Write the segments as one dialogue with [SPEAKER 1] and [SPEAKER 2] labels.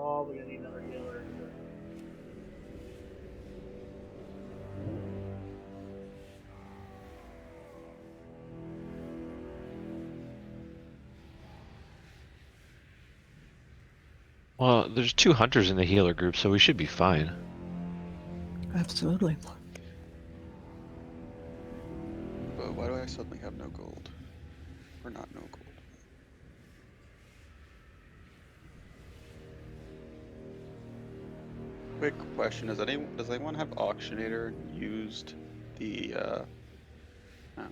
[SPEAKER 1] probably gonna need another healer.
[SPEAKER 2] Well, there's 2 hunters in the healer group, so we should be fine.
[SPEAKER 3] Absolutely.
[SPEAKER 4] But why do I suddenly have no gold? Or not no gold? Quick question: does anyone have Auctionator used the? Oh.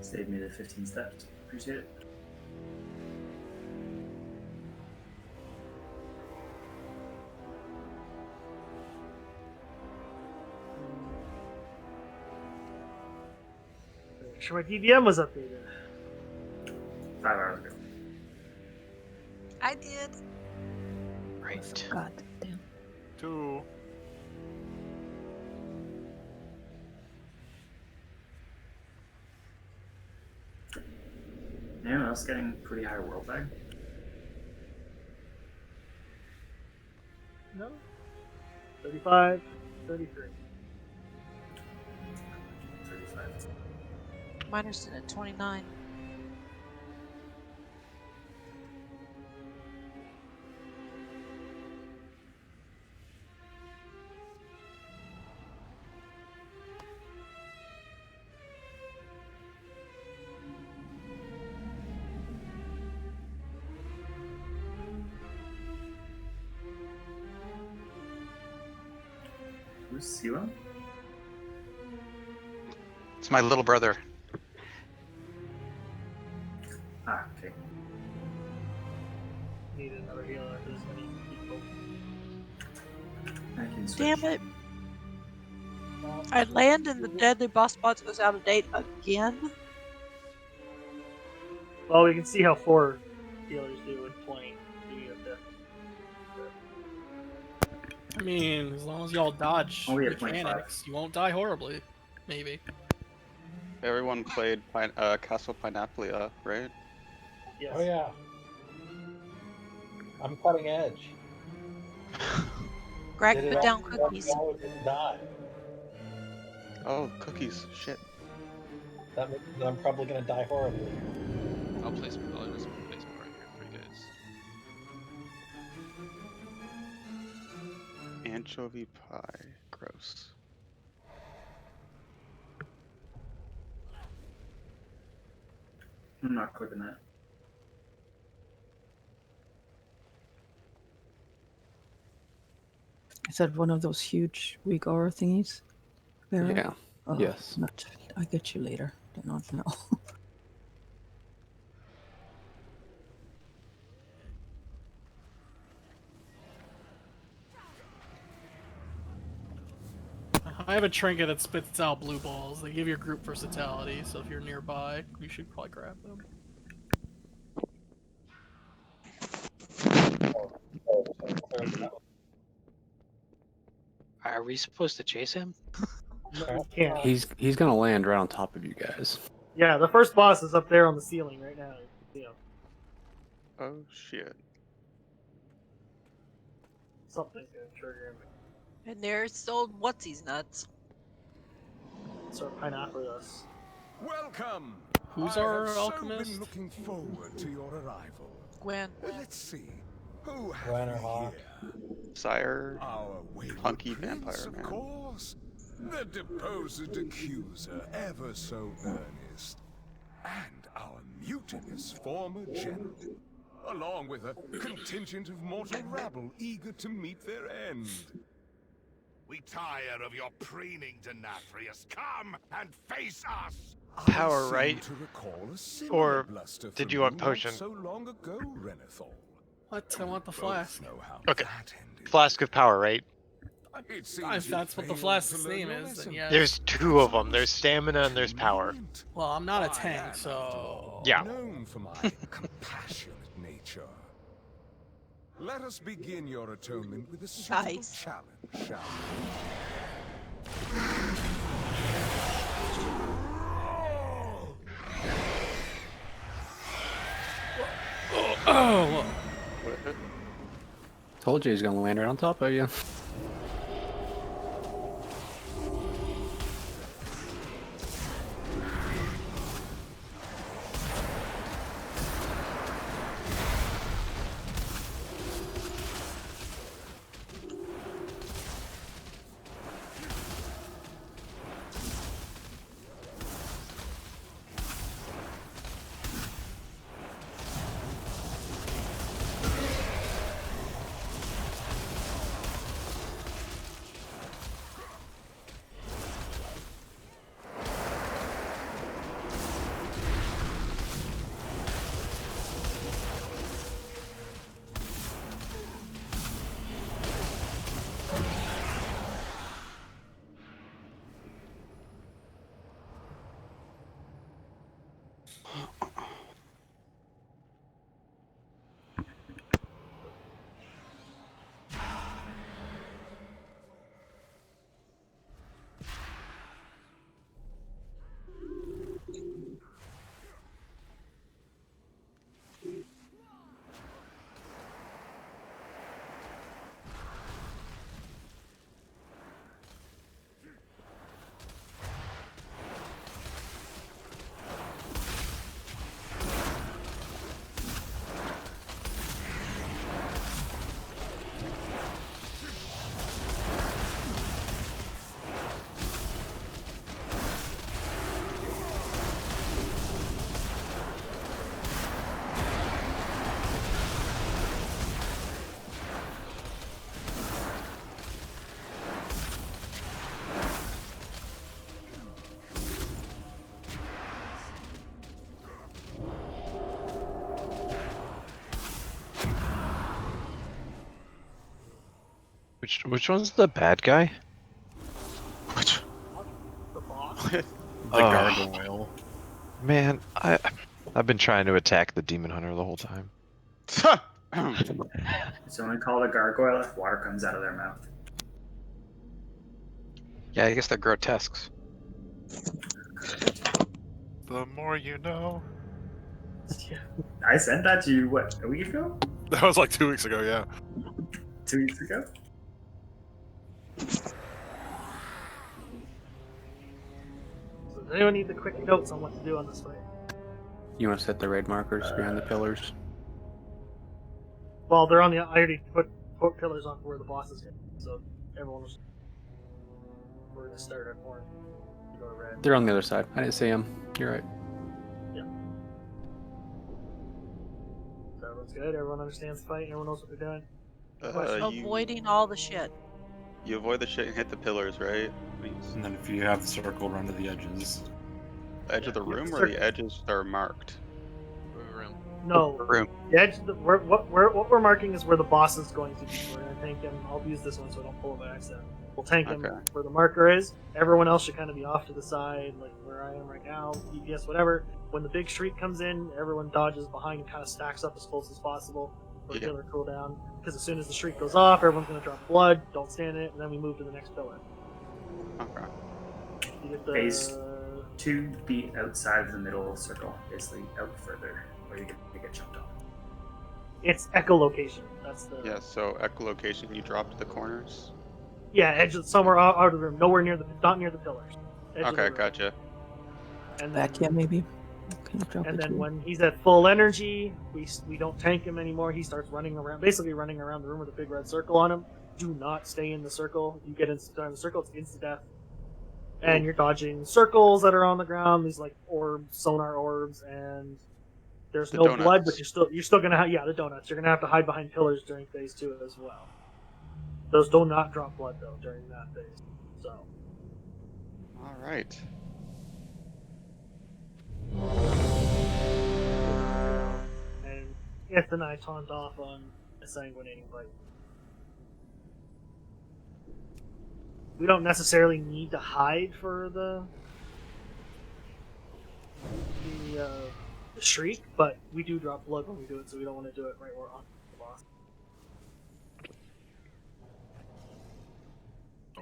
[SPEAKER 5] Save me the 15 steps. Appreciate it.
[SPEAKER 1] Sure, my DVM was updated.
[SPEAKER 5] 5 hours ago.
[SPEAKER 6] I did.
[SPEAKER 2] Right.
[SPEAKER 3] God damn.
[SPEAKER 7] 2.
[SPEAKER 5] Anyone else getting pretty high world bag?
[SPEAKER 1] No. 35, 33.
[SPEAKER 5] 35.
[SPEAKER 6] Mine are sitting at 29.
[SPEAKER 5] Who's Siwa?
[SPEAKER 8] It's my little brother.
[SPEAKER 5] Ah, okay.
[SPEAKER 1] Need another healer. There's many people.
[SPEAKER 5] I can switch.
[SPEAKER 6] Damn it. I land and the deadly boss spots goes out of date again.
[SPEAKER 1] Well, we can see how 4 healers do with 20. You have to-
[SPEAKER 7] I mean, as long as y'all dodge
[SPEAKER 5] Oh, we have 25.
[SPEAKER 7] mechanics, you won't die horribly. Maybe.
[SPEAKER 4] Everyone played Castle Pinaplia, right?
[SPEAKER 1] Yes.
[SPEAKER 9] Oh yeah. I'm cutting edge.
[SPEAKER 6] Greg,
[SPEAKER 9] Did it
[SPEAKER 6] put down
[SPEAKER 9] all-
[SPEAKER 6] cookies.
[SPEAKER 9] all didn't die.
[SPEAKER 4] Oh, cookies! Shit.
[SPEAKER 9] That means that I'm probably gonna die horribly.
[SPEAKER 10] I'll place some right here for you guys.
[SPEAKER 4] Anchovy pie. Gross.
[SPEAKER 5] I'm not clicking that.
[SPEAKER 3] Is that one of those huge weak aura thingies? Vera?
[SPEAKER 11] Yeah.
[SPEAKER 3] Oh,
[SPEAKER 11] Yes.
[SPEAKER 3] Not. I'll get you later. Do not know.
[SPEAKER 7] I have a trinket that spits out blue balls. They give your group versatility, so if you're nearby, you should probably grab them.
[SPEAKER 12] Are we supposed to chase him?
[SPEAKER 1] No, you can't.
[SPEAKER 11] He's gonna land right on top of you guys.
[SPEAKER 1] Yeah, the first boss is up there on the ceiling right now. You know,
[SPEAKER 4] Oh shit.
[SPEAKER 1] something's gonna trigger him.
[SPEAKER 6] And there's old what's-he's nuts.
[SPEAKER 1] Start pineapple us.
[SPEAKER 13] Welcome.
[SPEAKER 7] Who's
[SPEAKER 13] I
[SPEAKER 7] our
[SPEAKER 13] have so
[SPEAKER 7] alchemist?
[SPEAKER 13] been looking forward to your arrival.
[SPEAKER 6] Gwen.
[SPEAKER 13] Let's see. Who have
[SPEAKER 9] Gwen or
[SPEAKER 13] we
[SPEAKER 9] Hawk?
[SPEAKER 13] here?
[SPEAKER 4] Sire.
[SPEAKER 13] Our wayward
[SPEAKER 4] Hunky
[SPEAKER 13] prince,
[SPEAKER 4] vampire
[SPEAKER 13] of
[SPEAKER 4] man.
[SPEAKER 13] course. The deposed accuser, ever so earnest. And our mutinous former general. Along with a contingent of mortal rabble eager to meet their end.
[SPEAKER 14] We tire of your preening, Denathrius. Come and face us!
[SPEAKER 10] Power,
[SPEAKER 13] I seem
[SPEAKER 10] right?
[SPEAKER 13] to recall a similar
[SPEAKER 10] Or
[SPEAKER 13] bluster
[SPEAKER 10] did
[SPEAKER 13] from
[SPEAKER 10] you want
[SPEAKER 13] not
[SPEAKER 10] potion?
[SPEAKER 13] So long ago, Renethal.
[SPEAKER 7] What? I want the
[SPEAKER 13] Both
[SPEAKER 7] flask.
[SPEAKER 13] know how
[SPEAKER 10] Okay.
[SPEAKER 13] that ended.
[SPEAKER 10] Flask of power, right?
[SPEAKER 13] It
[SPEAKER 7] If
[SPEAKER 13] seems you
[SPEAKER 7] that's what the
[SPEAKER 13] failed
[SPEAKER 7] flask's
[SPEAKER 13] to learn
[SPEAKER 7] name
[SPEAKER 13] your
[SPEAKER 7] is, then
[SPEAKER 13] lesson.
[SPEAKER 7] yes.
[SPEAKER 10] There's 2 of them. There's stamina and there's power.
[SPEAKER 13] Convenient.
[SPEAKER 7] Well, I'm not a
[SPEAKER 13] I
[SPEAKER 7] tank,
[SPEAKER 13] am, after
[SPEAKER 7] so...
[SPEAKER 13] all,
[SPEAKER 10] Yeah.
[SPEAKER 13] known for my compassionate nature. Let us begin your atonement with a suitable
[SPEAKER 6] Nice.
[SPEAKER 13] challenge, shall we?
[SPEAKER 7] Oh,
[SPEAKER 11] Told you he's gonna land right on top of you.
[SPEAKER 2] Which one's the bad guy?
[SPEAKER 4] Which?
[SPEAKER 1] The boss.
[SPEAKER 11] The
[SPEAKER 2] Oh.
[SPEAKER 11] gargoyle.
[SPEAKER 2] Man, I've been trying to attack the demon hunter the whole time.
[SPEAKER 5] It's only called a gargoyle if water comes out of their mouth.
[SPEAKER 4] Yeah, I guess they're grotesques.
[SPEAKER 10] The more you know.
[SPEAKER 5] I sent that to you, what, a week ago?
[SPEAKER 10] That was like 2 weeks ago, yeah.
[SPEAKER 5] 2 weeks ago?
[SPEAKER 1] So does anyone need the quick notes on what to do on this fight?
[SPEAKER 11] You want to set the raid markers behind the pillars?
[SPEAKER 1] Well, they're on the. I already put pillars on where the boss is going, so everyone was. We're going to start at orange. Go to red.
[SPEAKER 11] They're on the other side. I didn't see them. You're right.
[SPEAKER 1] Yeah. So everyone's good. Everyone understands the fight. Everyone knows what they're doing.
[SPEAKER 6] Avoiding all the shit.
[SPEAKER 4] You avoid the shit and hit the pillars, right?
[SPEAKER 8] And then if you have the circle, run to the edges.
[SPEAKER 4] The edge of the room or the edges that are marked?
[SPEAKER 10] Room.
[SPEAKER 1] No.
[SPEAKER 4] Room.
[SPEAKER 1] The edge. What we're marking is where the boss is going to be. We're going to tank him. I'll use this one so I don't pull it by accident. We'll tank him where the marker is. Everyone else should kind of be off to the side, like where I am right now. DPS, whatever. When the big shriek comes in, everyone dodges behind and kind of stacks up as close as possible for killer cooldown. Because as soon as the shriek goes off, everyone's going to drop blood. Don't stand in it, and then we move to the next pillar.
[SPEAKER 4] Okay.
[SPEAKER 1] You get the...
[SPEAKER 5] Phase 2 be outside of the middle circle, basically out further, where you get jumped on.
[SPEAKER 1] It's echolocation. That's the...
[SPEAKER 4] Yeah, so echolocation, you drop to the corners?
[SPEAKER 1] Yeah, edge of, somewhere out of the room. Nowhere near the... Not near the pillars.
[SPEAKER 4] Okay, gotcha.
[SPEAKER 1] And
[SPEAKER 3] Back here, maybe.
[SPEAKER 1] And then when he's at full energy, we don't tank him anymore. He starts running around, basically running around the room with a big red circle on him. Do not stay in the circle. If you get inside the circle, it's instant death. And you're dodging circles that are on the ground. These like orbs, sonar orbs, and there's no blood, but you're still gonna have the donuts. You're gonna have to hide behind pillars during phase 2 as well. Those do not drop blood though during that phase. So.
[SPEAKER 4] All right.
[SPEAKER 1] And if the knife taunt off on a sanguinating bite. We don't necessarily need to hide for the shriek, but we do drop blood when we do it, so we don't want to do it right where on the boss.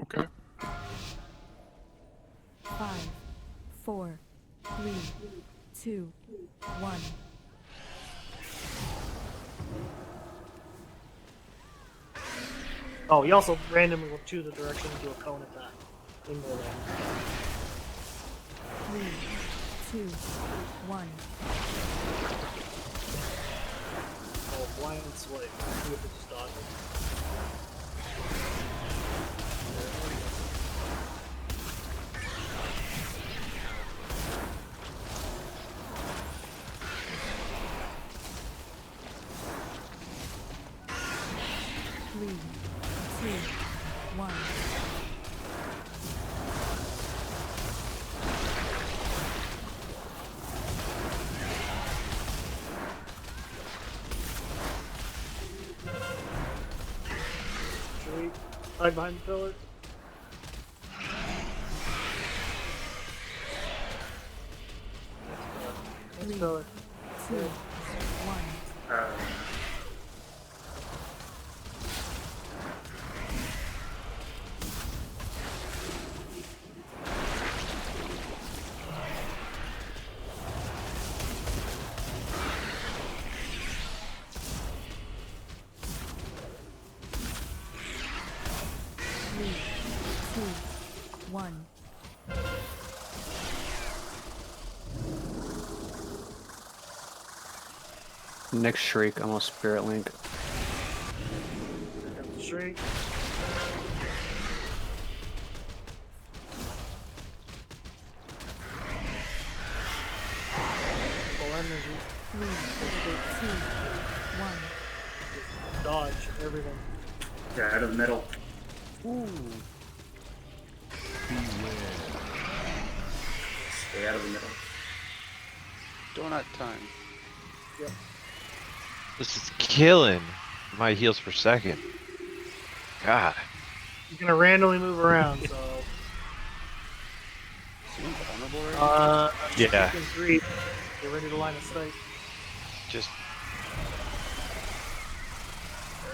[SPEAKER 10] Okay.
[SPEAKER 12] 4, 3, 2, 1.
[SPEAKER 1] Oh, he also randomly will choose a direction to do a cone attack. In the
[SPEAKER 12] 3, 2, 1.
[SPEAKER 1] oh, blind swipe. See if it just dodges.
[SPEAKER 12] 3, 2, 1.
[SPEAKER 1] Shriek. Hide behind the pillar. Next pillar.
[SPEAKER 12] 2, 1. Three, 2, 1.
[SPEAKER 11] Next Shriek, I'm on Spirit Link.
[SPEAKER 1] Shriek. Full energy.
[SPEAKER 12] 3, 2, 1.
[SPEAKER 1] Dodge everything.
[SPEAKER 5] Get out of the middle.
[SPEAKER 11] Ooh.
[SPEAKER 5] Stay out of the middle.
[SPEAKER 4] Donut time.
[SPEAKER 1] Yep.
[SPEAKER 2] This is killing my heals per second. God.
[SPEAKER 1] He's gonna randomly move around, so.
[SPEAKER 2] Yeah.
[SPEAKER 1] Chicken 3. Get ready to line of sight.
[SPEAKER 2] Just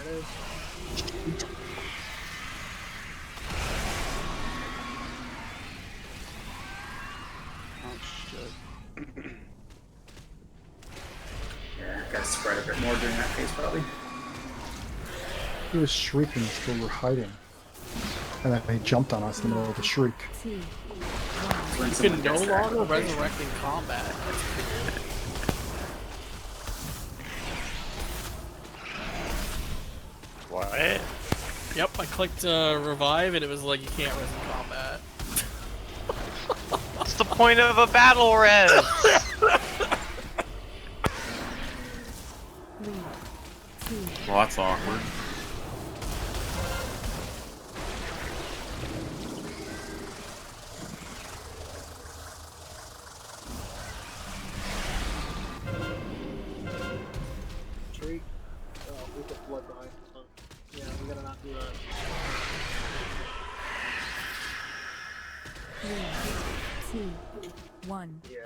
[SPEAKER 1] There it is.
[SPEAKER 4] Oh shit.
[SPEAKER 5] Yeah, gotta spread a bit more during that phase, probably.
[SPEAKER 15] He was shrieking still we're hiding. And then he jumped on us in the middle of the shriek.
[SPEAKER 12] 2,
[SPEAKER 5] When
[SPEAKER 7] You
[SPEAKER 5] someone
[SPEAKER 7] can no
[SPEAKER 5] gets that
[SPEAKER 7] longer
[SPEAKER 5] location.
[SPEAKER 7] resurrect in combat. That's weird.
[SPEAKER 2] what?
[SPEAKER 7] Yep, I clicked revive and it was like you can't res in combat.
[SPEAKER 2] What's the point of a battle res?
[SPEAKER 12] 3, 2,
[SPEAKER 8] Well, that's awkward.
[SPEAKER 1] Shriek. Oh, we put blood behind. Oh, yeah, we gotta not do that.
[SPEAKER 12] 3, 2, 1.
[SPEAKER 1] Yeah.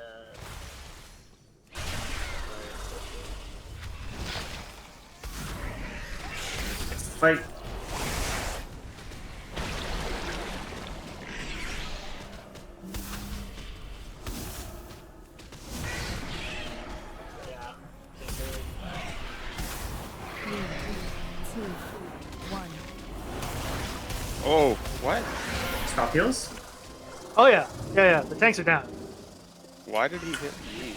[SPEAKER 5] Fight.
[SPEAKER 1] Yeah.
[SPEAKER 12] 3, 2, 1.
[SPEAKER 4] Oh, what?
[SPEAKER 5] Stop heals?
[SPEAKER 1] Oh yeah. Yeah. The tanks are down.
[SPEAKER 4] Why did he hit me?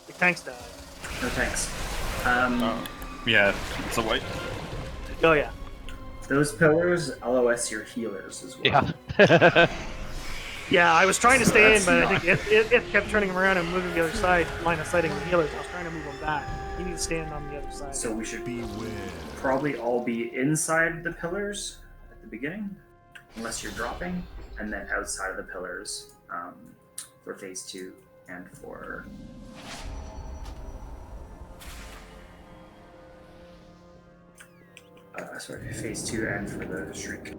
[SPEAKER 1] The tanks died.
[SPEAKER 5] No tanks.
[SPEAKER 8] Yeah, it's a white.
[SPEAKER 1] Oh yeah.
[SPEAKER 5] Those pillars LOS your healers as well.
[SPEAKER 2] Yeah.
[SPEAKER 1] Yeah, I was trying to
[SPEAKER 5] So
[SPEAKER 1] stay in,
[SPEAKER 5] that's
[SPEAKER 1] but I
[SPEAKER 5] not-
[SPEAKER 1] think it kept turning him around and moving the other side, line of sighting the healers. I was trying to move him back. You need to stand on the other side.
[SPEAKER 5] So we should probably all be inside the pillars at the beginning, unless you're dropping, and then outside of the pillars for phase 2 and for. Sorry, phase 2 and for the shriek.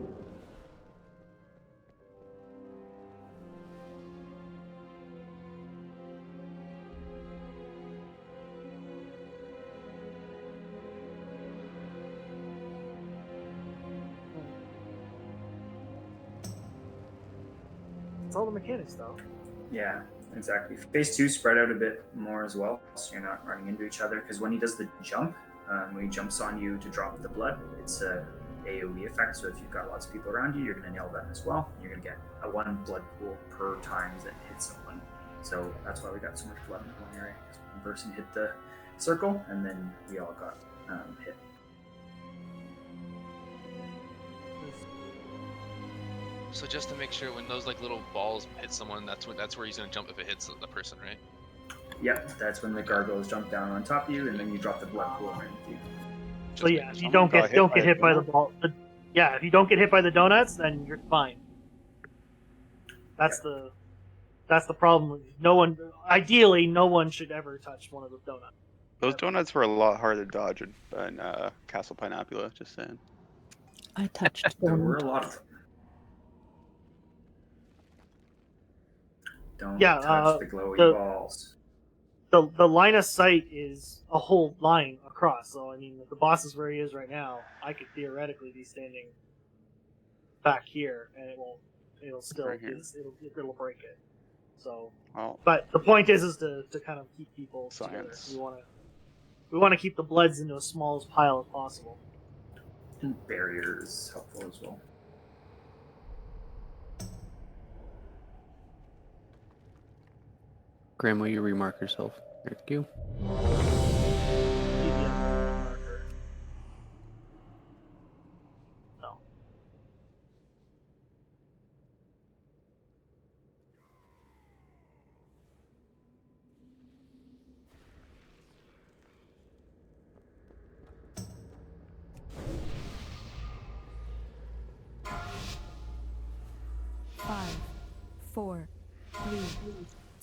[SPEAKER 1] It's all the mechanics, though.
[SPEAKER 5] Yeah, exactly. Phase 2 spread out a bit more as well, so you're not running into each other. Because when he does the jump, when he jumps on you to drop the blood, it's a AoE effect. So if you've got lots of people around you, you're going to nail them as well. You're going to get a 1 blood pool per time that hits someone. So that's why we got so much blood in one area. Because one person hit the circle, and then we all got hit.
[SPEAKER 10] So just to make sure, when those like little balls hit someone, that's where he's gonna jump if it hits the person, right?
[SPEAKER 5] Yep, that's when the gargoyles jump down on top of you, and then you drop the blood pool underneath you.
[SPEAKER 1] So yeah, if you don't get hit by the ball, if you don't get hit by the donuts, then you're fine. That's the problem. Ideally, no one should ever touch one of the donuts.
[SPEAKER 11] Those donuts were a lot harder to dodge in Castle Pineapula, just saying.
[SPEAKER 3] I touched
[SPEAKER 5] There
[SPEAKER 3] one.
[SPEAKER 5] were a lot of them. Don't
[SPEAKER 1] Yeah,
[SPEAKER 5] touch the glowy balls.
[SPEAKER 1] The line of sight is a whole line across. So I mean, if the boss is where he is right now, I could theoretically be standing back here, and it'll still
[SPEAKER 11] Right here.
[SPEAKER 1] it'll break it. So,
[SPEAKER 11] Well,
[SPEAKER 1] but the point is to kind of keep people together.
[SPEAKER 11] Science.
[SPEAKER 1] We want to keep the bloods into as small as pile as possible.
[SPEAKER 5] And barrier is helpful as well.
[SPEAKER 11] Graham, will you remark yourself? Thank you.
[SPEAKER 1] No.
[SPEAKER 12] Five, 4, 3,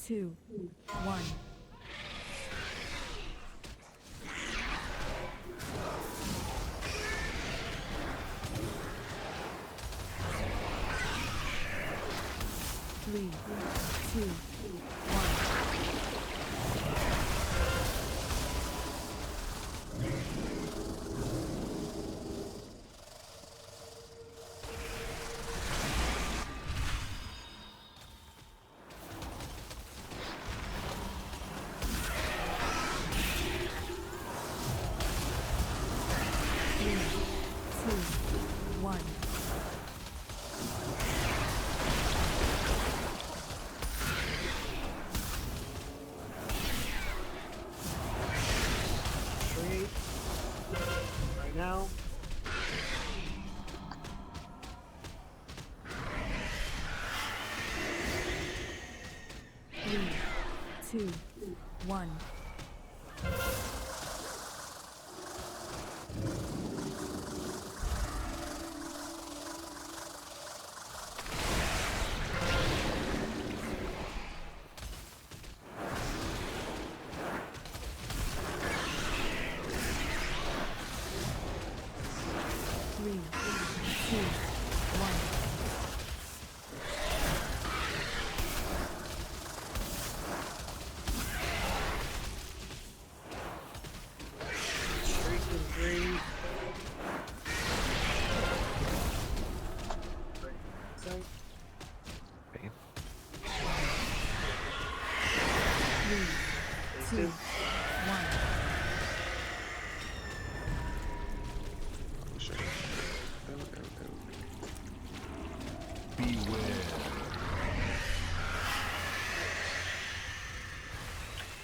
[SPEAKER 12] 2, 1. Three, 2, 1.
[SPEAKER 1] Right now.
[SPEAKER 12] Three, 2, 1. Three, 2, 1. Three, 2, 1.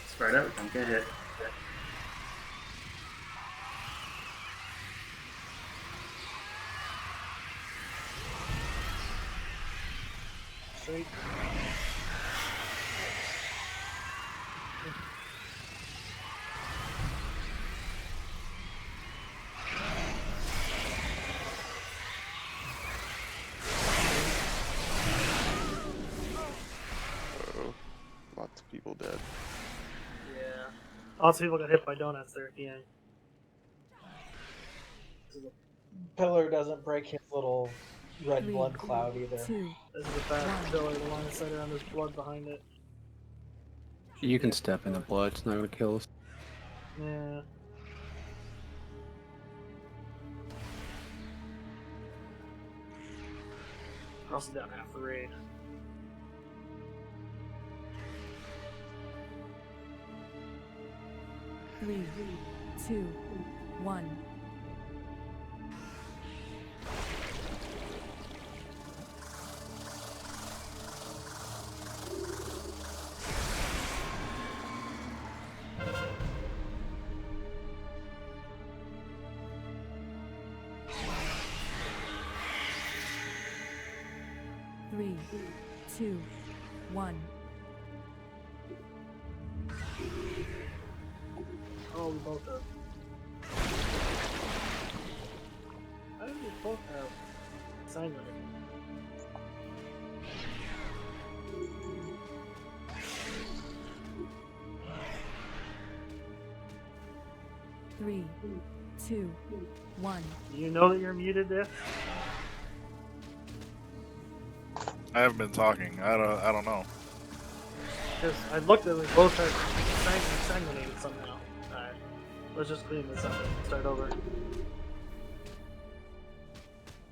[SPEAKER 5] Spread out, don't get hit.
[SPEAKER 1] Straight.
[SPEAKER 11] Uh-oh. Lots of people dead.
[SPEAKER 1] Yeah. Lots of people got hit by donuts there at the end.
[SPEAKER 9] Pillar doesn't break his little red
[SPEAKER 12] 3,
[SPEAKER 9] blood cloud either.
[SPEAKER 12] 2,
[SPEAKER 1] This is a bad pillar. The line of sight around there's blood behind it.
[SPEAKER 11] You can step in the blood, it's not gonna kill us.
[SPEAKER 1] Yeah. We're also down half the raid.
[SPEAKER 12] 3, 2, 1. Three, 2, 1.
[SPEAKER 1] Oh, we both have. How did we both have sign language?
[SPEAKER 12] Three, 2, 1.
[SPEAKER 1] Do you know that you're muted there?
[SPEAKER 16] I haven't been talking. I don't know.
[SPEAKER 1] Because I looked at it, we both had sanguinated somehow. Alright, let's just clean this up and start over.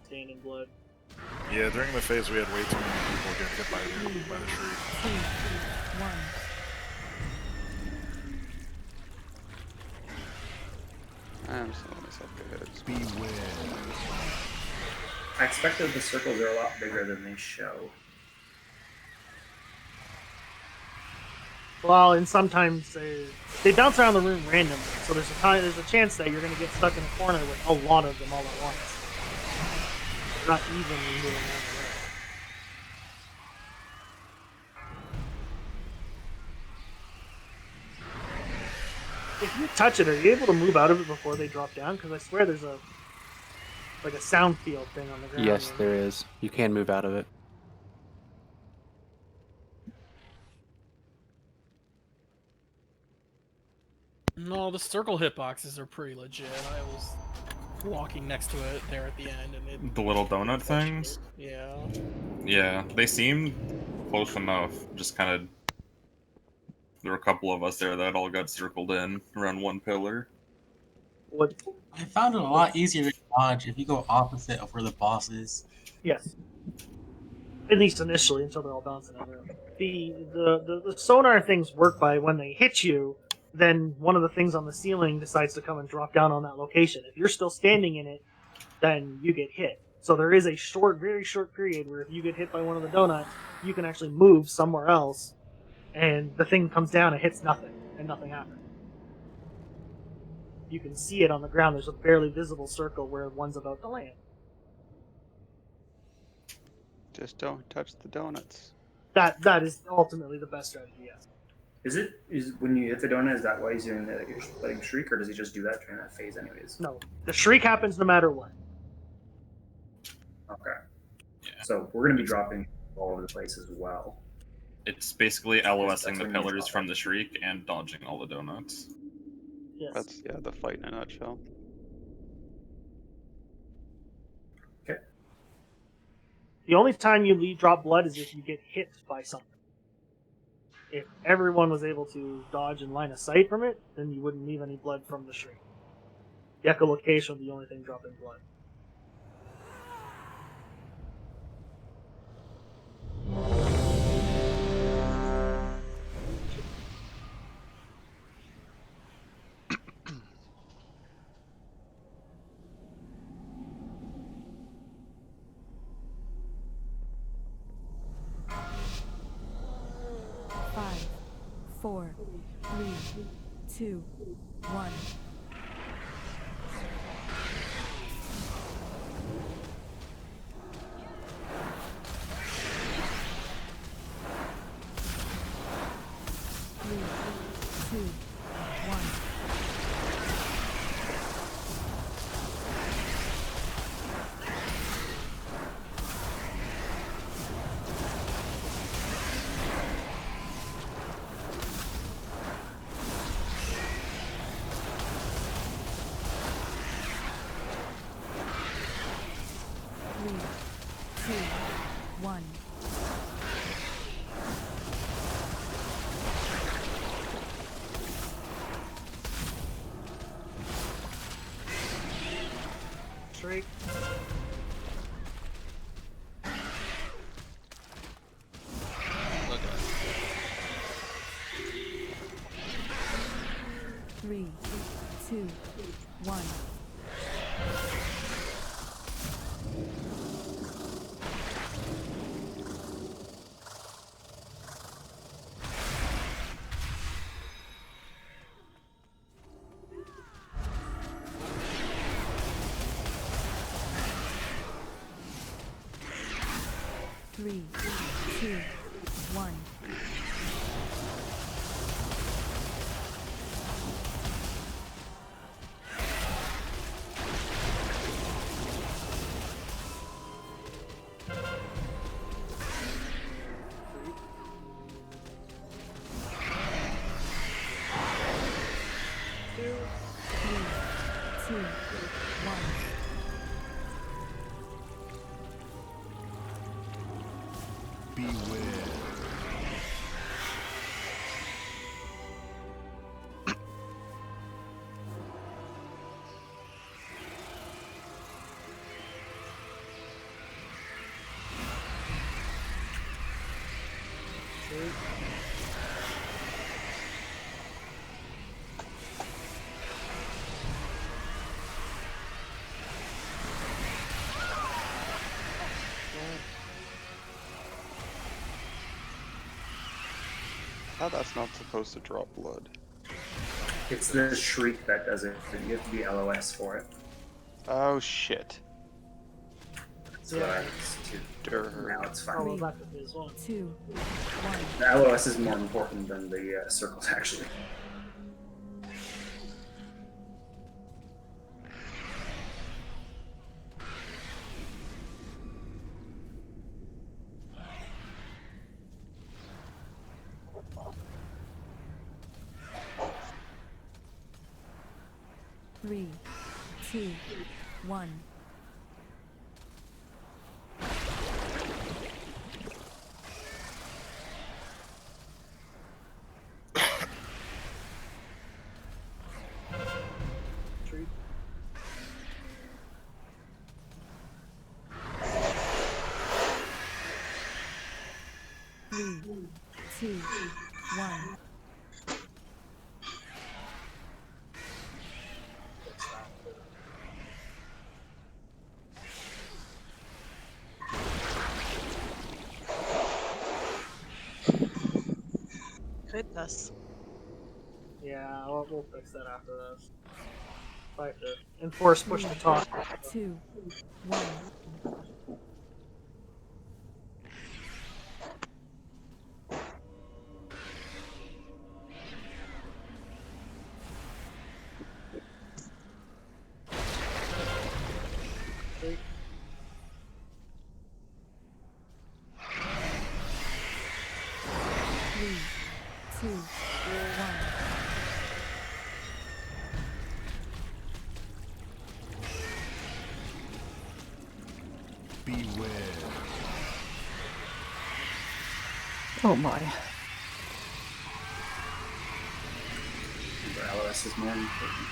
[SPEAKER 1] Stain in blood.
[SPEAKER 16] Yeah, during the phase we had way too many people get hit by the shriek.
[SPEAKER 12] 2, 1.
[SPEAKER 11] I'm just letting myself get hit.
[SPEAKER 13] Beware.
[SPEAKER 5] I expected the circles are a lot bigger than they show.
[SPEAKER 1] Well, and sometimes they bounce around the room randomly, so there's a chance that you're going to get stuck in a corner with a lot of them all at once. They're not evenly moving around the room. If you touch it, are you able to move out of it before they drop down? Because I swear there's a sound field thing on the ground.
[SPEAKER 17] Yes, there is. You can move out of it.
[SPEAKER 7] No, the circle hitboxes are pretty legit. I was walking next to it there at the end, and it.
[SPEAKER 8] The little donut things?
[SPEAKER 7] Yeah.
[SPEAKER 8] Yeah, they seemed close enough. Just kind of. There were a couple of us there that all got circled in around one pillar.
[SPEAKER 1] What?
[SPEAKER 18] I found it a lot easier to dodge if you go opposite of where the boss is.
[SPEAKER 1] Yes. At least initially, until they're all bouncing around. The sonar things work by when they hit you, then one of the things on the ceiling decides to come and drop down on that location. If you're still standing in it, then you get hit. So there is a very short period where if you get hit by one of the donuts, you can actually move somewhere else, and the thing comes down and hits nothing, and nothing happens. You can see it on the ground. There's a barely visible circle where one's about to land.
[SPEAKER 11] Just don't touch the donuts.
[SPEAKER 1] That is ultimately the best strategy, yes.
[SPEAKER 5] Is when you hit the donut, is that why he's doing the letting shriek, or does he just do that during that phase anyways?
[SPEAKER 1] No, the shriek happens no matter what.
[SPEAKER 5] Okay. Yeah. So we're going to be dropping all over the place as well.
[SPEAKER 8] It's basically LOSing the
[SPEAKER 5] when you
[SPEAKER 8] pillars
[SPEAKER 5] drop
[SPEAKER 8] from the shriek and dodging all the donuts.
[SPEAKER 1] Yes.
[SPEAKER 11] That's the fight in a nutshell.
[SPEAKER 5] Okay.
[SPEAKER 1] The only time you drop blood is if you get hit by something. If everyone was able to dodge and line of sight from it, then you wouldn't leave any blood from the shriek. The echolocation would be the only thing dropping blood.
[SPEAKER 12] Five, 4, 3, 2, 1. Three, 2, 1. Three, 2, 1.
[SPEAKER 1] Shriek.
[SPEAKER 10] Look at it.
[SPEAKER 12] 3, 2, 1. Three, two, one. Three, two, one.
[SPEAKER 13] Beware.
[SPEAKER 11] How that's not supposed to drop blood.
[SPEAKER 5] It's the shriek that does it. You have to be LOS for it.
[SPEAKER 11] Oh shit.
[SPEAKER 5] So that's two. Now it's fine.
[SPEAKER 1] Oh, well, that could be as well.
[SPEAKER 12] 2, 1.
[SPEAKER 5] The LOS is more important than the circles, actually.
[SPEAKER 12] Three, two, one.
[SPEAKER 1] Treat.
[SPEAKER 12] Three, two, one.
[SPEAKER 6] Goodness.
[SPEAKER 1] Yeah, we'll fix that after this. I have to enforce push to talk.
[SPEAKER 12] 2, 1.
[SPEAKER 1] Treat.
[SPEAKER 12] Three, two, one.
[SPEAKER 13] Beware.
[SPEAKER 3] Oh my.
[SPEAKER 5] The LOS is more important.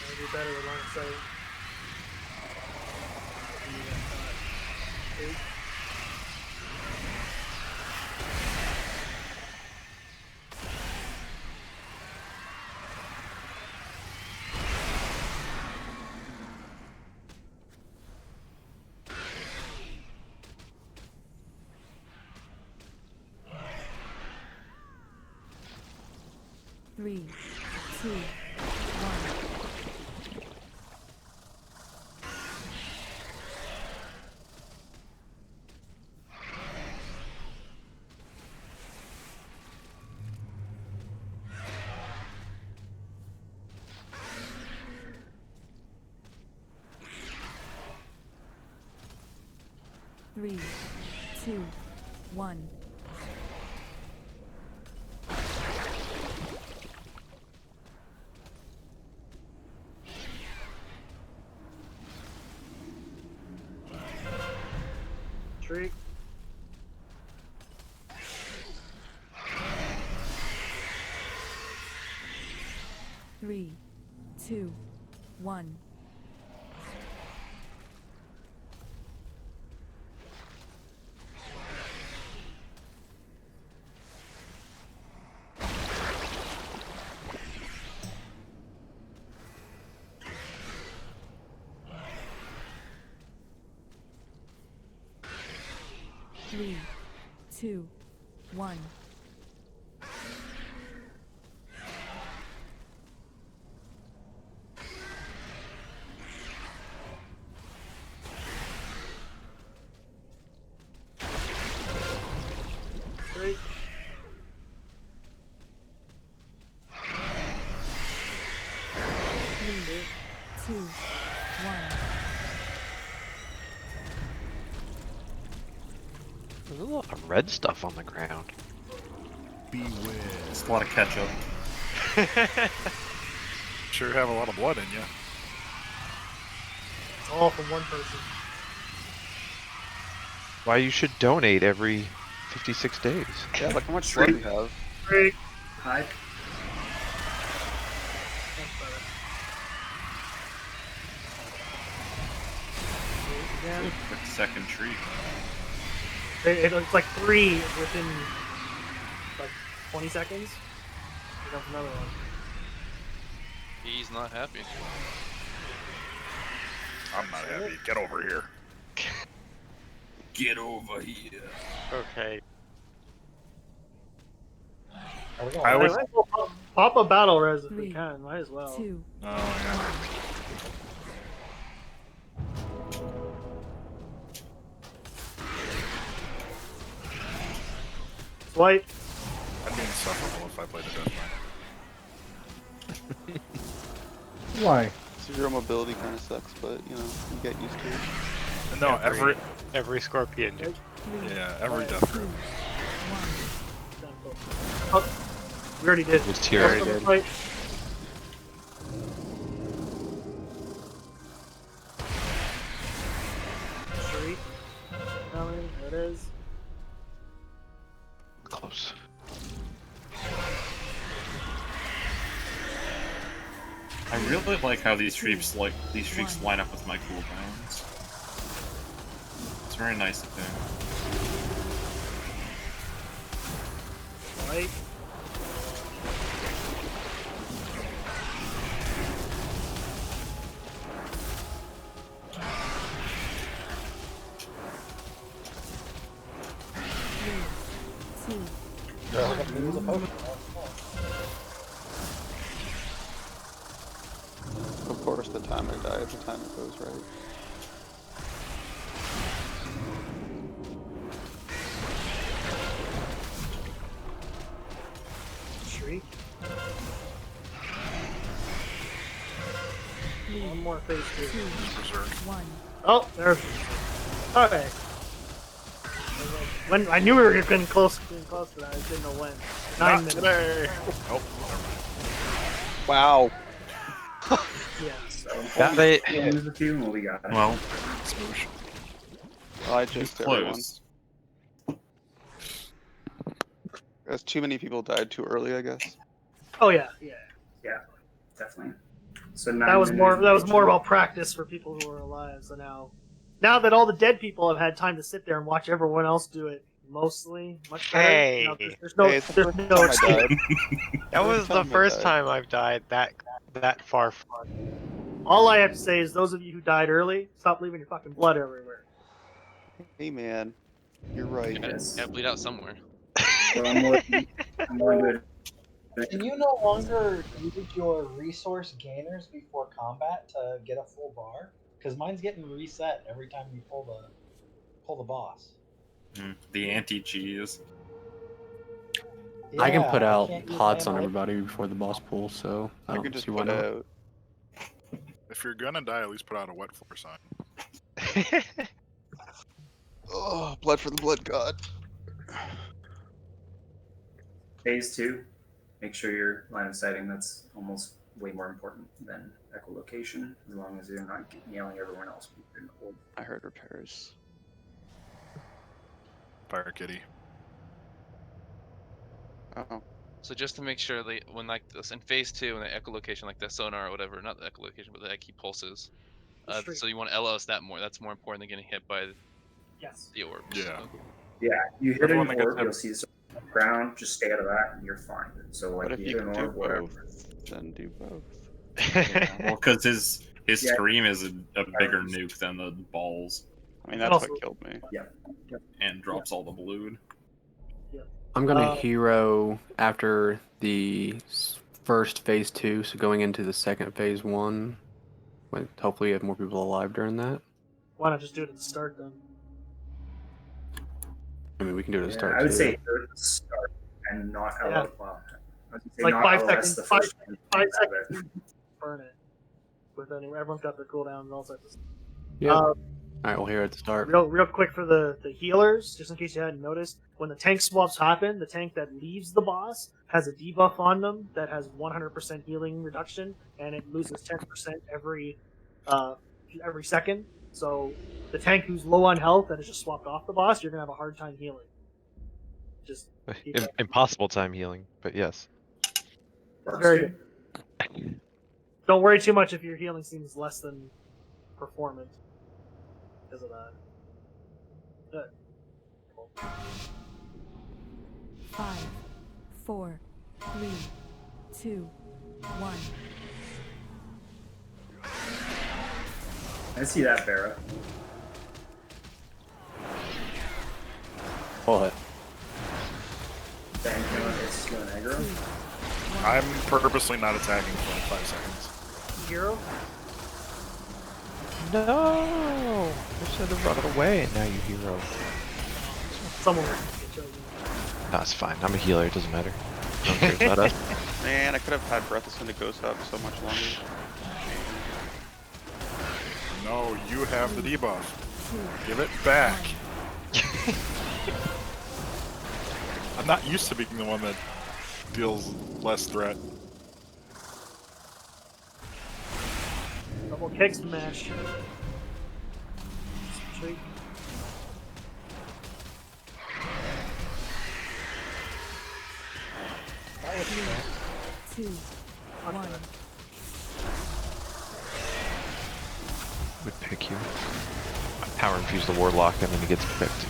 [SPEAKER 1] I'll do better with line of sight. Treat.
[SPEAKER 12] Three, two, one. Three, two, one.
[SPEAKER 1] Treat.
[SPEAKER 12] Three, two, one. 3, 2, 1.
[SPEAKER 1] Great.
[SPEAKER 12] 2, 1.
[SPEAKER 2] There's a lot of red stuff on the ground.
[SPEAKER 16] Beware.
[SPEAKER 8] It's a lot of ketchup.
[SPEAKER 16] Sure have a lot of blood in you.
[SPEAKER 1] It's all from one person.
[SPEAKER 2] Why you should donate every 56 days.
[SPEAKER 11] Yeah, look how much blood we have.
[SPEAKER 1] Great.
[SPEAKER 5] Hi.
[SPEAKER 1] Again.
[SPEAKER 8] Like second tree.
[SPEAKER 1] It looks like 3 within like 20 seconds. Here comes another one.
[SPEAKER 10] He's not happy.
[SPEAKER 16] I'm not happy. Get over here.
[SPEAKER 8] Get over here.
[SPEAKER 9] Okay.
[SPEAKER 16] I would.
[SPEAKER 1] Might as well pop a battle res if we can. Might as well.
[SPEAKER 12] 2.
[SPEAKER 16] Oh, yeah.
[SPEAKER 1] Swipe.
[SPEAKER 16] I'd be insufferable if I played a death
[SPEAKER 15] Why?
[SPEAKER 11] Zero mobility kind of sucks, but you know, you get used to it.
[SPEAKER 16] No,
[SPEAKER 9] every scorpion.
[SPEAKER 16] Yeah, every death group.
[SPEAKER 1] Oh, we already did.
[SPEAKER 2] It's here.
[SPEAKER 1] Let's go fight. Three. Coming. There it is.
[SPEAKER 2] Close.
[SPEAKER 8] I really like how these streaks line up with my cooldowns. It's very nice of them.
[SPEAKER 1] Right.
[SPEAKER 11] Of course, the timer dies, the timer goes right.
[SPEAKER 1] Shriek. One more phase 2.
[SPEAKER 16] Berserk.
[SPEAKER 12] 1.
[SPEAKER 1] Oh, there. Okay. When I knew we were getting close to that, I just didn't know when. 9 minutes.
[SPEAKER 16] Today. Oh,
[SPEAKER 11] Wow.
[SPEAKER 1] Yeah.
[SPEAKER 5] So
[SPEAKER 2] Got it.
[SPEAKER 5] we'll lose a few and we got it.
[SPEAKER 8] Well,
[SPEAKER 16] smoosh.
[SPEAKER 11] Well, I just everyone.
[SPEAKER 8] close.
[SPEAKER 11] Because too many people died too early, I guess.
[SPEAKER 1] Oh yeah, yeah.
[SPEAKER 5] Yeah, definitely. So
[SPEAKER 1] That was more about practice for people who were alive. So now that all the dead people have had time to sit there and watch everyone else do it, mostly much better.
[SPEAKER 9] Hey.
[SPEAKER 1] There's no
[SPEAKER 11] Hey, it's the
[SPEAKER 1] there's
[SPEAKER 11] first
[SPEAKER 1] no
[SPEAKER 11] time I
[SPEAKER 1] excuse.
[SPEAKER 11] died.
[SPEAKER 9] That was the
[SPEAKER 11] Time I
[SPEAKER 9] first
[SPEAKER 11] died.
[SPEAKER 9] time I've died that far.
[SPEAKER 1] All I have to say is those of you who died early, stop leaving your fucking blood everywhere.
[SPEAKER 11] Hey man, you're right.
[SPEAKER 5] Yes.
[SPEAKER 10] Gotta bleed out somewhere.
[SPEAKER 5] So I'm more good.
[SPEAKER 9] Can you no longer use your resource gainers before combat to get a full bar? Because mine's getting reset every time you pull the boss.
[SPEAKER 8] The anti-cheese.
[SPEAKER 17] I can
[SPEAKER 9] Yeah,
[SPEAKER 17] put
[SPEAKER 9] I
[SPEAKER 17] out
[SPEAKER 9] can't use
[SPEAKER 17] pots on
[SPEAKER 9] ammo.
[SPEAKER 17] everybody before the boss pool, so I
[SPEAKER 11] I
[SPEAKER 17] don't
[SPEAKER 11] could just
[SPEAKER 17] see why
[SPEAKER 11] put
[SPEAKER 17] not.
[SPEAKER 11] out.
[SPEAKER 16] If you're gonna die, at least put out a wet floor sign.
[SPEAKER 11] Oh, blood for the blood god.
[SPEAKER 5] Phase 2, make sure your line of sighting, that's almost way more important than echolocation, as long as you're not yelling everyone else.
[SPEAKER 11] I heard repairs.
[SPEAKER 16] Fire kitty.
[SPEAKER 11] Oh.
[SPEAKER 10] So just to make sure they when like this in phase 2 and the echolocation like the sonar or whatever, not the echolocation but the Eki pulses. So you want to LOS that more. That's more important than getting hit by
[SPEAKER 1] Yes.
[SPEAKER 10] the orbs.
[SPEAKER 16] Yeah.
[SPEAKER 5] Yeah, you hit
[SPEAKER 16] Everyone
[SPEAKER 5] an
[SPEAKER 16] that gets
[SPEAKER 5] orb,
[SPEAKER 16] hit-
[SPEAKER 5] you'll see something on the ground, just stay out of that and you're fine. So like
[SPEAKER 11] What if
[SPEAKER 5] you
[SPEAKER 11] you
[SPEAKER 5] hit
[SPEAKER 11] can
[SPEAKER 5] an
[SPEAKER 11] do
[SPEAKER 5] orb, whatever.
[SPEAKER 11] both? Then do both.
[SPEAKER 8] Yeah, well, because his
[SPEAKER 5] Yeah.
[SPEAKER 8] scream is a
[SPEAKER 5] Yeah.
[SPEAKER 8] bigger nuke than the balls.
[SPEAKER 11] I mean, that's what killed me.
[SPEAKER 5] Yeah.
[SPEAKER 8] And drops all the blood.
[SPEAKER 17] I'm gonna hero after the first phase 2, so going into the second phase 1. When hopefully you have more people alive during that.
[SPEAKER 1] Why not just do it at the start then?
[SPEAKER 17] I mean, we can do it at the
[SPEAKER 5] Yeah,
[SPEAKER 17] start
[SPEAKER 5] I would
[SPEAKER 17] too.
[SPEAKER 5] say do it at the start and not
[SPEAKER 1] Yeah.
[SPEAKER 5] LO. Well, I was gonna say
[SPEAKER 1] Like
[SPEAKER 5] not
[SPEAKER 1] 5
[SPEAKER 5] LOS
[SPEAKER 1] seconds.
[SPEAKER 5] the
[SPEAKER 1] 5
[SPEAKER 5] first time.
[SPEAKER 1] 5 seconds. Burn it. With anyway, everyone's got their cooldown and all sorts of stuff.
[SPEAKER 17] Yeah. Alright, we'll hero at the start.
[SPEAKER 1] Real quick for the healers, just in case you hadn't noticed, when the tank swaps happen, the tank that leaves the boss has a debuff on them that has 100% healing reduction, and it loses 10% every second. So the tank who's low on health and is just swapped off the boss, you're gonna have a hard time healing. Just keep that.
[SPEAKER 2] Impossible time healing, but yes.
[SPEAKER 1] It's very good. Don't worry too much if your healing seems less than performant because of that. Good.
[SPEAKER 12] 5, 4, 3, 2, 1.
[SPEAKER 5] I see that, Barra.
[SPEAKER 17] Pull it.
[SPEAKER 5] Bang, it's doing aggro.
[SPEAKER 16] I'm purposely not attacking for like 5 seconds.
[SPEAKER 1] Hero?
[SPEAKER 2] No! You should have run away, and now you hero.
[SPEAKER 1] Someone will get chosen.
[SPEAKER 2] No, it's fine. I'm a healer. It doesn't matter. I don't care about us.
[SPEAKER 11] Man, I could have had Breath of Cinder Ghost up so much longer.
[SPEAKER 16] No, you have the debuff. Give it back. I'm not used to being the one that deals less threat.
[SPEAKER 1] Double kick smash. Sweet.
[SPEAKER 12] Three, 2, 1.
[SPEAKER 2] Would pick you. I power infuse the warlock, and then he gets picked.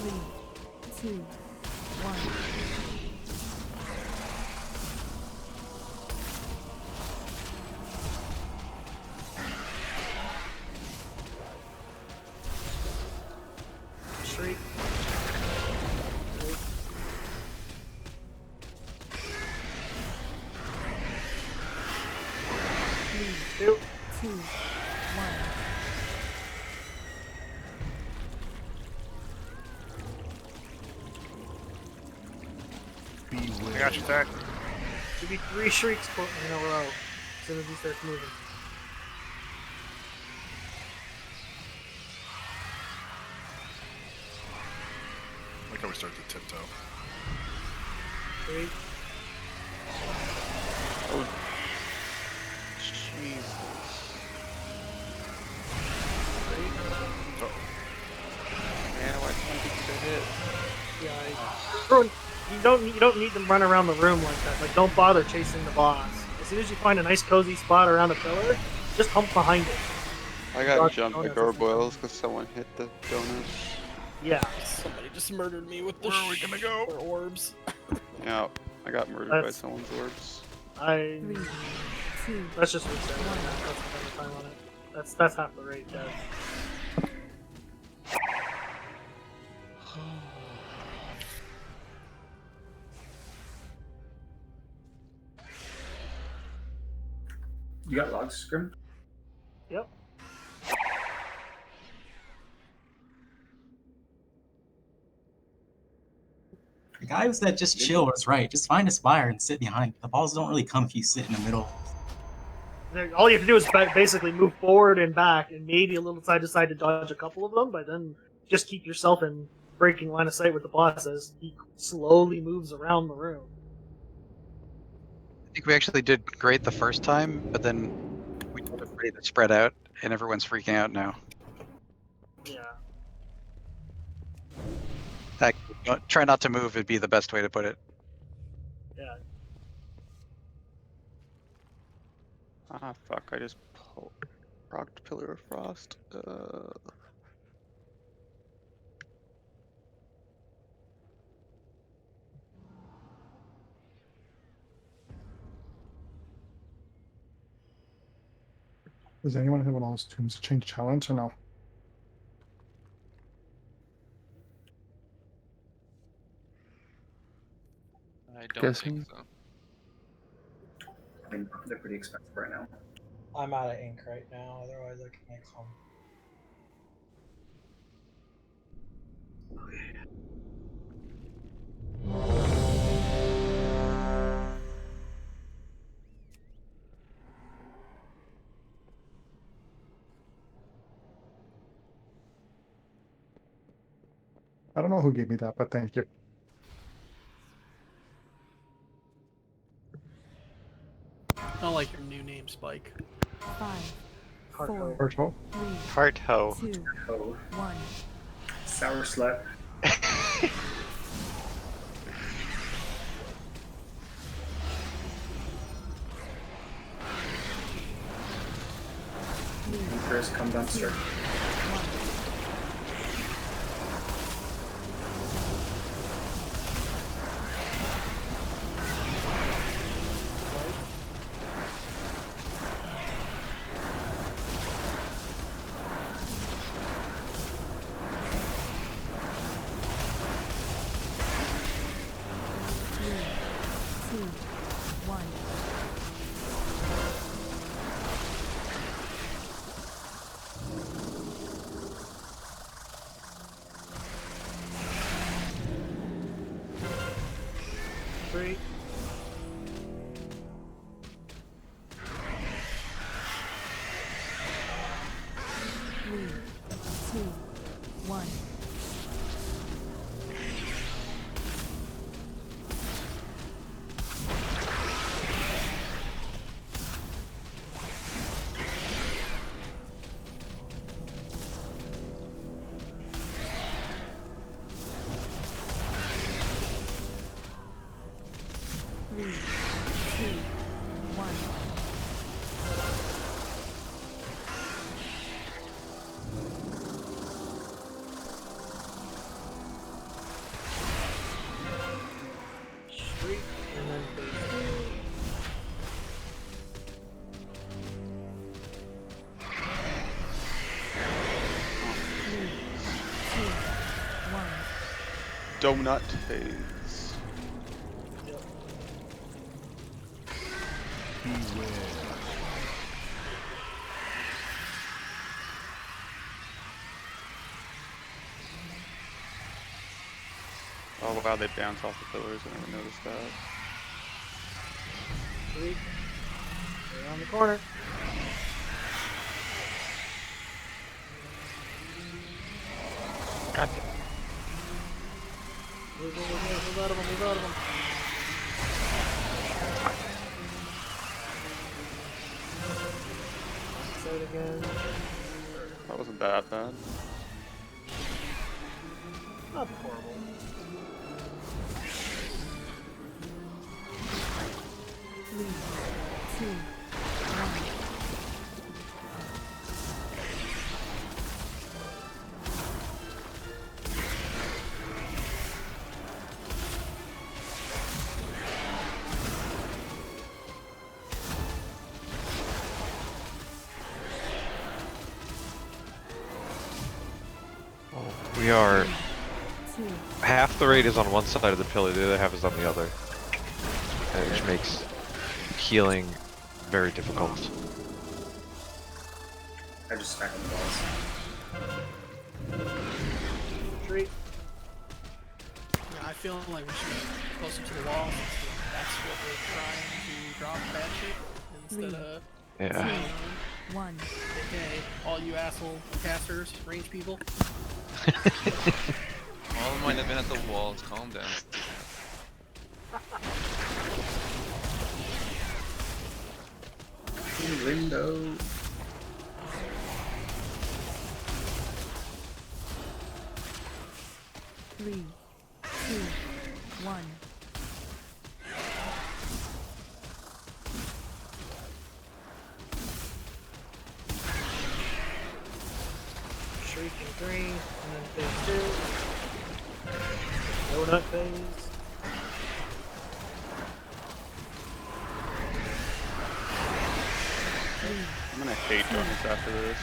[SPEAKER 12] Three, 2, 1.
[SPEAKER 1] Street.
[SPEAKER 12] Three,
[SPEAKER 1] 2.
[SPEAKER 12] 2, 1.
[SPEAKER 16] I got you, Tack.
[SPEAKER 1] Should be 3 shrieks in a row as soon as he starts moving.
[SPEAKER 16] Like how we start to tiptoe.
[SPEAKER 1] 3.
[SPEAKER 11] Oh, Jesus. Man, why can't I get a hit?
[SPEAKER 1] Yeah, you don't need them run around the room like that. Like, don't bother chasing the boss. As soon as you find a nice cozy spot around a pillar, just hump behind it.
[SPEAKER 11] I got
[SPEAKER 1] Dodge
[SPEAKER 11] jumped by
[SPEAKER 1] donuts.
[SPEAKER 11] gargoyles because someone hit the donut.
[SPEAKER 1] Yeah.
[SPEAKER 7] Somebody just murdered me with the
[SPEAKER 16] Where are we gonna go?
[SPEAKER 7] orbs.
[SPEAKER 11] Yeah, I got murdered by someone's orbs.
[SPEAKER 12] Three, 2,
[SPEAKER 1] Let's just reset. That's the time on it. That's half the rate, guys.
[SPEAKER 5] You got logs, Scrim?
[SPEAKER 1] Yep.
[SPEAKER 18] The guy who said just chill was right. Just find a spire and sit behind. The balls don't really come if you sit in the middle.
[SPEAKER 1] All you have to do is basically move forward and back, and maybe a little side to side to dodge a couple of them, but then just keep yourself in breaking line of sight with the boss as he slowly moves around the room.
[SPEAKER 19] I think we actually did great the first time, but then we told everybody to spread out, and everyone's freaking out now.
[SPEAKER 1] Yeah.
[SPEAKER 19] Heck, try not to move would be the best way to put it.
[SPEAKER 1] Yeah.
[SPEAKER 11] Ah, fuck, I just rocked Pillar of Frost.
[SPEAKER 15] Does anyone have one of those tombs to change challenge or no?
[SPEAKER 10] I don't
[SPEAKER 17] Guessing.
[SPEAKER 10] think so.
[SPEAKER 5] I mean, they're pretty expensive right now.
[SPEAKER 9] I'm out of ink right now. Otherwise, I can make some.
[SPEAKER 15] I don't know who gave me that, but thank you.
[SPEAKER 7] I like your new name, Spike.
[SPEAKER 12] 5,
[SPEAKER 1] Heart
[SPEAKER 12] 4,
[SPEAKER 1] hoe.
[SPEAKER 15] Heart hoe.
[SPEAKER 12] 3,
[SPEAKER 19] Heart hoe.
[SPEAKER 12] 2,
[SPEAKER 5] Oh,
[SPEAKER 12] 1.
[SPEAKER 5] sour slut. Chris, come dumpster.
[SPEAKER 1] Three.
[SPEAKER 12] Three, two, one. Three, two, one.
[SPEAKER 1] Streak, and then
[SPEAKER 12] Three, two, one.
[SPEAKER 11] Donut phase. Oh wow, they bounce off the pillars. I never noticed that.
[SPEAKER 1] streak. Around the corner.
[SPEAKER 19] God.
[SPEAKER 1] Move out of them, move out of them. Side again.
[SPEAKER 11] That wasn't that bad.
[SPEAKER 1] Not horrible.
[SPEAKER 12] Three, two, one.
[SPEAKER 2] We are
[SPEAKER 12] Two.
[SPEAKER 2] half the raid is on one side of the pillar, the other half is on the other, which makes healing very difficult.
[SPEAKER 5] I just smack on the balls.
[SPEAKER 1] Streak.
[SPEAKER 7] Yeah, I feel like we should be closer to the wall since that's what we're trying to drop bad shit instead of.
[SPEAKER 2] Yeah.
[SPEAKER 12] One.
[SPEAKER 7] Okay, all you asshole casters, range people.
[SPEAKER 10] All of mine have been at the walls. Calm down.
[SPEAKER 5] Window.
[SPEAKER 12] Three, two, one.
[SPEAKER 1] Shriek in three, and then phase two. Donut phase.
[SPEAKER 11] I'm gonna gonna hate donuts after this.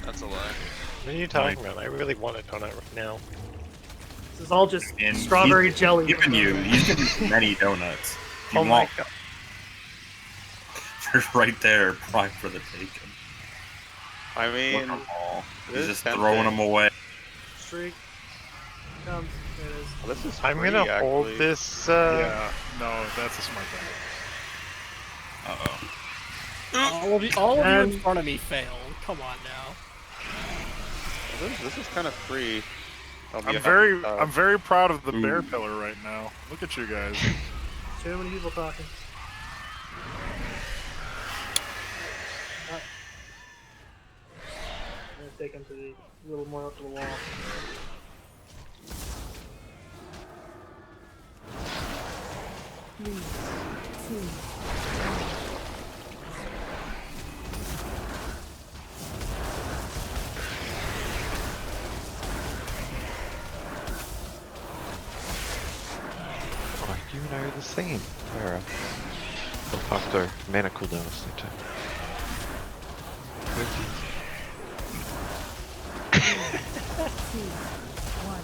[SPEAKER 10] That's a lie.
[SPEAKER 20] What are you talking about? I really want a donut right now.
[SPEAKER 1] This is all just
[SPEAKER 8] And
[SPEAKER 1] strawberry
[SPEAKER 8] he's
[SPEAKER 1] jelly.
[SPEAKER 8] Giving you, he's giving you many donuts. If you
[SPEAKER 20] Oh my
[SPEAKER 8] want,
[SPEAKER 20] god.
[SPEAKER 8] they're right there, prime for the taking.
[SPEAKER 11] I mean,
[SPEAKER 8] Look 'em all.
[SPEAKER 11] it
[SPEAKER 8] He's
[SPEAKER 11] is
[SPEAKER 8] just
[SPEAKER 11] tempting.
[SPEAKER 8] throwing them away.
[SPEAKER 1] Streak comes. There it is.
[SPEAKER 11] Well, this is
[SPEAKER 20] I'm
[SPEAKER 11] free,
[SPEAKER 20] gonna hold
[SPEAKER 11] actually.
[SPEAKER 20] this.
[SPEAKER 16] Yeah, no, that's a smart thing.
[SPEAKER 7] All of you in
[SPEAKER 1] And-
[SPEAKER 7] front of me failed. Come on now.
[SPEAKER 11] This is kind of free.
[SPEAKER 16] I'm very proud of the bear pillar right now. Look at you guys.
[SPEAKER 1] Too many people talking. I'm gonna take him to the a little more up to the wall.
[SPEAKER 12] Three, two,
[SPEAKER 2] Oh, you and I are the same. Clara. We'll pop their mana cooldown at the same time.
[SPEAKER 12] two, one.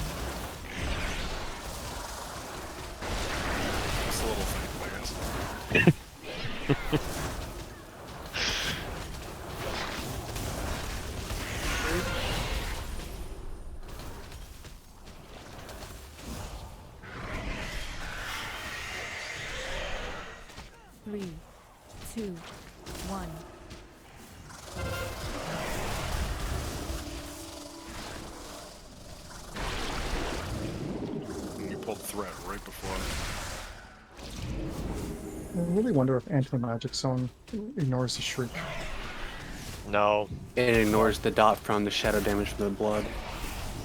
[SPEAKER 16] Just a little thing, I guess.
[SPEAKER 12] Three, two, one.
[SPEAKER 16] You pulled threat right before.
[SPEAKER 15] I really wonder if anti-magic zone ignores the shriek.
[SPEAKER 20] No.
[SPEAKER 17] It ignores the dot from the shadow damage from the blood.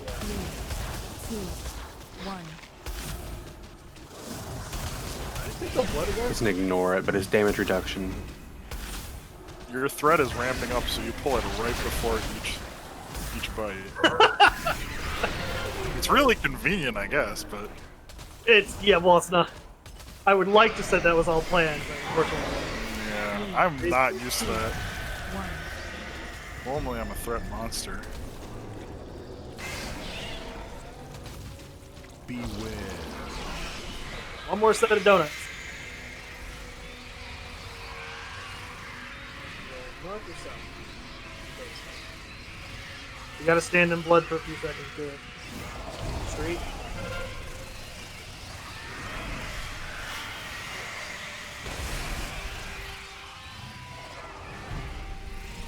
[SPEAKER 12] Three, two, one.
[SPEAKER 17] It doesn't ignore it, but it's damage reduction.
[SPEAKER 16] Your threat is ramping up, so you pull it right before each bite. It's really convenient, I guess, but
[SPEAKER 1] Well, it's not. I would like to say that was all planned, but unfortunately.
[SPEAKER 16] yeah, I'm not used to that. Normally, I'm a threat monster.
[SPEAKER 13] Beware.
[SPEAKER 1] One more set of donuts. North or south? You gotta stand in blood for a few seconds, do it. Street.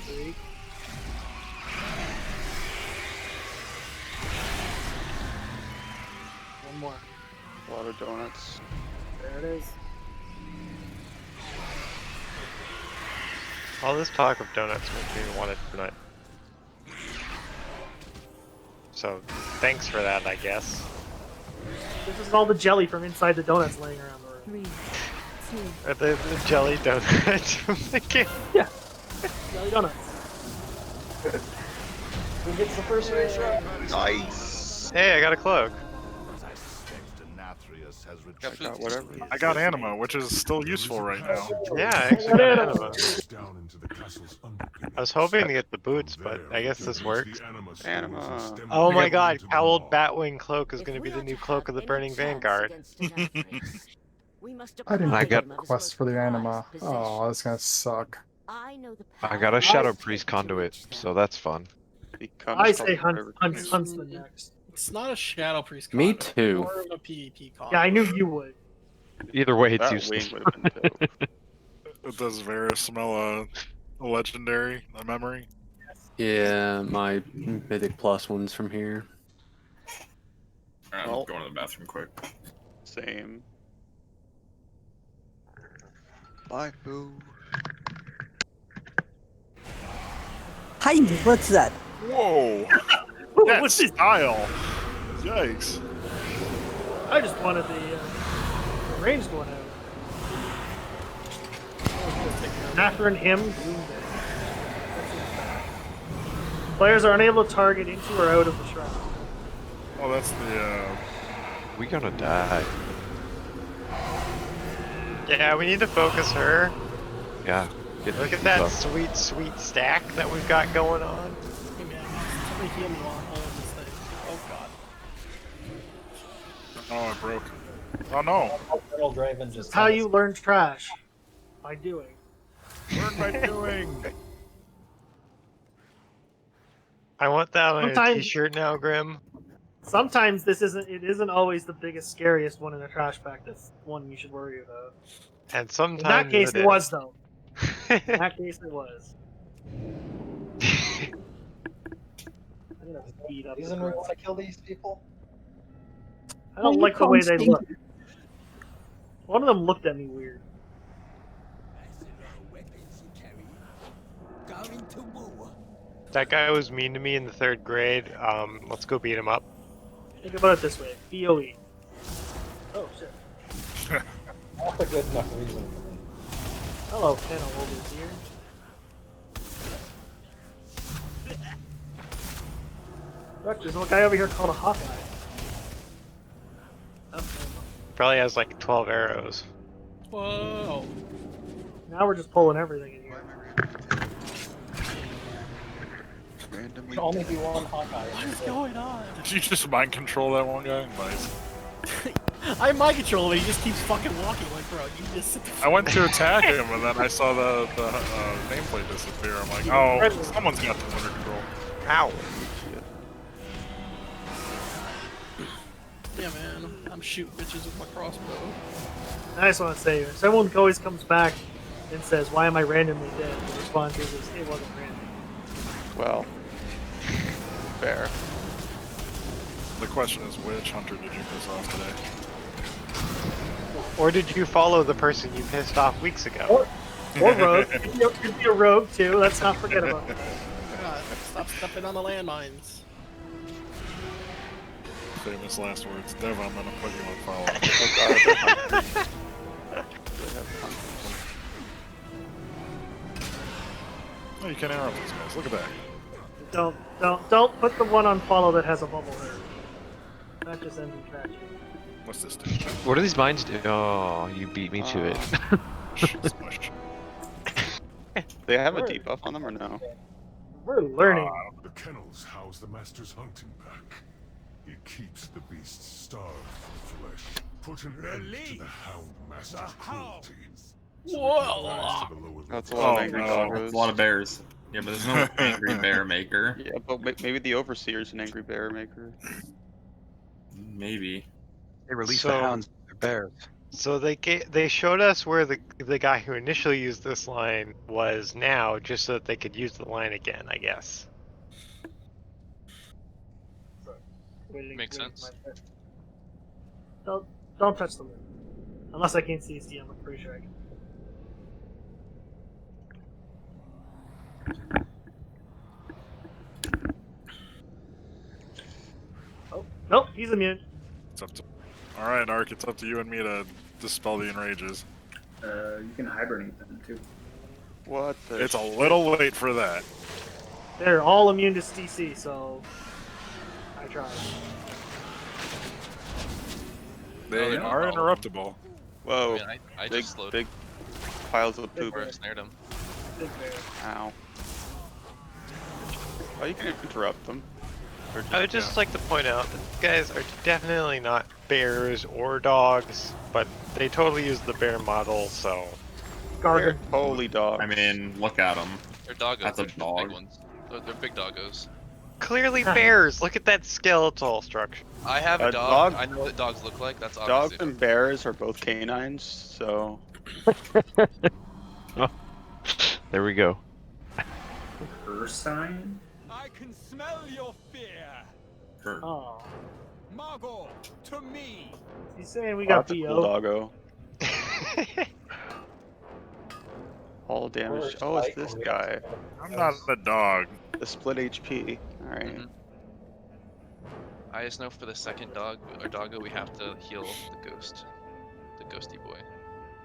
[SPEAKER 1] Street. One more.
[SPEAKER 11] A lot of donuts.
[SPEAKER 1] There it is.
[SPEAKER 20] All this talk of donuts makes me want a donut. So, thanks for that, I guess.
[SPEAKER 1] This is all the jelly from inside the donuts laying around the room.
[SPEAKER 12] 3, 2.
[SPEAKER 20] Are the jelly donuts from the game?
[SPEAKER 1] Yeah. Jelly donuts.
[SPEAKER 9] Who gets the first race run?
[SPEAKER 11] Nice.
[SPEAKER 20] Hey, I got a cloak.
[SPEAKER 16] I got anima, which is still useful right now.
[SPEAKER 20] Yeah, I actually got anima. I was hoping to get the boots, but I guess this works.
[SPEAKER 11] Anima.
[SPEAKER 20] Oh my god, Cowled Batwing Cloak is going to be the new Cloak of the Burning Vanguard.
[SPEAKER 15] I didn't
[SPEAKER 2] I
[SPEAKER 15] pick
[SPEAKER 2] got-
[SPEAKER 15] up quest for the anima. Oh, that's gonna suck.
[SPEAKER 2] I got a Shadow Priest conduit, so that's fun.
[SPEAKER 1] I say Huntsman next.
[SPEAKER 7] It's not a Shadow Priest.
[SPEAKER 17] Me
[SPEAKER 7] conduit,
[SPEAKER 17] too.
[SPEAKER 7] More of a PvP con.
[SPEAKER 1] Yeah, I knew you would.
[SPEAKER 2] Either way, it's
[SPEAKER 11] That
[SPEAKER 2] useless.
[SPEAKER 11] wing would have been dope.
[SPEAKER 16] Does Vera smell a legendary, a memory?
[SPEAKER 17] Yeah, my mythic plus ones from here.
[SPEAKER 8] I'm
[SPEAKER 11] Well.
[SPEAKER 8] going to the bathroom quick.
[SPEAKER 11] Same. Bye, boo.
[SPEAKER 3] Hi, what's that?
[SPEAKER 16] Whoa! That
[SPEAKER 1] What's this?
[SPEAKER 16] style! Yikes.
[SPEAKER 1] I just wanted the ranged one out. After and him, Gloom Day. Players are unable to target into or out of the shroud.
[SPEAKER 16] Oh, that's the,
[SPEAKER 2] We gonna die.
[SPEAKER 20] Yeah, we need to focus her.
[SPEAKER 2] Yeah. Getting
[SPEAKER 20] Look at that
[SPEAKER 2] tough.
[SPEAKER 20] sweet, sweet stack that we've got going on.
[SPEAKER 7] Hey man, somebody heal me while I'm holding this thing. Oh god.
[SPEAKER 16] Oh, it broke. Oh no.
[SPEAKER 9] Colonel Draven
[SPEAKER 1] This
[SPEAKER 9] just
[SPEAKER 1] is how
[SPEAKER 9] sent
[SPEAKER 1] you
[SPEAKER 9] us-
[SPEAKER 1] learn trash. By doing.
[SPEAKER 16] Learn by doing.
[SPEAKER 20] I want that on a
[SPEAKER 1] Sometimes-
[SPEAKER 20] t-shirt now, Grim.
[SPEAKER 1] Sometimes it isn't always the biggest, scariest one in a trash pack that's one you should worry about.
[SPEAKER 20] And
[SPEAKER 1] In
[SPEAKER 20] sometimes
[SPEAKER 1] that case, it
[SPEAKER 20] is.
[SPEAKER 1] was, though. In that case, it was. I'm gonna beat up the
[SPEAKER 9] reason we
[SPEAKER 1] girl.
[SPEAKER 9] want to kill these people?
[SPEAKER 1] I don't like the way they look. One of them looked at me weird.
[SPEAKER 20] That guy was mean to me in the 3rd grade. Let's go beat him up.
[SPEAKER 1] Think about it this way: BOE. Oh shit!
[SPEAKER 9] That's a good enough reason for me.
[SPEAKER 1] Hello, Kenna Wolder's here. Look, there's a guy over here called a Hawkeye. Oh,
[SPEAKER 20] Probably has like 12 arrows.
[SPEAKER 7] Whoa.
[SPEAKER 1] now we're just pulling everything in here.
[SPEAKER 4] Randomly.
[SPEAKER 9] Can only be one Hawkeye.
[SPEAKER 7] What is going on?
[SPEAKER 16] Did you just mind control that one guy? Nice.
[SPEAKER 7] I mind control him, he just keeps fucking walking. Like, bro, you just sit the
[SPEAKER 16] I went to attack him, and then I saw the nameplate disappear. I'm like, oh, someone's got them under control.
[SPEAKER 20] Ow.
[SPEAKER 7] Yeah, man. I'm shooting bitches with my crossbow.
[SPEAKER 1] I just want to say, if someone always comes back and says, "Why am I randomly dead?" the response is, "It wasn't random."
[SPEAKER 11] Well, fair.
[SPEAKER 16] The question is, which hunter did you piss off today?
[SPEAKER 20] Or did you follow the person you pissed off weeks ago?
[SPEAKER 1] Or rogue. Could be a rogue too. Let's not forget about that.
[SPEAKER 7] God, stop stepping on the landmines.
[SPEAKER 16] Famous last words. Dev, I'm gonna put you on follow. Oh, you can't interrupt these guys. Look at that.
[SPEAKER 1] Don't put the one on follow that has a bubble there. That just ends in tragedy.
[SPEAKER 16] What's this do?
[SPEAKER 2] What do these mines do? Oh, you beat me to it.
[SPEAKER 11] They have a debuff on them or no?
[SPEAKER 1] We're learning.
[SPEAKER 13] The kennels house the master's hunting pack. It keeps the beasts starved for flesh. Put an end to the hound master's cruelty.
[SPEAKER 7] Whoa!
[SPEAKER 11] That's a lot of angry
[SPEAKER 8] no.
[SPEAKER 11] doggos.
[SPEAKER 8] It's a lot of bears. Yeah, but there's no angry bear maker.
[SPEAKER 11] Yeah, but maybe the overseer's an angry bear maker.
[SPEAKER 8] Maybe.
[SPEAKER 19] They release
[SPEAKER 20] So-
[SPEAKER 19] the hounds, they're bears.
[SPEAKER 20] So they showed us where the guy who initially used this line was now, just so that they could use the line again, I guess.
[SPEAKER 10] Makes sense.
[SPEAKER 1] Don't touch the lid. Unless I can CC, I'm pretty sure I can. Oh, nope, he's immune.
[SPEAKER 16] It's up to. All right, Ark. It's up to you and me to dispel the enrages.
[SPEAKER 5] You can hibernate them too.
[SPEAKER 11] What the
[SPEAKER 16] It's a little late for that.
[SPEAKER 1] They're all immune to CC, so I tried.
[SPEAKER 16] They
[SPEAKER 10] no
[SPEAKER 16] are
[SPEAKER 10] problem.
[SPEAKER 16] interruptible.
[SPEAKER 11] Whoa.
[SPEAKER 10] I mean, I
[SPEAKER 11] big,
[SPEAKER 10] just slowed
[SPEAKER 11] big piles of poop.
[SPEAKER 10] or snared him.
[SPEAKER 1] Big bear.
[SPEAKER 11] Ow. Oh, you can interrupt them. Or
[SPEAKER 20] I would just like to point out that these guys are definitely not bears or dogs, but they totally use the bear model, so.
[SPEAKER 11] They're totally dogs.
[SPEAKER 8] I mean, look at them.
[SPEAKER 10] They're doggos.
[SPEAKER 8] That's a
[SPEAKER 10] They're
[SPEAKER 8] dog.
[SPEAKER 10] big ones. They're big doggos.
[SPEAKER 20] Clearly bears! Look at that skeletal structure.
[SPEAKER 10] I have a
[SPEAKER 11] A
[SPEAKER 10] dog.
[SPEAKER 11] dog-
[SPEAKER 10] I know what dogs look like. That's
[SPEAKER 11] Dogs
[SPEAKER 10] obviously.
[SPEAKER 11] and bears are both canines, so
[SPEAKER 2] Oh, there we go.
[SPEAKER 5] Urstein?
[SPEAKER 14] I can smell your fear.
[SPEAKER 1] Oh,
[SPEAKER 14] Margot, to me.
[SPEAKER 1] he's saying we got
[SPEAKER 11] that's a
[SPEAKER 1] BO.
[SPEAKER 11] cool doggo. All damage. Oh, it's this guy.
[SPEAKER 16] I'm not a dog.
[SPEAKER 11] The split HP. Alright.
[SPEAKER 10] I just know for the second dog or doggo we have to heal the ghost, the ghosty boy.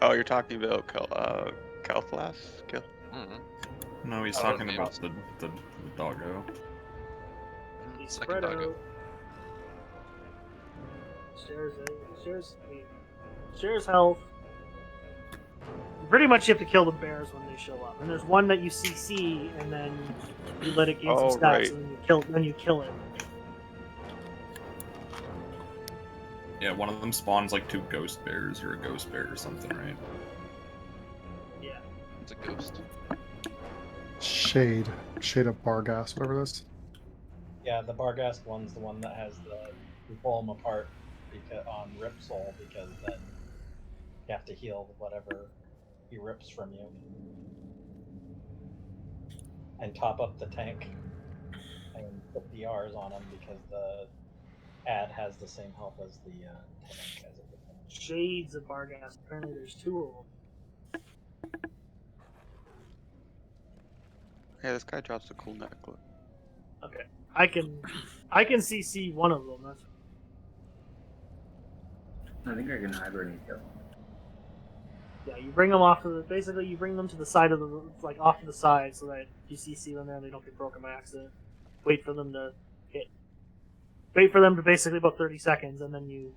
[SPEAKER 11] Oh, you're talking about Calflas?
[SPEAKER 8] No, he's
[SPEAKER 10] Oh,
[SPEAKER 8] talking
[SPEAKER 10] maybe.
[SPEAKER 8] about the doggo.
[SPEAKER 1] He's
[SPEAKER 10] Second
[SPEAKER 1] spread
[SPEAKER 10] doggo.
[SPEAKER 1] out. Shares health. Pretty much you have to kill the bears when they show up. And there's one that you CC, and then you let it gain some
[SPEAKER 11] Oh,
[SPEAKER 1] stats,
[SPEAKER 11] right.
[SPEAKER 1] and then you kill it.
[SPEAKER 8] Yeah, one of them spawns like 2 ghost bears or a ghost bear or something, right?
[SPEAKER 1] Yeah.
[SPEAKER 10] It's a ghost.
[SPEAKER 15] Shade of Barghast, whatever this.
[SPEAKER 9] Yeah, the Barghast one's the one that has the you pull them apart because on Rip Soul because then you have to heal whatever he rips from you and top up the tank and put DRs on him because the ad has the same health as the tank as it becomes.
[SPEAKER 1] Shades of Barghast. Apparently there's 2 of them.
[SPEAKER 11] Yeah, this guy drops a cool necklace.
[SPEAKER 1] Okay. I can CC one of them. That's
[SPEAKER 5] I think I can hibernate kill.
[SPEAKER 1] Yeah, you bring them off to the basically you bring them to the side of the like off to the side so that you CC them there and they don't get broken by accident. Wait for them to hit. Wait for them to basically about 30 seconds and then you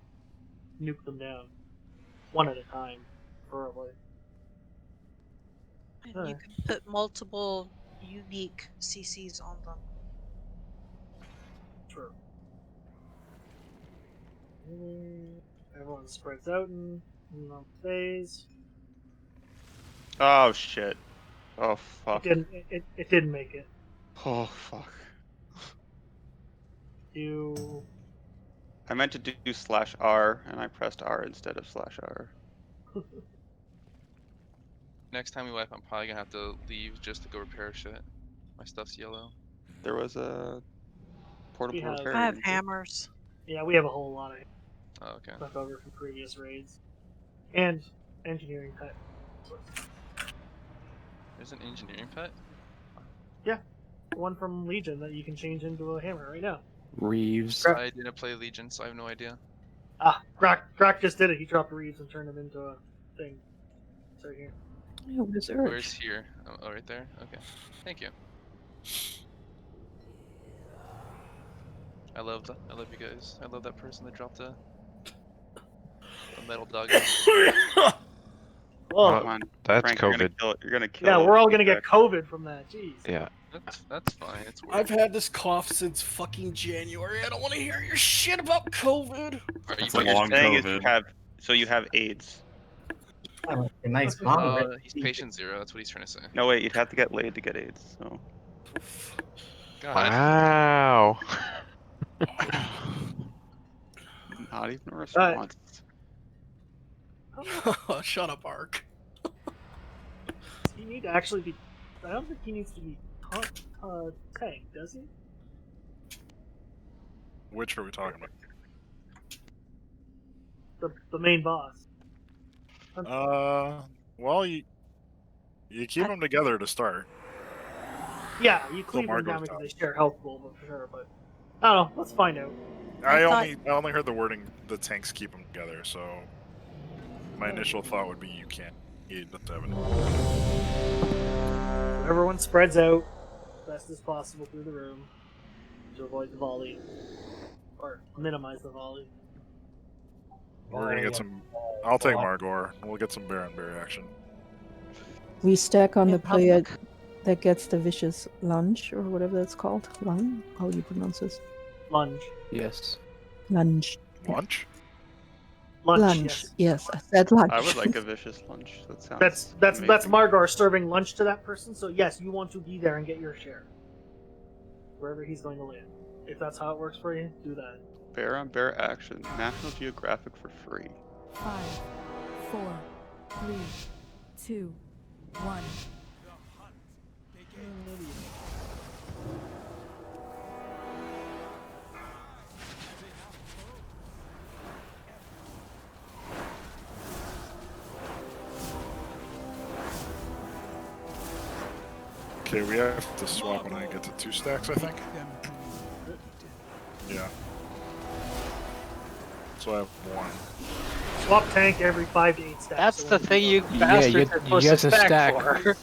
[SPEAKER 1] nuke them down. One at a time, preferably.
[SPEAKER 6] And you can put multiple unique CCs on them.
[SPEAKER 1] Sure. Everyone spreads out in one phase.
[SPEAKER 11] Oh shit. Oh fuck.
[SPEAKER 1] It didn't make it.
[SPEAKER 11] Oh fuck.
[SPEAKER 1] You
[SPEAKER 11] I meant to do /R and I pressed R instead of /R.
[SPEAKER 10] Next time we wipe, I'm probably gonna have to leave just to go repair shit. My stuff's yellow.
[SPEAKER 11] There was a portable
[SPEAKER 1] have-
[SPEAKER 11] repair.
[SPEAKER 6] I have
[SPEAKER 11] isn't there?
[SPEAKER 6] hammers.
[SPEAKER 1] Yeah, we have a whole lot of
[SPEAKER 10] Oh, okay.
[SPEAKER 1] left over from previous raids. And engineering pet.
[SPEAKER 10] There's an engineering pet?
[SPEAKER 1] Yeah. One from Legion that you can change into a hammer right now.
[SPEAKER 17] Reeves.
[SPEAKER 10] I didn't play Legion, so I have no idea.
[SPEAKER 1] Ah, Grak just did it. He dropped Reeves and turned him into a thing. It's right here.
[SPEAKER 3] Yeah, where's Urge?
[SPEAKER 10] Where's here? Oh, right there? Okay. Thank you. I love you guys. I love that person that dropped a metal dog.
[SPEAKER 1] Whoa.
[SPEAKER 11] Come on,
[SPEAKER 2] That's
[SPEAKER 11] Frank,
[SPEAKER 2] COVID.
[SPEAKER 11] You're gonna kill.
[SPEAKER 1] Yeah, we're all
[SPEAKER 11] it.
[SPEAKER 1] gonna get COVID from that. Jeez.
[SPEAKER 2] Yeah.
[SPEAKER 10] That's fine. It's weird.
[SPEAKER 7] I've had this cough since fucking January. I don't want to hear your shit about COVID.
[SPEAKER 8] That's
[SPEAKER 11] What
[SPEAKER 8] a
[SPEAKER 11] you're
[SPEAKER 8] long
[SPEAKER 11] saying is
[SPEAKER 8] COVID.
[SPEAKER 11] you have AIDS.
[SPEAKER 18] A nice bomb.
[SPEAKER 10] He's patient 0. That's what he's trying to say.
[SPEAKER 11] No wait, you'd have to get laid to get AIDS. So.
[SPEAKER 10] God.
[SPEAKER 2] Wow.
[SPEAKER 11] Not even a response.
[SPEAKER 7] Shut up, Ark.
[SPEAKER 1] Does he need to actually be? I don't think he needs to be tanked, does he?
[SPEAKER 16] Which are we talking about?
[SPEAKER 1] The main boss.
[SPEAKER 16] Well, you keep them together to start.
[SPEAKER 1] Yeah, you cleave them down because they share health pool, but for sure. But I don't know. Let's find out.
[SPEAKER 16] I only heard the wording the tanks keep them together, so my initial thought would be you can't eat the 7.
[SPEAKER 1] Everyone spreads out best as possible through the room to avoid the volley or minimize the volley.
[SPEAKER 16] We're gonna get some. I'll take Margor. We'll get some bear on bear action.
[SPEAKER 3] We stack on
[SPEAKER 6] In
[SPEAKER 3] the player
[SPEAKER 6] public.
[SPEAKER 3] that gets the vicious lunge or whatever that's called. Lung? How do you pronounce this?
[SPEAKER 1] Lunge.
[SPEAKER 17] Yes.
[SPEAKER 3] Lunge.
[SPEAKER 16] Lunch?
[SPEAKER 1] Lunch.
[SPEAKER 3] Yes, I said lunge.
[SPEAKER 11] I would like a vicious lunch. That sounds.
[SPEAKER 1] That's
[SPEAKER 11] amazing.
[SPEAKER 1] Margar serving lunch to that person. So yes, you want to be there and get your share wherever he's going to land. If that's how it works for you, do that.
[SPEAKER 11] Bear on bear action. National Geographic for free.
[SPEAKER 12] 5, 4, 3, 2, 1.
[SPEAKER 16] Okay, we have to swap when I get to 2 stacks, I think. Yeah. So I have 1.
[SPEAKER 1] Swap tank every 5 to 8 stacks.
[SPEAKER 20] That's the thing you
[SPEAKER 17] Yeah,
[SPEAKER 20] bastards
[SPEAKER 17] you
[SPEAKER 20] are supposed
[SPEAKER 17] get
[SPEAKER 20] to
[SPEAKER 17] to
[SPEAKER 20] stack
[SPEAKER 17] stack.
[SPEAKER 20] for.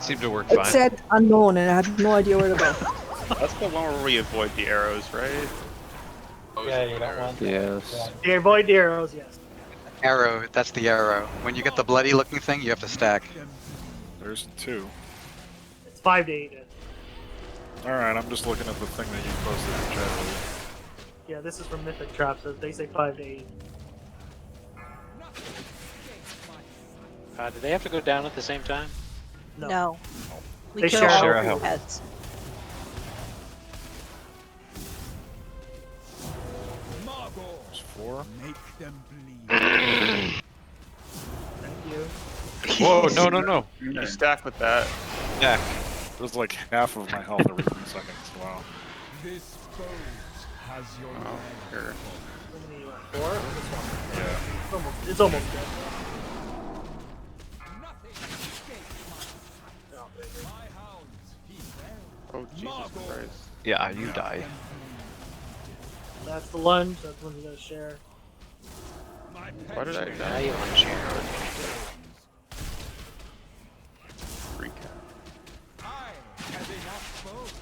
[SPEAKER 2] Seemed to work
[SPEAKER 3] It
[SPEAKER 2] fine.
[SPEAKER 3] said unknown and I had no idea where to go.
[SPEAKER 11] That's the one where we avoid the arrows, right?
[SPEAKER 9] Yeah, you don't want.
[SPEAKER 17] Yes.
[SPEAKER 1] Yeah, avoid the arrows, yes.
[SPEAKER 19] Arrow, that's the arrow. When you get the bloody looking thing, you have to stack.
[SPEAKER 16] There's 2.
[SPEAKER 1] It's 5 to 8.
[SPEAKER 16] Alright, I'm just looking at the thing that you posted in chat.
[SPEAKER 1] Yeah, this is from Mythic Trap, so they say 5 to 8.
[SPEAKER 21] Do they have to go down at the same time?
[SPEAKER 1] No.
[SPEAKER 6] We
[SPEAKER 1] They
[SPEAKER 6] kill
[SPEAKER 1] share
[SPEAKER 6] all
[SPEAKER 1] a
[SPEAKER 6] of
[SPEAKER 1] health.
[SPEAKER 6] the heads.
[SPEAKER 16] There's 4.
[SPEAKER 13] Make them bleed.
[SPEAKER 1] Thank you.
[SPEAKER 2] Whoa, no.
[SPEAKER 11] You stack with that.
[SPEAKER 2] Yeah.
[SPEAKER 16] It was like half of my health every 3 seconds. Wow.
[SPEAKER 13] This foe has your
[SPEAKER 11] Oh, here.
[SPEAKER 1] How many you at? 4? This one.
[SPEAKER 16] Yeah.
[SPEAKER 1] It's almost dead.
[SPEAKER 11] Oh, Jesus Christ.
[SPEAKER 2] Yeah, you die.
[SPEAKER 1] That's the lunge. That's when you gotta share.
[SPEAKER 11] Why did I
[SPEAKER 21] Now
[SPEAKER 11] die?
[SPEAKER 21] you want to share.
[SPEAKER 11] Recap.
[SPEAKER 13] I have enough foes.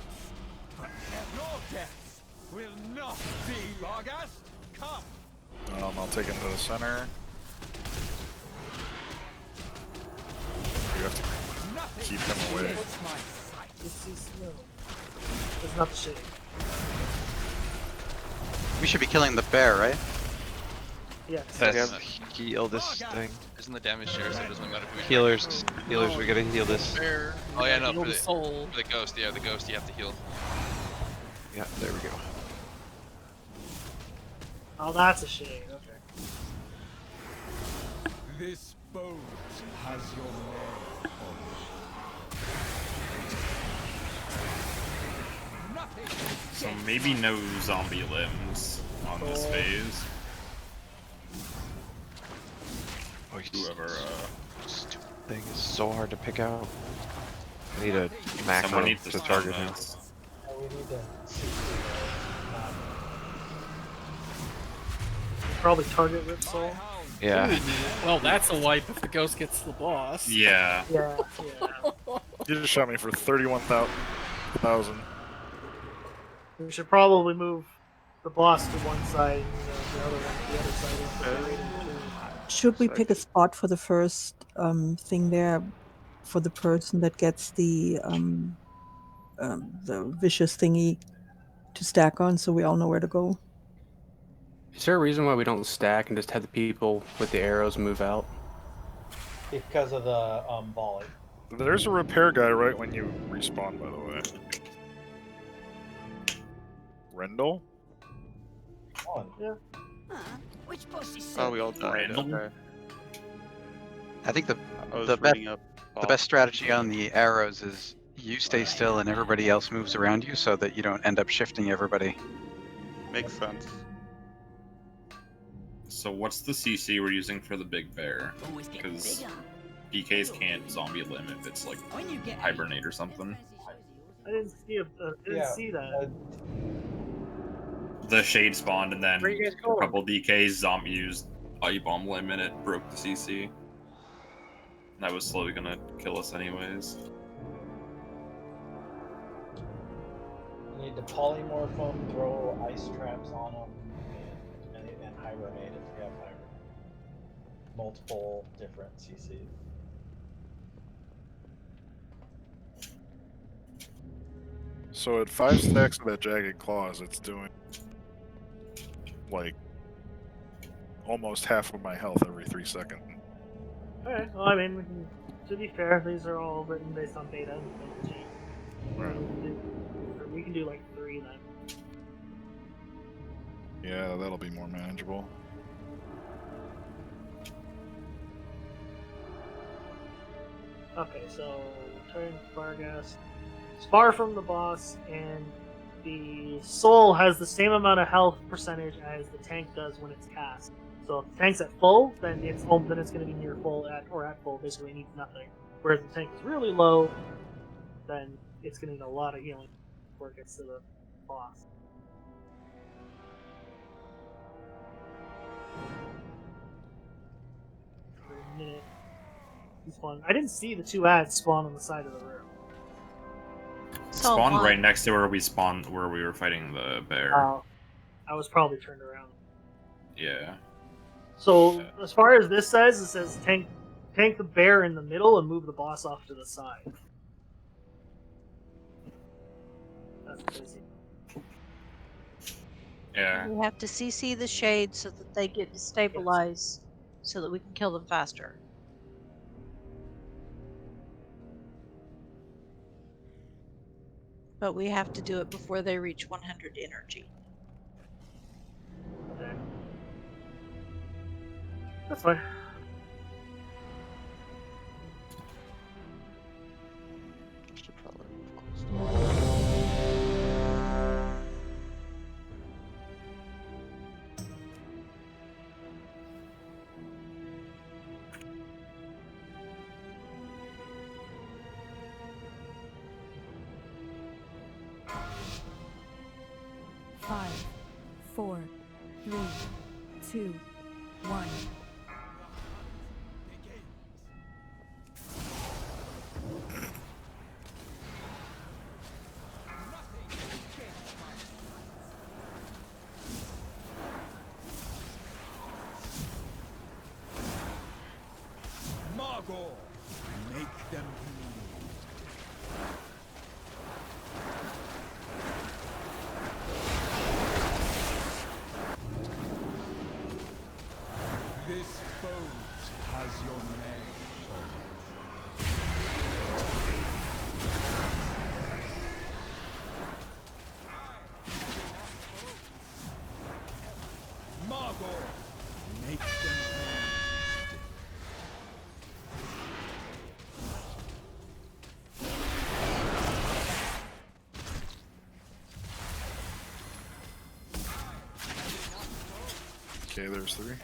[SPEAKER 13] Your deaths will not be August. Come.
[SPEAKER 16] I'll take him to the center. You have to keep him away.
[SPEAKER 1] It's not the shade.
[SPEAKER 19] We should be killing the bear, right?
[SPEAKER 1] Yes.
[SPEAKER 2] Let's heal this thing.
[SPEAKER 10] Isn't the damage share, so it doesn't matter who we
[SPEAKER 2] Healers, we gotta heal this.
[SPEAKER 7] Bear,
[SPEAKER 10] Oh yeah, no,
[SPEAKER 7] heal
[SPEAKER 10] for
[SPEAKER 7] the soul.
[SPEAKER 10] the ghost, yeah, the ghost you have to heal.
[SPEAKER 2] Yeah, there we go.
[SPEAKER 1] Oh, that's a shade. Okay.
[SPEAKER 13] This boat has your name.
[SPEAKER 8] So maybe no zombie limbs on this phase.
[SPEAKER 2] Oh,
[SPEAKER 8] Whoever,
[SPEAKER 2] Stupid thing is so hard to pick out. I need a macro
[SPEAKER 8] someone needs
[SPEAKER 2] to
[SPEAKER 8] stun
[SPEAKER 2] target him.
[SPEAKER 8] this.
[SPEAKER 9] We need to see
[SPEAKER 1] Probably target Rip Soul.
[SPEAKER 2] Yeah.
[SPEAKER 7] Well, that's a wipe if the ghost gets the boss.
[SPEAKER 8] Yeah.
[SPEAKER 1] Yeah.
[SPEAKER 16] You just shot me for 31,000.
[SPEAKER 1] We should probably move the boss to one side and the other one to the other side. Of the rating too.
[SPEAKER 3] Should we pick a spot for the first thing there for the person that gets the vicious thingy to stack on, so we all know where to go?
[SPEAKER 17] Is there a reason why we don't stack and just have the people with the arrows move out?
[SPEAKER 9] because of the volley.
[SPEAKER 16] There's a repair guy right when you respawn, by the way. Rendell?
[SPEAKER 1] Yeah.
[SPEAKER 12] Which boss is
[SPEAKER 11] Oh, we all died.
[SPEAKER 8] Random.
[SPEAKER 11] Okay.
[SPEAKER 19] I think
[SPEAKER 11] I was
[SPEAKER 19] the
[SPEAKER 11] reading up.
[SPEAKER 19] the best strategy on the arrows is you stay still and everybody else moves around you so that you don't end up shifting everybody.
[SPEAKER 11] Makes sense.
[SPEAKER 8] So what's the CC we're using for the big bear? Because DKs can't zombie limb if it's like hibernate or something.
[SPEAKER 1] I didn't see see that.
[SPEAKER 8] The shade spawned and then
[SPEAKER 1] Where you guys
[SPEAKER 8] a
[SPEAKER 1] going?
[SPEAKER 8] couple DKs zombie used bomb limb and it broke the CC. That was slowly gonna kill us anyways.
[SPEAKER 9] You need to polymorph them, throw ice traps on them, and hibernate if you have hibernate. Multiple different CCs.
[SPEAKER 16] So at 5 stacks of that Jagged Claws, it's doing like almost half of my health every 3 seconds.
[SPEAKER 1] Alright, well, I mean, we can, to be fair, these are all written based on data.
[SPEAKER 16] Right.
[SPEAKER 1] We can do like 3 then.
[SPEAKER 16] Yeah, that'll be more manageable.
[SPEAKER 1] Okay, so turn Fargas. It's far from the boss, and the soul has the same amount of health percentage as the tank does when it's cast. So if the tank's at full, then it's going to be near full at full. Basically, it needs nothing. Whereas if the tank is really low, then it's going to need a lot of healing before it gets to the boss. For a minute. I didn't see the 2 ads spawn on the side of the room.
[SPEAKER 8] Spawned right next to where we spawned, where we were fighting the bear.
[SPEAKER 1] I was probably turned around.
[SPEAKER 8] Yeah.
[SPEAKER 1] So as far as this says, it says tank the bear in the middle and move the boss off to the side. That's crazy.
[SPEAKER 8] Yeah.
[SPEAKER 6] We have to CC the shade so that they get destabilized, so that we can kill them faster. But we have to do it before they reach 100 energy.
[SPEAKER 1] Okay. That's fine.
[SPEAKER 11] Should probably move close.
[SPEAKER 21] Five, 4, 3, 2, 1.
[SPEAKER 13] Margot, make them bleed. This boat has your name on it. Margot, make them bleed.
[SPEAKER 16] Okay, there's 3.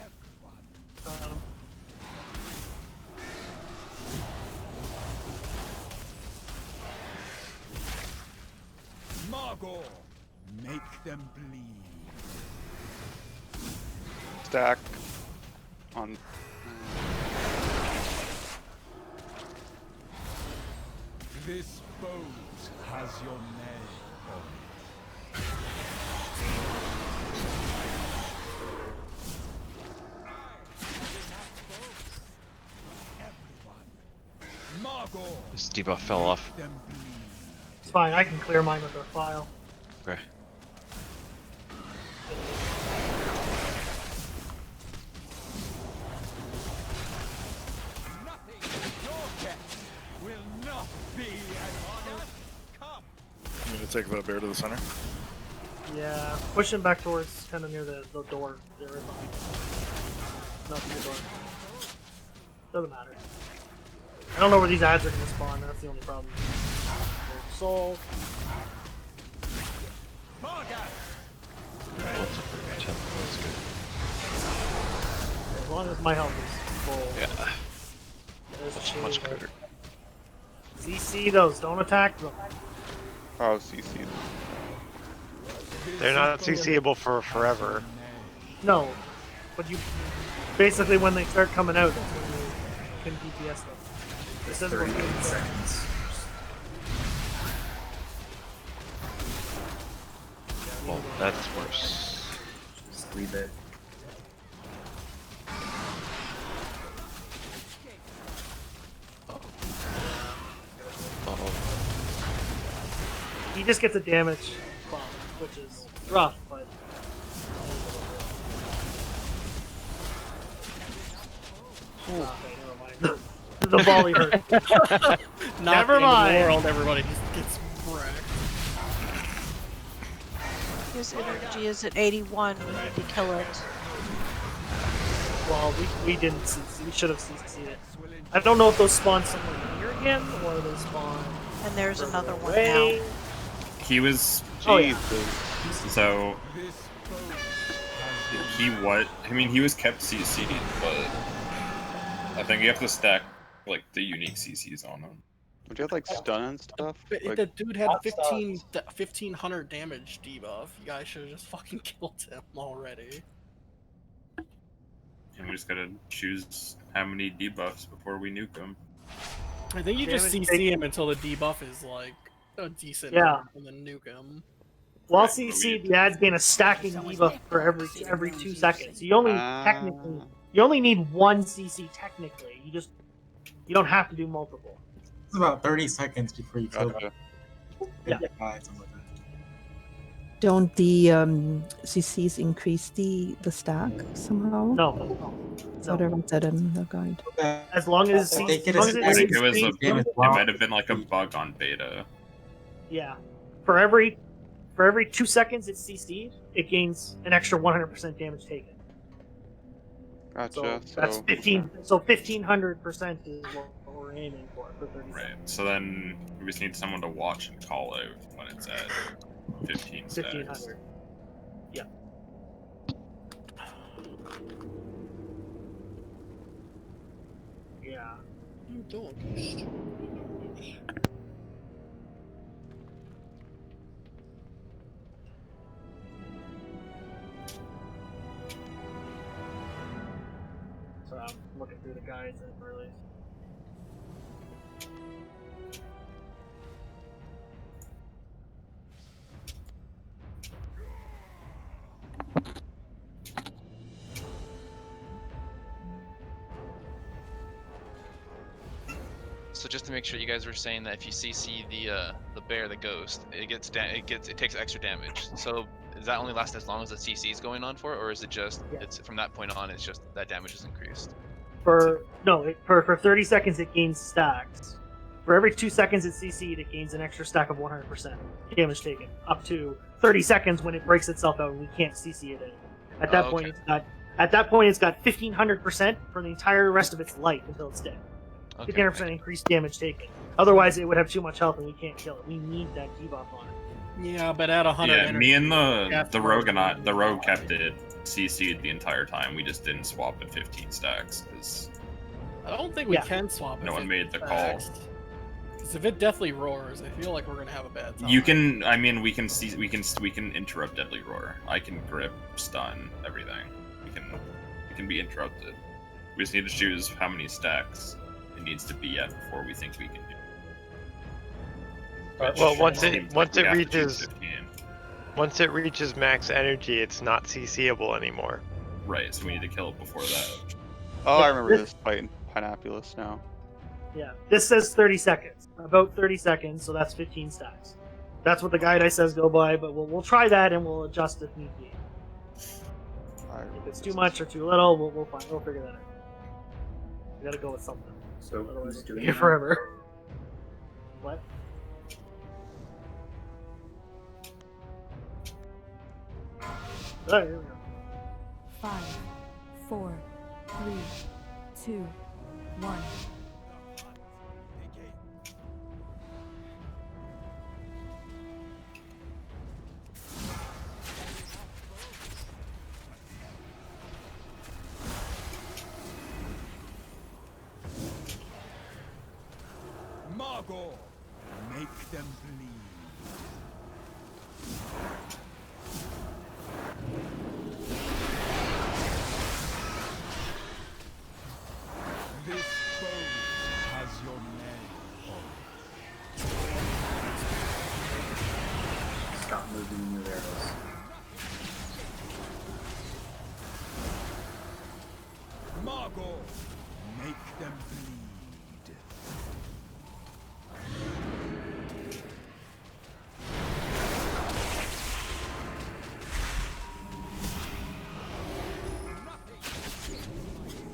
[SPEAKER 13] Margot, make them bleed.
[SPEAKER 11] Stack on.
[SPEAKER 13] This boat has your name on it. Margot,
[SPEAKER 2] This debuff fell off.
[SPEAKER 1] It's fine. I can clear mine with a file.
[SPEAKER 2] Okay.
[SPEAKER 13] will not be an honor. Come.
[SPEAKER 16] I'm gonna take that bear to the center.
[SPEAKER 1] Yeah, push him back towards kind of near the door. There is behind. Not the door. Doesn't matter. I don't know where these ads are going to spawn. That's the only problem. Soul. As long as my health is full.
[SPEAKER 2] Yeah.
[SPEAKER 1] There's a
[SPEAKER 2] That's
[SPEAKER 1] shade
[SPEAKER 2] much
[SPEAKER 1] there.
[SPEAKER 2] better.
[SPEAKER 1] CC those. Don't attack them.
[SPEAKER 11] Oh, CC.
[SPEAKER 20] They're not CCable for forever.
[SPEAKER 1] No, but you basically when they start coming out, that's when you can DPS them. This is
[SPEAKER 5] 38
[SPEAKER 1] what
[SPEAKER 5] seconds.
[SPEAKER 2] Well, that's worse.
[SPEAKER 5] Just leave it.
[SPEAKER 2] Uh-oh.
[SPEAKER 1] He just gets a damage bump, which is rough, but. Okay, never mind. The volley hurt.
[SPEAKER 7] Not
[SPEAKER 1] Never
[SPEAKER 7] in the
[SPEAKER 1] mind.
[SPEAKER 7] world, everybody just gets wrecked.
[SPEAKER 6] His energy is at 81. We need to kill it.
[SPEAKER 1] Well, we didn't CC. We should have CC'd it. I don't know if those spawn somewhere near him or they spawn.
[SPEAKER 6] And there's
[SPEAKER 1] further
[SPEAKER 6] another one
[SPEAKER 1] away.
[SPEAKER 6] now.
[SPEAKER 8] He was.
[SPEAKER 1] Oh, yeah.
[SPEAKER 8] So. He what? I mean, he was kept CC'd, but I think you have to stack like the unique CCs on him.
[SPEAKER 11] Would you have like stun and stuff?
[SPEAKER 7] But
[SPEAKER 11] Like,
[SPEAKER 7] the dude had 1500 damage debuff. You guys should have just fucking killed him already.
[SPEAKER 8] And we just gotta choose how many debuffs before we nuke him.
[SPEAKER 7] I think you just
[SPEAKER 1] Damage
[SPEAKER 7] CC him until the debuff is like a decent
[SPEAKER 1] Yeah.
[SPEAKER 7] number, and then nuke him.
[SPEAKER 1] While CC, the ad's gain a stacking debuff for every 2 seconds. You only technically You only need one CC technically. You don't have to do multiple.
[SPEAKER 18] It's about 30 seconds before you kill them.
[SPEAKER 1] Yeah.
[SPEAKER 18] Something like that.
[SPEAKER 3] Don't the CCs increase the stack somehow?
[SPEAKER 1] No.
[SPEAKER 3] I thought I read that in the guide.
[SPEAKER 1] As long as
[SPEAKER 18] They get
[SPEAKER 1] as
[SPEAKER 18] a
[SPEAKER 1] long as
[SPEAKER 8] I think it was
[SPEAKER 1] CC
[SPEAKER 8] it might have been like a bug on beta.
[SPEAKER 1] Yeah. For every 2 seconds it's CC'd, it gains an extra 100% damage taken.
[SPEAKER 11] Gotcha.
[SPEAKER 1] So that's 15. So 1500% is what we're aiming for 30
[SPEAKER 8] Right.
[SPEAKER 1] seconds.
[SPEAKER 8] So then we just need someone to watch and call out when it's at 15 stacks.
[SPEAKER 1] 1500. Yeah. Yeah. So I'm looking through the guides and release.
[SPEAKER 10] So just to make sure, you guys were saying that if you CC the bear, the ghost, it takes extra damage. So does that only last as long as the CC is going on for, or is it just it's from that point on? It's just that damage is increased.
[SPEAKER 1] For 30 seconds it gains stacks. For every 2 seconds it's CC'd, it gains an extra stack of 100% damage taken. Up to 30 seconds when it breaks itself out and we can't CC it anymore. At that point it's got 1500% for the entire rest of its life until it's dead. 1500% increased damage taken. Otherwise it would have too much health and we can't kill it. We need that debuff on it.
[SPEAKER 7] Yeah, but at 100
[SPEAKER 8] Yeah,
[SPEAKER 7] energy,
[SPEAKER 8] me and
[SPEAKER 7] you
[SPEAKER 8] the rogue kept it CC'd the entire time. We just didn't swap at 15 stacks because
[SPEAKER 7] I don't think we can swap it.
[SPEAKER 8] no one made the call.
[SPEAKER 7] Because if it deathly roars, I feel like we're gonna have a bad time.
[SPEAKER 8] You can, I mean, we can interrupt deadly roar. I can grip, stun, everything. We can be interrupted. We just need to choose how many stacks it needs to be at before we think we can do.
[SPEAKER 20] Well, once it reaches max energy, it's not CCable anymore.
[SPEAKER 8] Right, so we need to kill it before that.
[SPEAKER 11] Oh, I remember this fight in Pineapulus now.
[SPEAKER 1] Yeah. This says 30 seconds. About 30 seconds, so that's 15 stacks. That's what the guide I says go by, but we'll try that and we'll adjust if need be. If it's too much or too little, we'll figure that out. We gotta go with something.
[SPEAKER 5] So
[SPEAKER 1] otherwise
[SPEAKER 5] who's
[SPEAKER 1] we'll
[SPEAKER 5] doing
[SPEAKER 1] be here
[SPEAKER 5] that?
[SPEAKER 1] forever. What? Oh, here we go.
[SPEAKER 21] 5, 4, 3, 2, 1.
[SPEAKER 13] Margot, make them bleed. This boat has your name on
[SPEAKER 5] Stop moving your arrows.
[SPEAKER 13] Margot, make them bleed.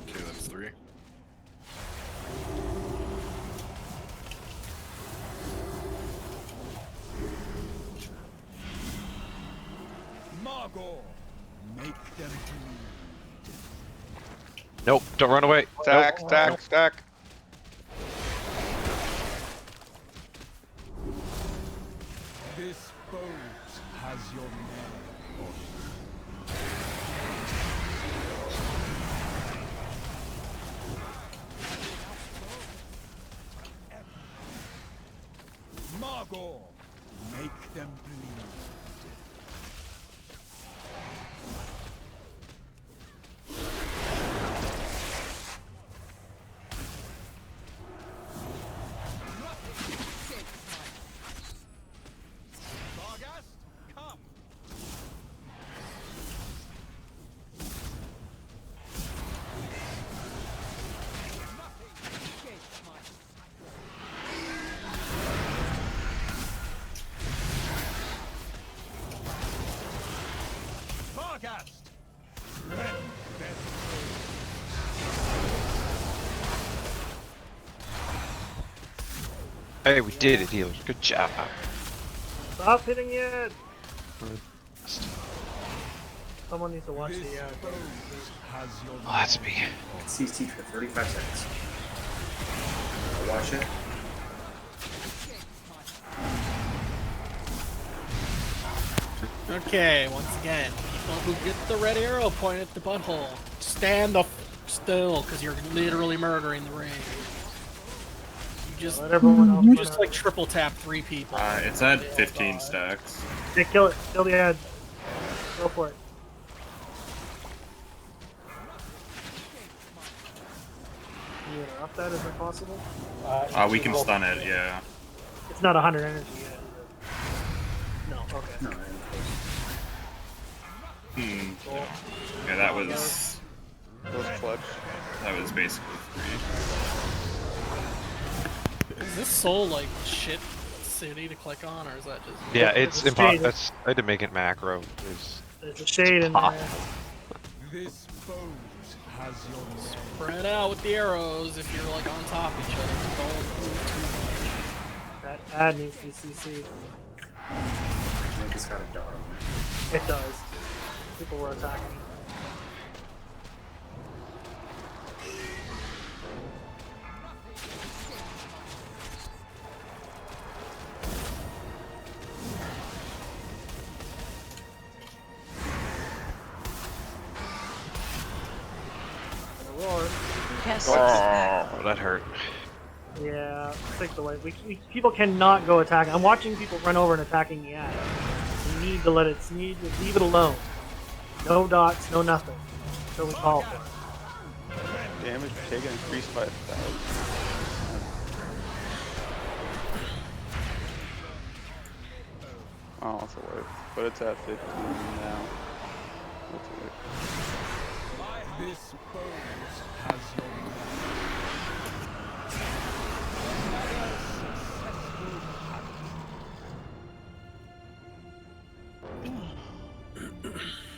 [SPEAKER 16] Okay, that's 3.
[SPEAKER 13] Margot, make them bleed.
[SPEAKER 2] Nope, don't run away.
[SPEAKER 11] Stack,
[SPEAKER 2] Nope.
[SPEAKER 11] stack, stack.
[SPEAKER 13] This boat has your name on it. Margot, make them bleed.
[SPEAKER 2] Hey, we did it, healers. Good job.
[SPEAKER 1] Stop hitting it! Someone needs to watch the
[SPEAKER 2] Oh, that's me.
[SPEAKER 5] CC for 35 seconds. I'll watch it.
[SPEAKER 7] Okay, once again, people who get the red arrow pointed at the butthole, stand the still, because you're literally murdering the ring. You just,
[SPEAKER 1] let everyone else
[SPEAKER 7] you
[SPEAKER 1] run
[SPEAKER 7] just
[SPEAKER 1] out.
[SPEAKER 7] like triple tap 3 people.
[SPEAKER 8] It's at 15 stacks.
[SPEAKER 1] Yeah, kill it. Kill the ad. Go for it. Can you interrupt that? Is it possible?
[SPEAKER 8] We can stun it, yeah.
[SPEAKER 1] It's not 100 energy yet. No, okay.
[SPEAKER 5] No,
[SPEAKER 8] Yeah, that was
[SPEAKER 11] clutch.
[SPEAKER 8] That was basically free.
[SPEAKER 7] Is this soul like shit city to click on, or is that just?
[SPEAKER 2] Yeah, it's
[SPEAKER 1] It's
[SPEAKER 2] impossible.
[SPEAKER 1] shaded.
[SPEAKER 2] That's I had to make it macro.
[SPEAKER 1] There's a shade in there.
[SPEAKER 13] This boat has your name.
[SPEAKER 7] Spread out with the arrows if you're like on top of each other. Don't move too much.
[SPEAKER 1] That ad needs to be CC'd.
[SPEAKER 5] I think it's got a dot on it.
[SPEAKER 1] It does. People were attacking. Roar.
[SPEAKER 6] Yes.
[SPEAKER 2] Oh, that hurt.
[SPEAKER 1] Yeah, it's like the way people cannot go attacking. I'm watching people run over and attacking the ad. We need to let it. Leave it alone. No dots, no nothing. Until we call for it.
[SPEAKER 11] Damage taken increased by 1,000. Oh, that's a wait. But it's at 15 now. That's a wait.
[SPEAKER 13] This boat has your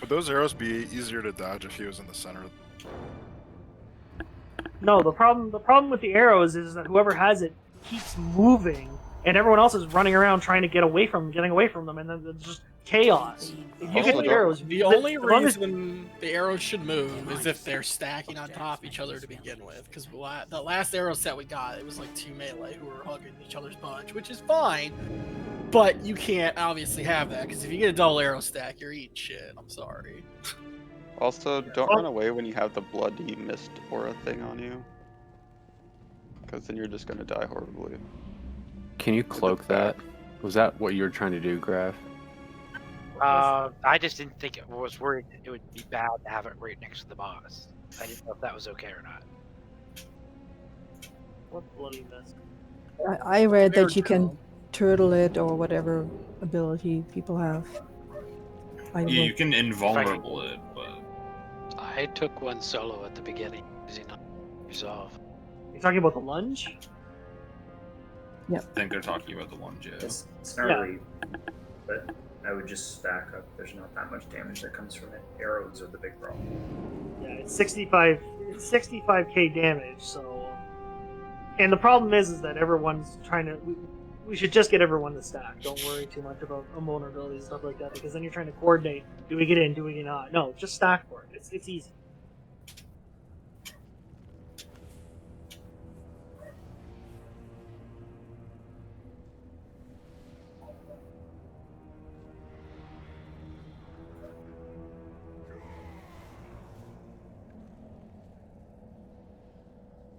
[SPEAKER 16] Would those arrows be easier to dodge if he was in the center?
[SPEAKER 1] No, the problem with the arrows is that whoever has it keeps moving, and everyone else is running around trying to get away from them, getting away from them, and then it's just chaos. If you get the arrows,
[SPEAKER 7] The only
[SPEAKER 1] as long as-
[SPEAKER 7] reason the arrows should move is if they're stacking on top of each other to begin with. Because the last arrow set we got, it was like 2 melee who were hugging each other's bunch, which is fine. But you can't obviously have that, because if you get a double arrow stack, you're eating shit. I'm sorry.
[SPEAKER 11] Also, don't run away when you have the bloody mist aura thing on you. Because then you're just gonna die horribly.
[SPEAKER 17] Can you cloak that? Was that what you were trying to do, Graf?
[SPEAKER 4] I just didn't think it was worried it would be bad to have it right next to the boss. I didn't know if that was okay or not.
[SPEAKER 1] What bloody mess?
[SPEAKER 3] I read that you can turtle it or whatever ability people have. I
[SPEAKER 8] Yeah, you
[SPEAKER 3] will-
[SPEAKER 8] can invulnerable it, but
[SPEAKER 4] I took one solo at the beginning. Easy enough to resolve.
[SPEAKER 1] You're talking about the lunge?
[SPEAKER 11] I
[SPEAKER 8] think they're talking about the lunge, yeah.
[SPEAKER 5] It's not really, but I would just stack up. There's not that much damage that comes from it. Arrows are the big problem.
[SPEAKER 1] Yeah, it's 65. It's 65k damage. So, and the problem is that everyone's trying to. We should just get everyone to stack. Don't worry too much about vulnerabilities and stuff like that, because then you're trying to coordinate. Do we get in? Do we get not? No, just stack for it. It's easy.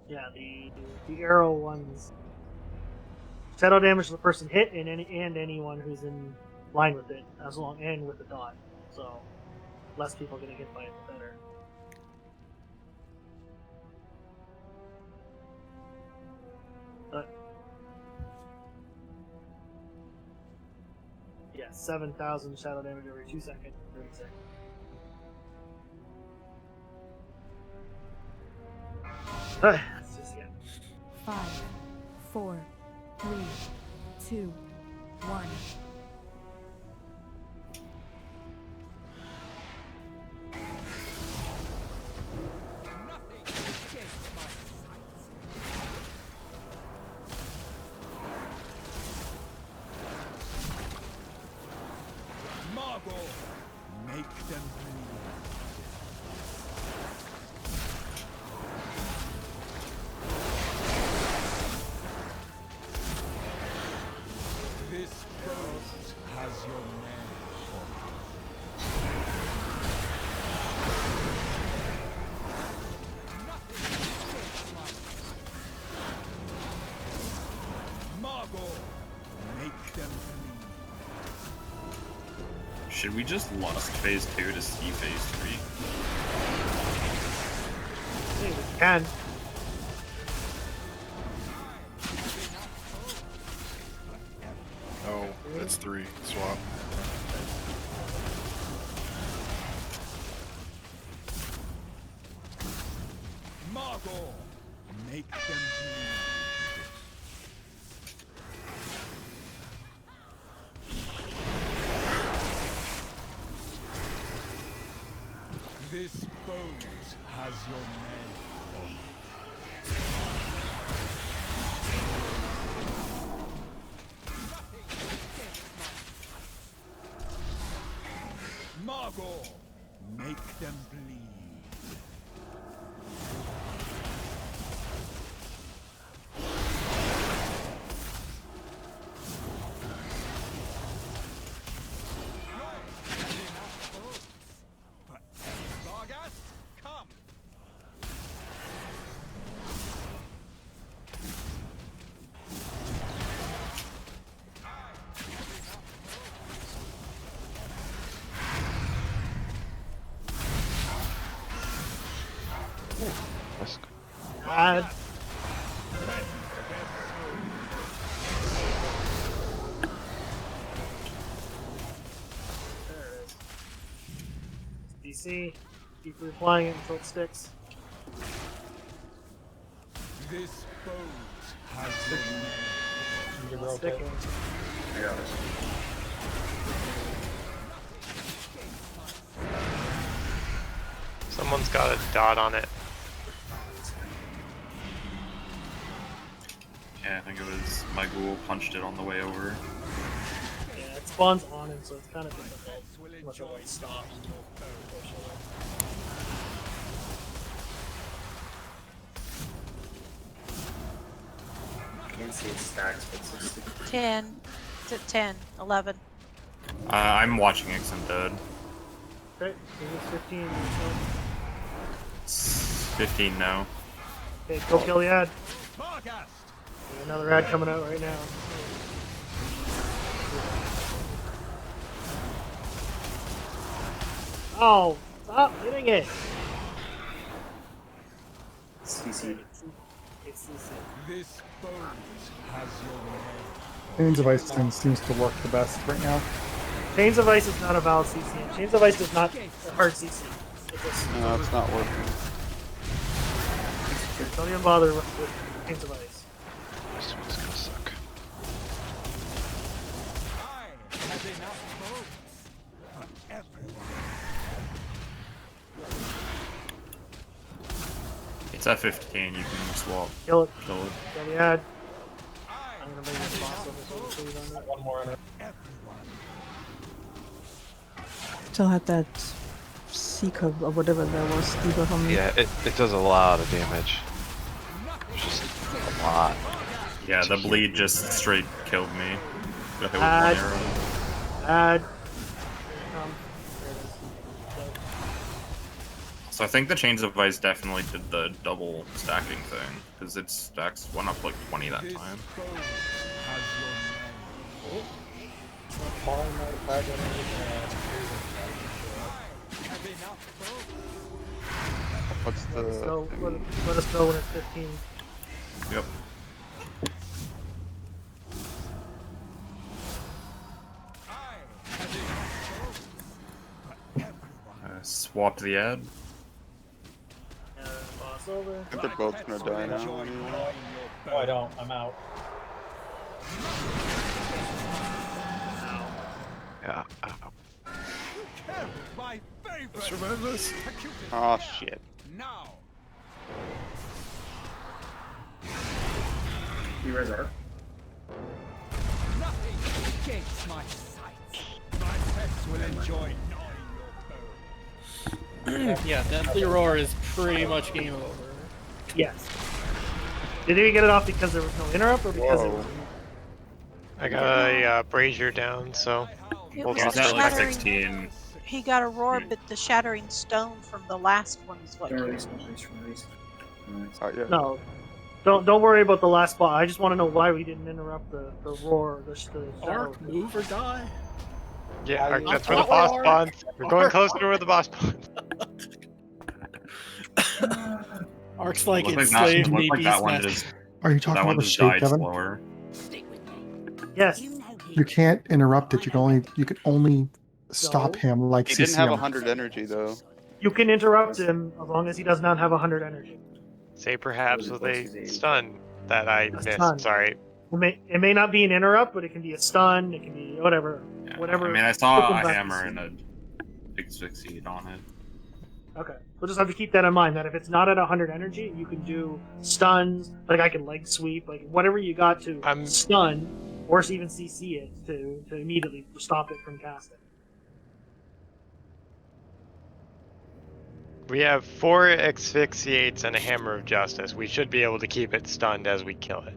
[SPEAKER 1] Yeah, the arrow ones. Shadow damage to the person hit and anyone who's in line with it, as long and with the dot. So less people getting hit by it, the better. But yeah, 7,000 shadow damage every 2 seconds, 30 seconds. It's just, yeah.
[SPEAKER 21] 5, 4, 3, 2, 1.
[SPEAKER 13] Margot, make them bleed. This boat has your name. Margot, make them bleed.
[SPEAKER 8] Should we just lust phase 2 to see phase 3?
[SPEAKER 1] I think we can.
[SPEAKER 16] Oh, it's 3. Swap.
[SPEAKER 13] Margot, make them bleed. This boat has your name. Margot, make them bleed. Vargas, come.
[SPEAKER 1] Bad. There it is. DC. Keep replying it until it sticks.
[SPEAKER 13] This boat has your name.
[SPEAKER 1] It's sticking.
[SPEAKER 5] I got it.
[SPEAKER 20] Someone's got a dot on it.
[SPEAKER 8] Yeah, I think it was my ghoul punched it on the way over.
[SPEAKER 1] Yeah, it spawns on him, so it's kind of difficult. Unless it won't stop.
[SPEAKER 5] Can't see its stacks, but it's just
[SPEAKER 6] 10. It's at 10. 11.
[SPEAKER 8] I'm watching X and Dead.
[SPEAKER 1] Okay, it's 15.
[SPEAKER 8] It's 15 now.
[SPEAKER 1] Okay, go kill the ad.
[SPEAKER 13] Vargas,
[SPEAKER 1] Another ad coming out right now. Oh, stop hitting it!
[SPEAKER 5] CC.
[SPEAKER 1] It's CC.
[SPEAKER 13] this boat has your name.
[SPEAKER 15] Chains of Ice seems to work the best right now.
[SPEAKER 1] Chains of Ice is not a valid CC. Chains of Ice does not a hard CC.
[SPEAKER 11] No, it's not working.
[SPEAKER 1] Don't even bother with Chains of Ice.
[SPEAKER 2] This one's gonna suck.
[SPEAKER 13] I have enough boats for everyone.
[SPEAKER 8] It's at 15, you can swap.
[SPEAKER 1] Kill it.
[SPEAKER 8] Kill it.
[SPEAKER 1] Kill the ad. I'm gonna bring this boss over so we can see it on
[SPEAKER 9] One more on it.
[SPEAKER 3] Still had that Seeker or whatever that was, Seeker from me.
[SPEAKER 2] Yeah, it does a lot of damage. Just a lot.
[SPEAKER 8] Yeah, the bleed just straight killed me. Got hit with one
[SPEAKER 1] Ad.
[SPEAKER 8] arrow.
[SPEAKER 1] Ad.
[SPEAKER 8] So I think the Chains of Ice definitely did the double stacking thing, because its stacks went up like 20 that time.
[SPEAKER 11] What's the...
[SPEAKER 1] Let us know when it's 15.
[SPEAKER 8] Yep. Swapped the ad.
[SPEAKER 1] Boss over.
[SPEAKER 11] I think they're both gonna die now anyway.
[SPEAKER 9] No, I don't. I'm out.
[SPEAKER 2] Yeah.
[SPEAKER 13] My favorite.
[SPEAKER 16] Let's revive this.
[SPEAKER 11] Oh shit.
[SPEAKER 13] Now.
[SPEAKER 5] You guys are.
[SPEAKER 13] Nothing escapes my sight. My pets will enjoy
[SPEAKER 7] Yeah, Deathly Roar is pretty much game over.
[SPEAKER 1] Yes. Did he get it off because there was no interrupt, or because it was?
[SPEAKER 20] I got a brazier down, so
[SPEAKER 6] It
[SPEAKER 20] we'll
[SPEAKER 6] was
[SPEAKER 20] just
[SPEAKER 6] the
[SPEAKER 20] start like
[SPEAKER 6] shattering.
[SPEAKER 20] 16.
[SPEAKER 6] He got a roar, but the shattering stone from the last one is what
[SPEAKER 5] Don't
[SPEAKER 6] killed
[SPEAKER 5] release,
[SPEAKER 6] me.
[SPEAKER 5] don't release.
[SPEAKER 11] Yeah.
[SPEAKER 1] No. Don't worry about the last spot. I just want to know why we didn't interrupt the roar, the shadow.
[SPEAKER 7] Arc, move or die.
[SPEAKER 20] Yeah,
[SPEAKER 9] Are you-
[SPEAKER 20] that's where the
[SPEAKER 7] Oh,
[SPEAKER 20] boss
[SPEAKER 7] Arc.
[SPEAKER 20] spawns. We're going
[SPEAKER 7] Arc.
[SPEAKER 20] closer to where the boss spawns.
[SPEAKER 7] Arc's like
[SPEAKER 8] It looked
[SPEAKER 7] enslaved
[SPEAKER 8] it
[SPEAKER 7] me,
[SPEAKER 8] looked like that one
[SPEAKER 7] Beastmaster.
[SPEAKER 8] just.
[SPEAKER 15] Are you
[SPEAKER 8] That
[SPEAKER 15] talking
[SPEAKER 8] one
[SPEAKER 15] about the
[SPEAKER 8] just
[SPEAKER 15] shape,
[SPEAKER 8] died
[SPEAKER 15] Kevin?
[SPEAKER 8] slower.
[SPEAKER 1] Yes.
[SPEAKER 15] You can't interrupt it. You can only stop
[SPEAKER 1] No.
[SPEAKER 15] him like
[SPEAKER 11] He didn't have
[SPEAKER 15] CCM.
[SPEAKER 11] 100 energy though.
[SPEAKER 1] You can interrupt him as long as he does not have 100 energy.
[SPEAKER 20] Say perhaps with a stun that I missed.
[SPEAKER 1] stun.
[SPEAKER 20] Sorry.
[SPEAKER 1] It may not be an interrupt, but it can be a stun. It can be whatever. Whatever.
[SPEAKER 8] I mean, I saw
[SPEAKER 1] quickens
[SPEAKER 8] a
[SPEAKER 1] that
[SPEAKER 8] hammer
[SPEAKER 1] speed.
[SPEAKER 8] and a asphyxiate on it.
[SPEAKER 1] Okay. We'll just have to keep that in mind, that if it's not at 100 energy, you can do stuns, like I can leg sweep, like whatever you got to stun, or even CC it to immediately stop it from casting.
[SPEAKER 20] We have 4 asphyxiates and a hammer of justice. We should be able to keep it stunned as we kill it.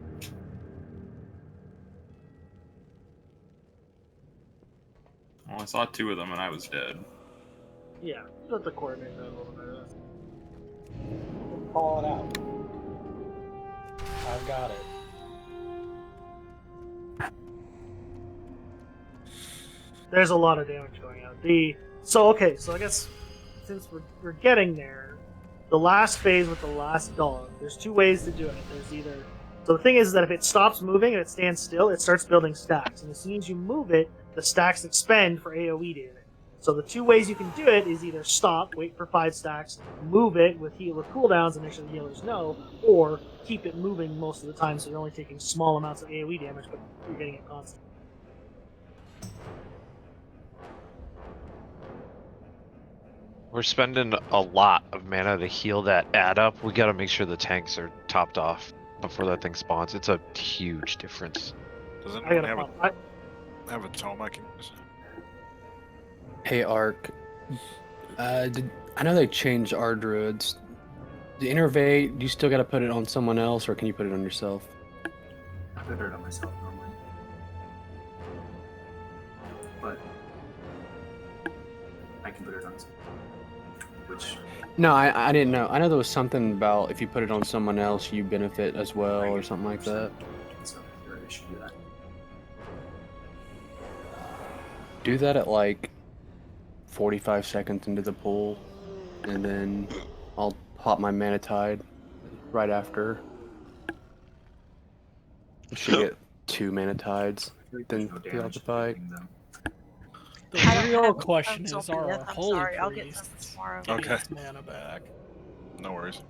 [SPEAKER 8] Well, I saw 2 of them and I was dead.
[SPEAKER 1] Yeah, you have to coordinate that a little better.
[SPEAKER 9] Call it out. I've got it.
[SPEAKER 1] There's a lot of damage going on. So I guess since we're getting there, the last phase with the last dog, there's 2 ways to do it. There's either the thing is that if it stops moving and it stands still, it starts building stacks, and as soon as you move it, the stacks expend for AoE damage. So the 2 ways you can do it is either stop, wait for 5 stacks, move it with healer cooldowns and make sure the healers know, or keep it moving most of the time so you're only taking small amounts of AoE damage, but you're getting it constant.
[SPEAKER 2] We're spending a lot of mana to heal that add up. We gotta make sure the tanks are topped off before that thing spawns. It's a huge difference.
[SPEAKER 16] Does
[SPEAKER 1] I
[SPEAKER 16] anyone
[SPEAKER 1] gotta
[SPEAKER 16] have
[SPEAKER 1] pop.
[SPEAKER 16] have a tome I can use?
[SPEAKER 17] Hey, Arc. I know they changed our druids. The innervate, do you still got to put it on someone else, or can you put it on yourself?
[SPEAKER 5] I put it on myself normally. But I can put it on which
[SPEAKER 17] No, I didn't know. I know there was something about if you put it on someone else, you benefit as well, or something like that.
[SPEAKER 5] so I should do that.
[SPEAKER 17] Do that at like 45 seconds into the pool, and then I'll pop my Mana Tide right after. You should get 2 Mana Tides, then throughout the fight.
[SPEAKER 7] The real question is, are our
[SPEAKER 6] I'm
[SPEAKER 7] holy
[SPEAKER 6] sorry, I'll get
[SPEAKER 7] priests
[SPEAKER 6] some tomorrow.
[SPEAKER 7] getting
[SPEAKER 16] Okay.
[SPEAKER 7] its mana back?
[SPEAKER 16] No worries.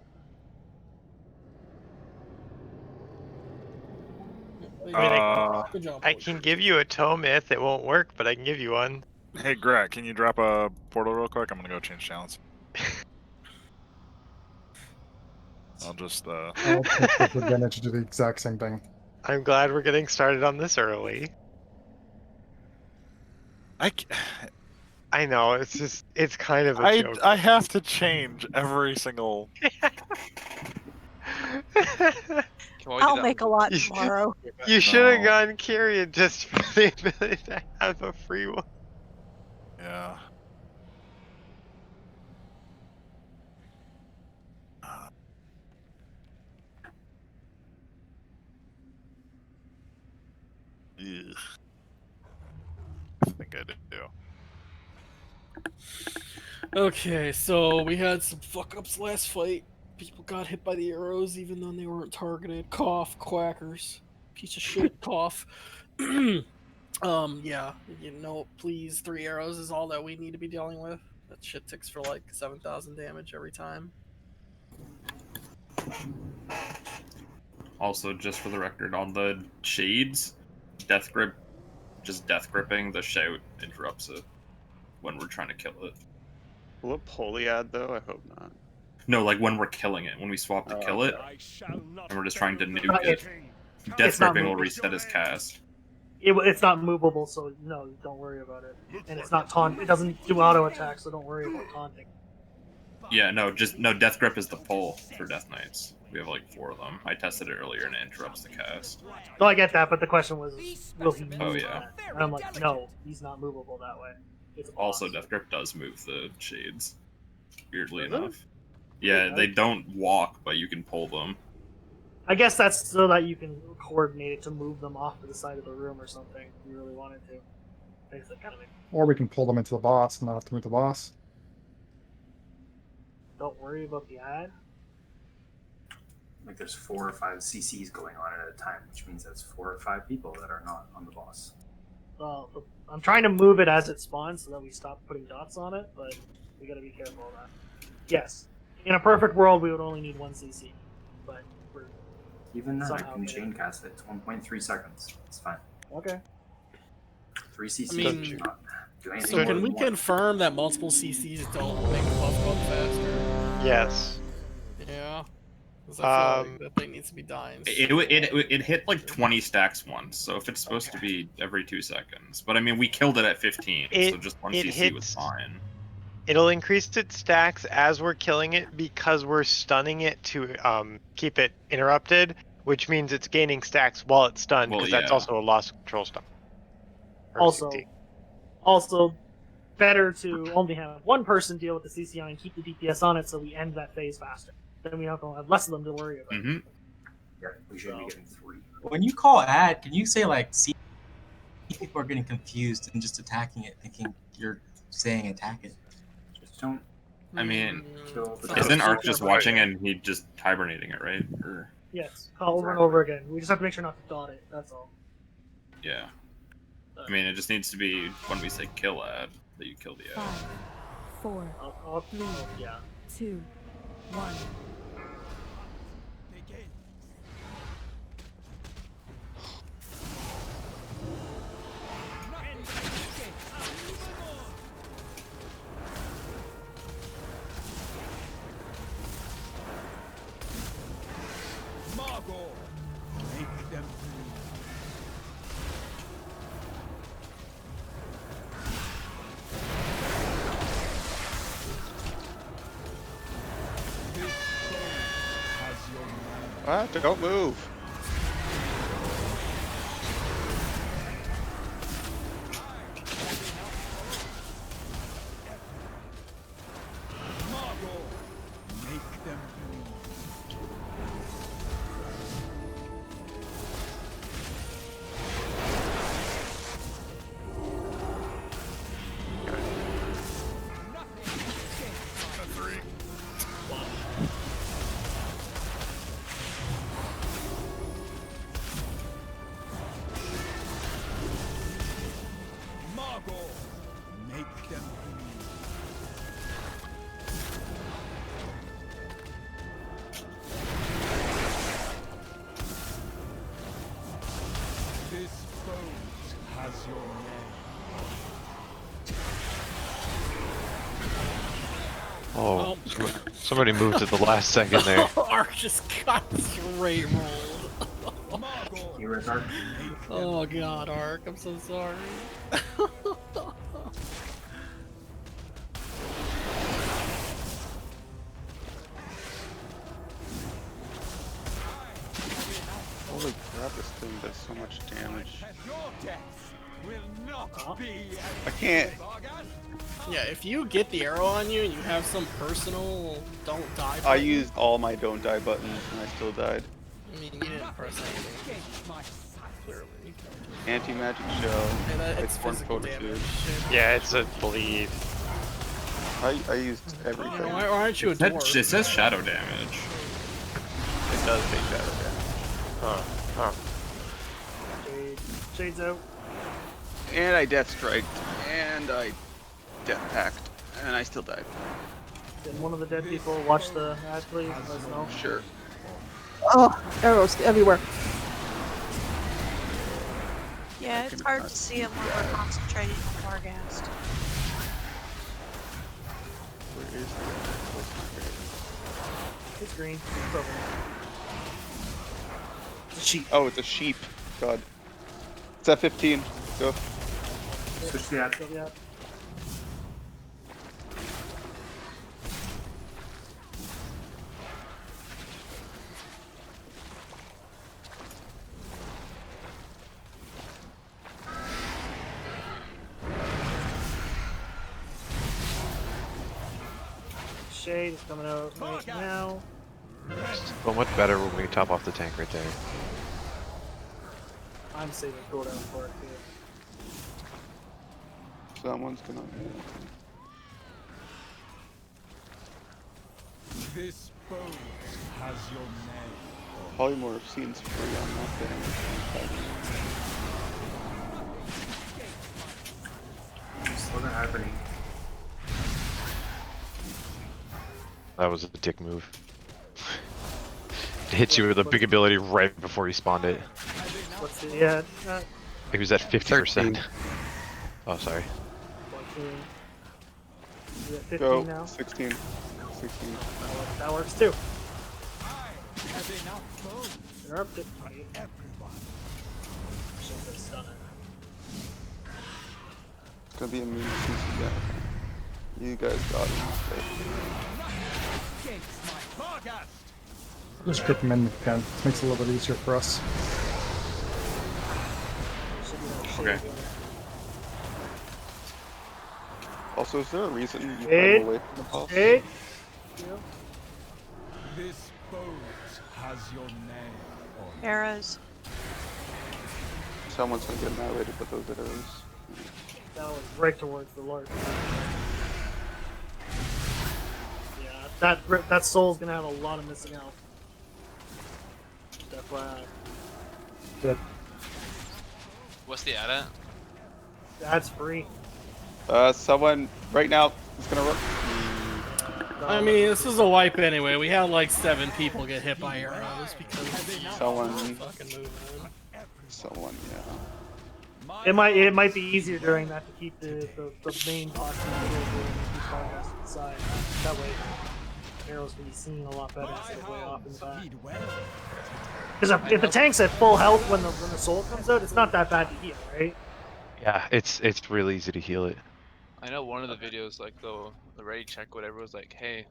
[SPEAKER 7] Good job.
[SPEAKER 20] I can give you a tome myth. It won't work, but I can give you one.
[SPEAKER 16] Hey, Grat, can you drop a portal real quick? I'm gonna go change channels. I'll just
[SPEAKER 15] I'll take this advantage to do the exact same thing.
[SPEAKER 20] I'm glad we're getting started on this early.
[SPEAKER 16] I
[SPEAKER 20] know, it's kind of a joke.
[SPEAKER 16] I have to change every single.
[SPEAKER 6] I'll make a lot tomorrow.
[SPEAKER 20] You should have gone Kyrian just for the ability to have a free one.
[SPEAKER 16] Yeah. Ugh. I think I do.
[SPEAKER 7] Okay, so we had some fuck ups last fight. People got hit by the arrows even though they weren't targeted. Cough, quackers. Piece of shit, cough. Yeah, please, 3 arrows is all that we need to be dealing with. That shit ticks for like 7,000 damage every time.
[SPEAKER 8] Also, just for the record, on the shades, death grip, just death gripping the shout interrupts it when we're trying to kill it.
[SPEAKER 11] Will it polyad though? I hope not.
[SPEAKER 8] No, like when we're killing it, when we swap to kill it, and we're just trying to nuke it. Death
[SPEAKER 1] It's not
[SPEAKER 8] gripping will
[SPEAKER 1] moving.
[SPEAKER 8] reset his cast.
[SPEAKER 1] It's not movable, so no, don't worry about it. And it's not taunt. It doesn't do auto attack, so don't worry about taunting.
[SPEAKER 8] Yeah, no, Death Grip is the pull for Death Knights. We have like 4 of them. I tested it earlier and it interrupts the cast.
[SPEAKER 1] No, I get that, but the question was, will he move
[SPEAKER 8] Oh yeah.
[SPEAKER 1] that? And I'm like, no, he's not movable that way. It's a boss.
[SPEAKER 8] Also, Death Grip does move the shades. Weirdly
[SPEAKER 1] Does it?
[SPEAKER 8] enough. Yeah, they don't walk, but you can pull them.
[SPEAKER 1] I guess that's so that you can coordinate it to move them off to the side of the room or something if you really wanted to. Makes it kind of
[SPEAKER 15] Or we can pull them into the boss and not have to move the boss.
[SPEAKER 1] don't worry about the ad.
[SPEAKER 5] Like there's 4 or 5 CCs going on at a time, which means that's 4 or 5 people that are not on the boss.
[SPEAKER 1] Well, I'm trying to move it as it spawns so that we stop putting dots on it, but we gotta be careful of that. Yes, in a perfect world, we would only need 1 CC, but we're
[SPEAKER 5] Even then, I
[SPEAKER 1] somehow
[SPEAKER 5] can
[SPEAKER 1] getting-
[SPEAKER 5] chain cast it. It's 1.3 seconds. It's fine.
[SPEAKER 1] Okay.
[SPEAKER 5] 3 CCs.
[SPEAKER 7] I mean,
[SPEAKER 5] should not do anything
[SPEAKER 7] So
[SPEAKER 5] more
[SPEAKER 7] can
[SPEAKER 5] than
[SPEAKER 7] we
[SPEAKER 5] 1.
[SPEAKER 7] confirm that multiple CCs don't make the buff go up faster?
[SPEAKER 20] Yes.
[SPEAKER 7] Yeah. Because I feel like that thing needs to be dying.
[SPEAKER 8] It hit like 20 stacks once, so if it's supposed to be every 2 seconds. But I mean, we killed it at 15, so just 1 CC was fine.
[SPEAKER 20] It'll increase its stacks as we're killing it because we're stunning it to keep it interrupted, which means it's gaining stacks while it's stunned, because that's
[SPEAKER 8] yeah.
[SPEAKER 20] also a loss of control stun. Or
[SPEAKER 1] Also,
[SPEAKER 20] CT.
[SPEAKER 1] better to only have 1 person deal with the CCI and keep the DPS on it so we end that phase faster. Then we have less of them to worry about.
[SPEAKER 8] Mm-hmm.
[SPEAKER 5] Yeah, we should be getting 3.
[SPEAKER 18] When you call ad, can you say like, see, people are getting confused and just attacking it, thinking you're saying attack it.
[SPEAKER 5] Just don't.
[SPEAKER 8] I mean,
[SPEAKER 5] kill the
[SPEAKER 8] isn't
[SPEAKER 5] dogs.
[SPEAKER 8] Ark just watching and he just hibernating it, right? Or
[SPEAKER 1] Yes, call over and over again. We just have to make sure not to dot it. That's all.
[SPEAKER 8] yeah. I mean, it just needs to be when we say kill ad that you kill the ad.
[SPEAKER 21] 5, 4,
[SPEAKER 1] yeah.
[SPEAKER 21] 2, 1.
[SPEAKER 13] Make them
[SPEAKER 11] Ah, don't move.
[SPEAKER 13] make them make them This boat has your name.
[SPEAKER 2] Oh, somebody moved at the last second there.
[SPEAKER 7] Ark just got straight rolled.
[SPEAKER 5] Heroes Ark.
[SPEAKER 7] Oh god, Ark, I'm so sorry.
[SPEAKER 11] Holy crap, this thing does so much damage.
[SPEAKER 13] Your death will not be
[SPEAKER 11] I can't.
[SPEAKER 7] Yeah, if you get the arrow on you and you have some personal don't die button,
[SPEAKER 11] I used all my don't die buttons and I still died.
[SPEAKER 7] I mean, you didn't press anything. Clearly.
[SPEAKER 11] Anti-magic shell.
[SPEAKER 7] Yeah, it's
[SPEAKER 11] it's one
[SPEAKER 7] physical
[SPEAKER 11] fortitude.
[SPEAKER 7] damage.
[SPEAKER 20] Yeah, it's a bleed.
[SPEAKER 11] I used everything.
[SPEAKER 7] Why aren't you a dwarf?
[SPEAKER 8] It says shadow damage.
[SPEAKER 11] It does take shadow damage.
[SPEAKER 20] Huh.
[SPEAKER 1] Shades out.
[SPEAKER 11] And I death striked, and I death packed, and I still died.
[SPEAKER 1] Can one of the dead people watch the ad, please? Let us know.
[SPEAKER 11] Sure.
[SPEAKER 3] Oh, arrows everywhere.
[SPEAKER 6] Yeah, it's hard to see them when we're concentrating on Wargast.
[SPEAKER 11] Where is
[SPEAKER 1] It's green. It's over. It's a sheep.
[SPEAKER 11] Oh, it's a sheep. God. It's at 15. Go.
[SPEAKER 5] Switch the app.
[SPEAKER 1] Yeah. Shade is coming out right now.
[SPEAKER 2] So much better when we top off the tank right there.
[SPEAKER 1] I'm saving cooldown for it too.
[SPEAKER 11] Someone's gonna.
[SPEAKER 13] This boat has your name.
[SPEAKER 11] Polymorph scenes free on that thing.
[SPEAKER 5] Wasn't happening.
[SPEAKER 2] That was a dick move. It hits you with a big ability right before you spawned it.
[SPEAKER 1] What's the yeah?
[SPEAKER 2] It was at 50%. Oh, sorry.
[SPEAKER 1] 14. You at 15
[SPEAKER 11] Go.
[SPEAKER 1] now?
[SPEAKER 11] 16. 16.
[SPEAKER 1] That works too. Interrupt it.
[SPEAKER 11] It's gonna be immune to CC damage. You guys got it.
[SPEAKER 15] Just grip him in with pen. This makes it a little bit easier for us.
[SPEAKER 11] Okay. Also, is there a reason you put
[SPEAKER 1] Shade.
[SPEAKER 11] him away from the boss?
[SPEAKER 1] Shade.
[SPEAKER 13] This boat has your name on it.
[SPEAKER 6] Arrows.
[SPEAKER 11] Someone's gonna get annihilated with those arrows.
[SPEAKER 1] That was right towards the Lord. Yeah, that soul's gonna have a lot of missing out. Just FYI.
[SPEAKER 15] Good.
[SPEAKER 10] What's the ad at?
[SPEAKER 1] That's free.
[SPEAKER 11] Someone right now is gonna run.
[SPEAKER 7] I mean, this is a wipe anyway. We had like 7 people get hit by arrows because
[SPEAKER 11] Someone.
[SPEAKER 7] fucking moving.
[SPEAKER 11] Someone, yeah.
[SPEAKER 1] It might be easier during that to keep the main boss in the middle and keep progress to the side. That way, arrows can be seen a lot better instead of way off in the back. Because if the tank's at full health when the soul comes out, it's not that bad to heal, right?
[SPEAKER 2] Yeah, it's really easy to heal it.
[SPEAKER 10] I know one of the videos, like the ready check, whatever, was like, hey,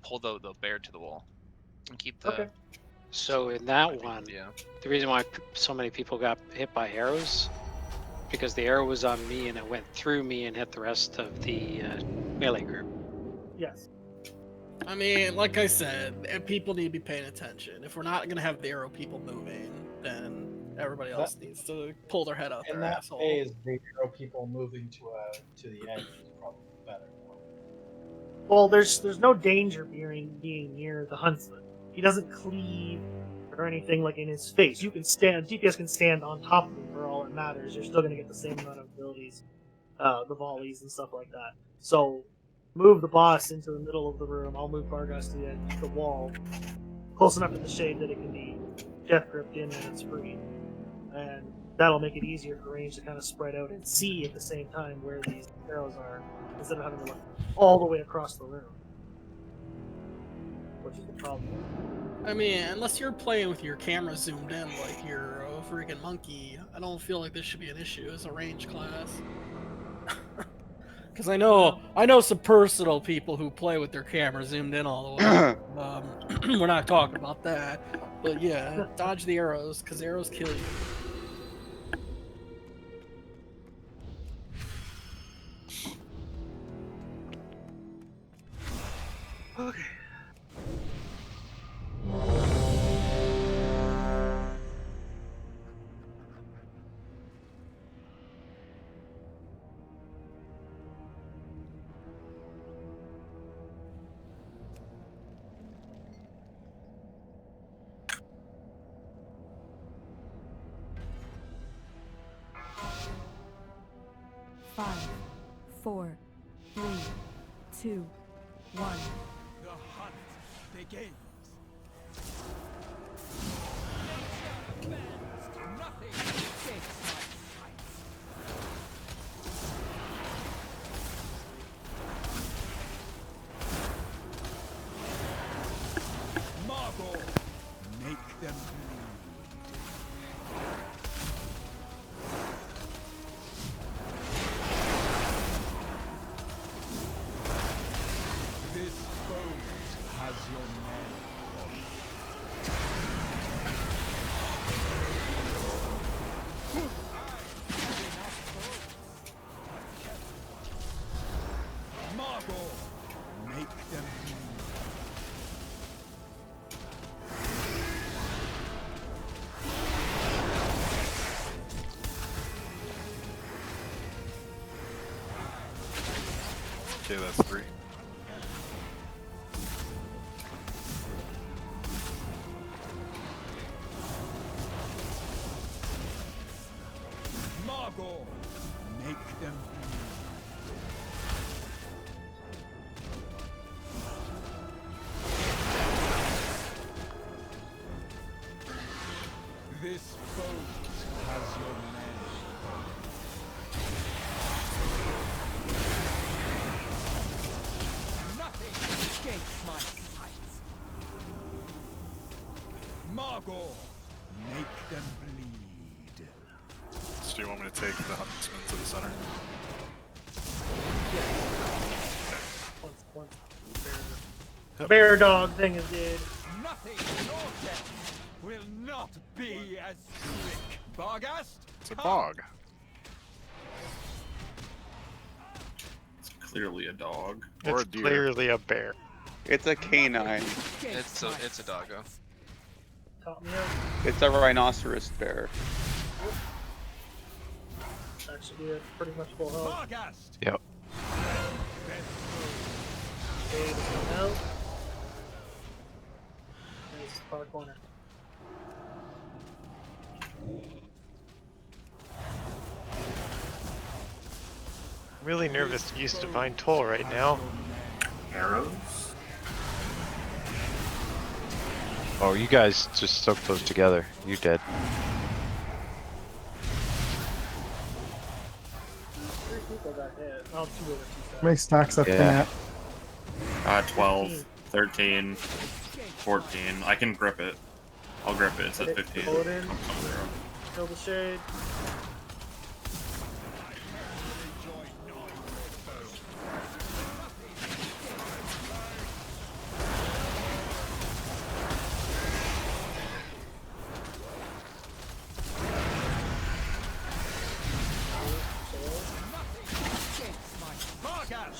[SPEAKER 10] pull the bear to the wall and keep the.
[SPEAKER 1] Okay.
[SPEAKER 4] So in that one,
[SPEAKER 10] yeah.
[SPEAKER 4] the reason why so many people got hit by arrows, because the arrow was on me and it went through me and hit the rest of the melee group.
[SPEAKER 1] Yes.
[SPEAKER 7] I mean, like I said, people need to be paying attention. If we're not gonna have the arrow people moving, then everybody else needs to pull their head out
[SPEAKER 9] In
[SPEAKER 7] their
[SPEAKER 9] that
[SPEAKER 7] asshole.
[SPEAKER 9] phase, the arrow people moving to the edge is probably better.
[SPEAKER 1] Well, there's no danger being near the huntsman. He doesn't cleave or anything like in his face. You can stand. DPS can stand on top of him for all that matters. You're still gonna get the same amount of abilities, the volleys and stuff like that. So, move the boss into the middle of the room. I'll move Vargas to the edge of the wall, close enough to the shade that it can be death gripped in and it's free. And that'll make it easier for range to kind of spread out and see at the same time where these arrows are, instead of having to look all the way across the room. Which is the problem.
[SPEAKER 7] I mean, unless you're playing with your camera zoomed in like you're a freaking monkey, I don't feel like this should be an issue as a range class. Because I know some personal people who play with their camera zoomed in all the way. We're not talking about that, but yeah, dodge the arrows because arrows kill you.
[SPEAKER 1] Okay.
[SPEAKER 21] Five, 4, 3, 2, 1.
[SPEAKER 13] The hunt begins. Nothing escapes my sight. Marble, make them bleed.
[SPEAKER 16] Okay, that's 3.
[SPEAKER 13] Margot, make them This boat has your name. Nothing escapes my sight. Margot, make them bleed.
[SPEAKER 16] So do you want me to take the huntsman to the center?
[SPEAKER 1] Once the bear dog thing is dead.
[SPEAKER 13] Nothing nor death will not be as slick. Barghast?
[SPEAKER 16] It's a bog.
[SPEAKER 8] It's clearly a dog.
[SPEAKER 16] Or
[SPEAKER 20] It's
[SPEAKER 16] a deer.
[SPEAKER 20] clearly a bear.
[SPEAKER 11] It's a canine.
[SPEAKER 10] It's a doggo.
[SPEAKER 1] Top me up.
[SPEAKER 11] It's a rhinoceros bear.
[SPEAKER 1] That should be pretty much full health.
[SPEAKER 2] Yep.
[SPEAKER 1] Okay, this one out. There's the far corner.
[SPEAKER 20] Really nervous to use Divine Toll right now.
[SPEAKER 5] Arrows.
[SPEAKER 2] Oh, you guys just soak those together. You dead.
[SPEAKER 1] Three people got hit. Oh, 2 over 2 stacks.
[SPEAKER 15] How many stacks that thing
[SPEAKER 2] Yeah.
[SPEAKER 15] at?
[SPEAKER 8] 12, 13, 14. I can grip it. I'll grip it. It's at 15.
[SPEAKER 1] Pull it in. Kill the shade.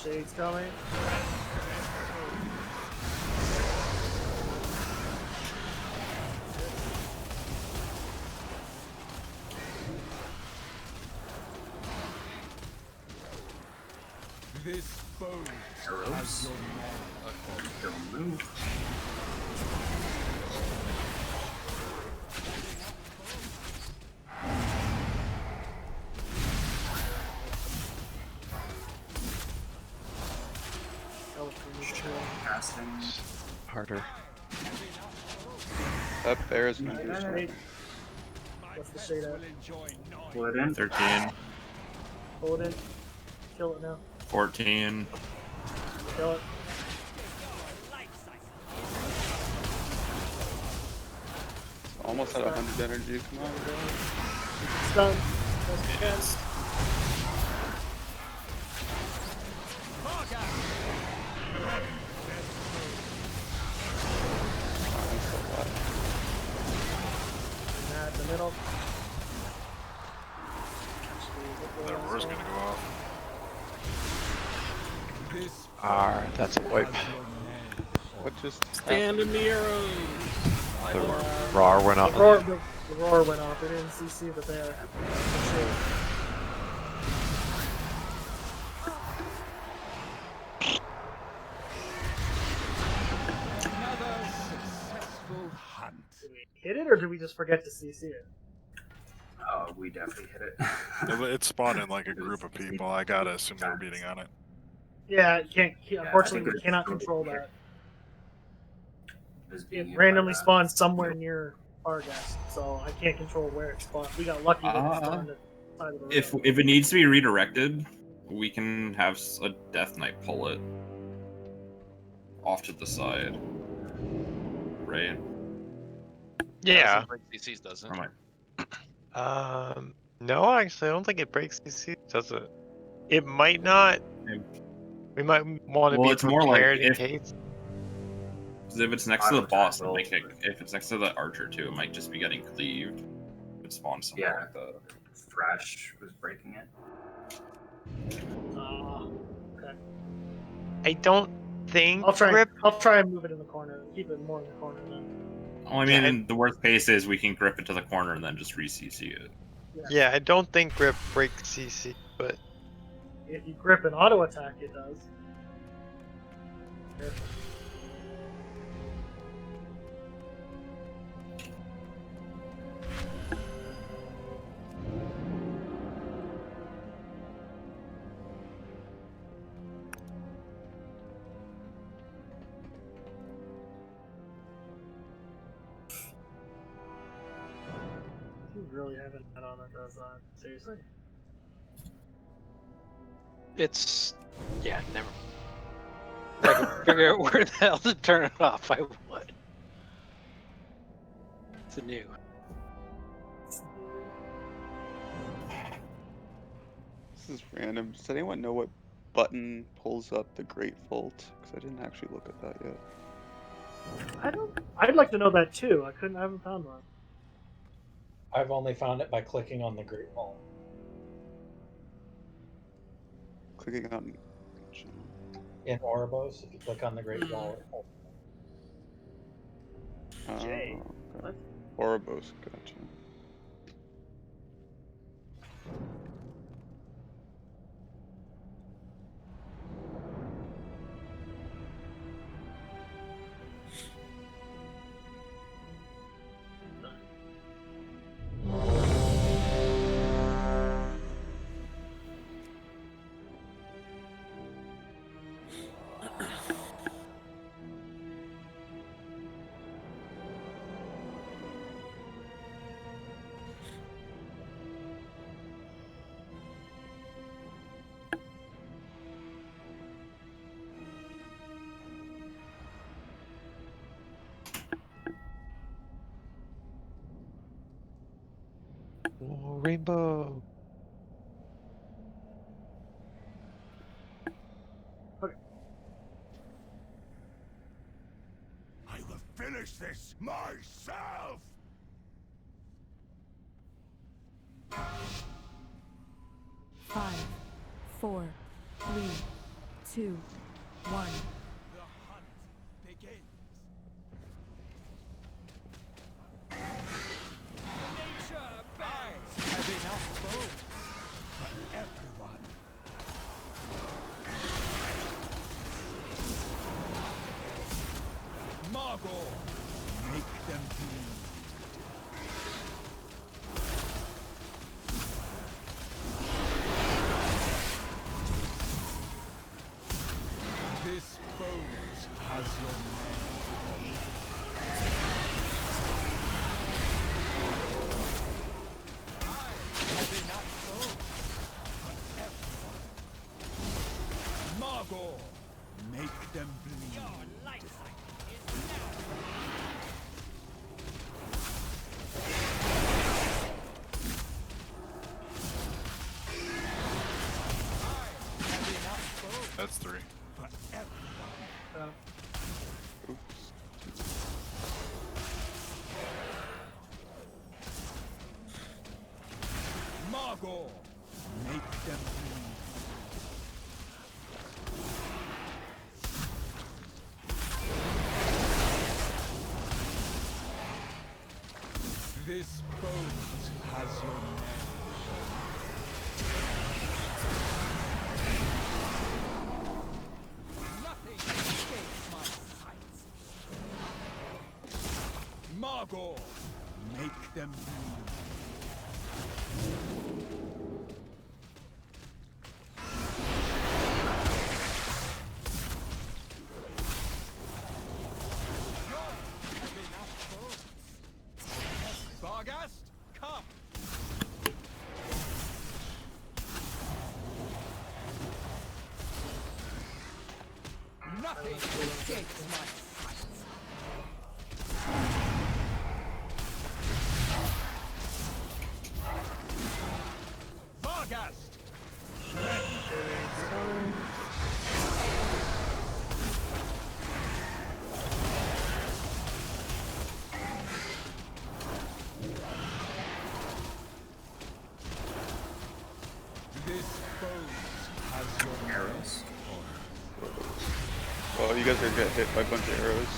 [SPEAKER 1] Shade's coming.
[SPEAKER 13] This boat has your name.
[SPEAKER 5] Don't move. Casting.
[SPEAKER 2] Harder.
[SPEAKER 11] That bear is gonna do
[SPEAKER 1] Shade.
[SPEAKER 11] something.
[SPEAKER 1] What's the shade at?
[SPEAKER 5] Pull it in.
[SPEAKER 8] 13,
[SPEAKER 1] Pull it in. Kill it now.
[SPEAKER 8] 14.
[SPEAKER 1] Kill it.
[SPEAKER 11] Almost at 100 energy. Come on, bro.
[SPEAKER 1] Stun. Best you can. And the middle.
[SPEAKER 16] That roar's gonna go off.
[SPEAKER 2] That's a wipe.
[SPEAKER 11] What just
[SPEAKER 7] Stand in the arrows.
[SPEAKER 2] The roar went off.
[SPEAKER 1] The roar went off. It didn't CC the bear. The shade.
[SPEAKER 13] Another successful hunt.
[SPEAKER 1] Did we hit it or did we just forget to CC it?
[SPEAKER 5] Oh, we definitely hit it.
[SPEAKER 16] It spawned in like a group of people. I gotta assume they're beating on it.
[SPEAKER 1] Yeah, you can't.
[SPEAKER 5] I
[SPEAKER 1] Unfortunately,
[SPEAKER 5] think
[SPEAKER 1] we
[SPEAKER 5] it's
[SPEAKER 1] cannot
[SPEAKER 5] still
[SPEAKER 1] control
[SPEAKER 5] here.
[SPEAKER 1] that.
[SPEAKER 5] Is being
[SPEAKER 1] It
[SPEAKER 5] hit
[SPEAKER 1] randomly
[SPEAKER 5] by that.
[SPEAKER 1] spawns somewhere near Fargas, so I can't control where it spawned. We got lucky that it spawned at the side of the road.
[SPEAKER 8] If it needs to be redirected, we can have a Death Knight pull it off to the side. Right?
[SPEAKER 20] Yeah.
[SPEAKER 10] Break CCs, doesn't
[SPEAKER 8] Or
[SPEAKER 10] it?
[SPEAKER 8] am
[SPEAKER 20] No, actually, I don't think it breaks CC, does it? It might not. We might want to
[SPEAKER 8] Well,
[SPEAKER 20] be
[SPEAKER 8] it's more like
[SPEAKER 20] prepared in
[SPEAKER 8] if-
[SPEAKER 20] case.
[SPEAKER 8] Because if it's next to the boss, if it's next to the archer too, it might just be getting cleaved. It spawns something
[SPEAKER 5] Yeah.
[SPEAKER 8] like that.
[SPEAKER 5] Thrash was breaking it.
[SPEAKER 1] Okay.
[SPEAKER 20] I don't think
[SPEAKER 1] I'll try.
[SPEAKER 20] grip.
[SPEAKER 1] I'll try and move it in the corner. Keep it more in the corner then.
[SPEAKER 8] Well, I mean, in the worst case is we can grip it to the corner and then just re-CC it.
[SPEAKER 20] Yeah, I don't think grip breaks CC, but
[SPEAKER 1] If you grip an auto attack, it does. Careful. You really haven't had on that does that. Seriously?
[SPEAKER 4] It's yeah, never. If I could figure out where the hell to turn it off, I would. It's new.
[SPEAKER 11] This is random. Does anyone know what button pulls up the Great Vault? Because I didn't actually look at that yet.
[SPEAKER 1] I don't. I'd like to know that too. I haven't found one.
[SPEAKER 9] I've only found it by clicking on the Great Vault.
[SPEAKER 11] Clicking on
[SPEAKER 9] In Oribos, if you click on the Great Vault, it pulls
[SPEAKER 1] Jay,
[SPEAKER 11] okay.
[SPEAKER 1] what?
[SPEAKER 11] Oribos, gotcha.
[SPEAKER 2] Oh, rainbow.
[SPEAKER 13] I will finish this myself!
[SPEAKER 21] 5, 4, 3, 2, 1.
[SPEAKER 13] The hunt begins. Nature begs. Have enough bones for everyone. Margot, make them bleed. This bones has your name. Have enough bones for everyone. Margot, make them bleed. Your light is now.
[SPEAKER 16] That's 3.
[SPEAKER 13] Margot, make them bleed. This bones has your name. Nothing escapes my sight. Margot, make them bleed. Bargast, come! Nothing escapes my sight. Bargast! This bones has your
[SPEAKER 5] Arrows.
[SPEAKER 11] Oh, you guys are gonna get hit by a bunch of arrows.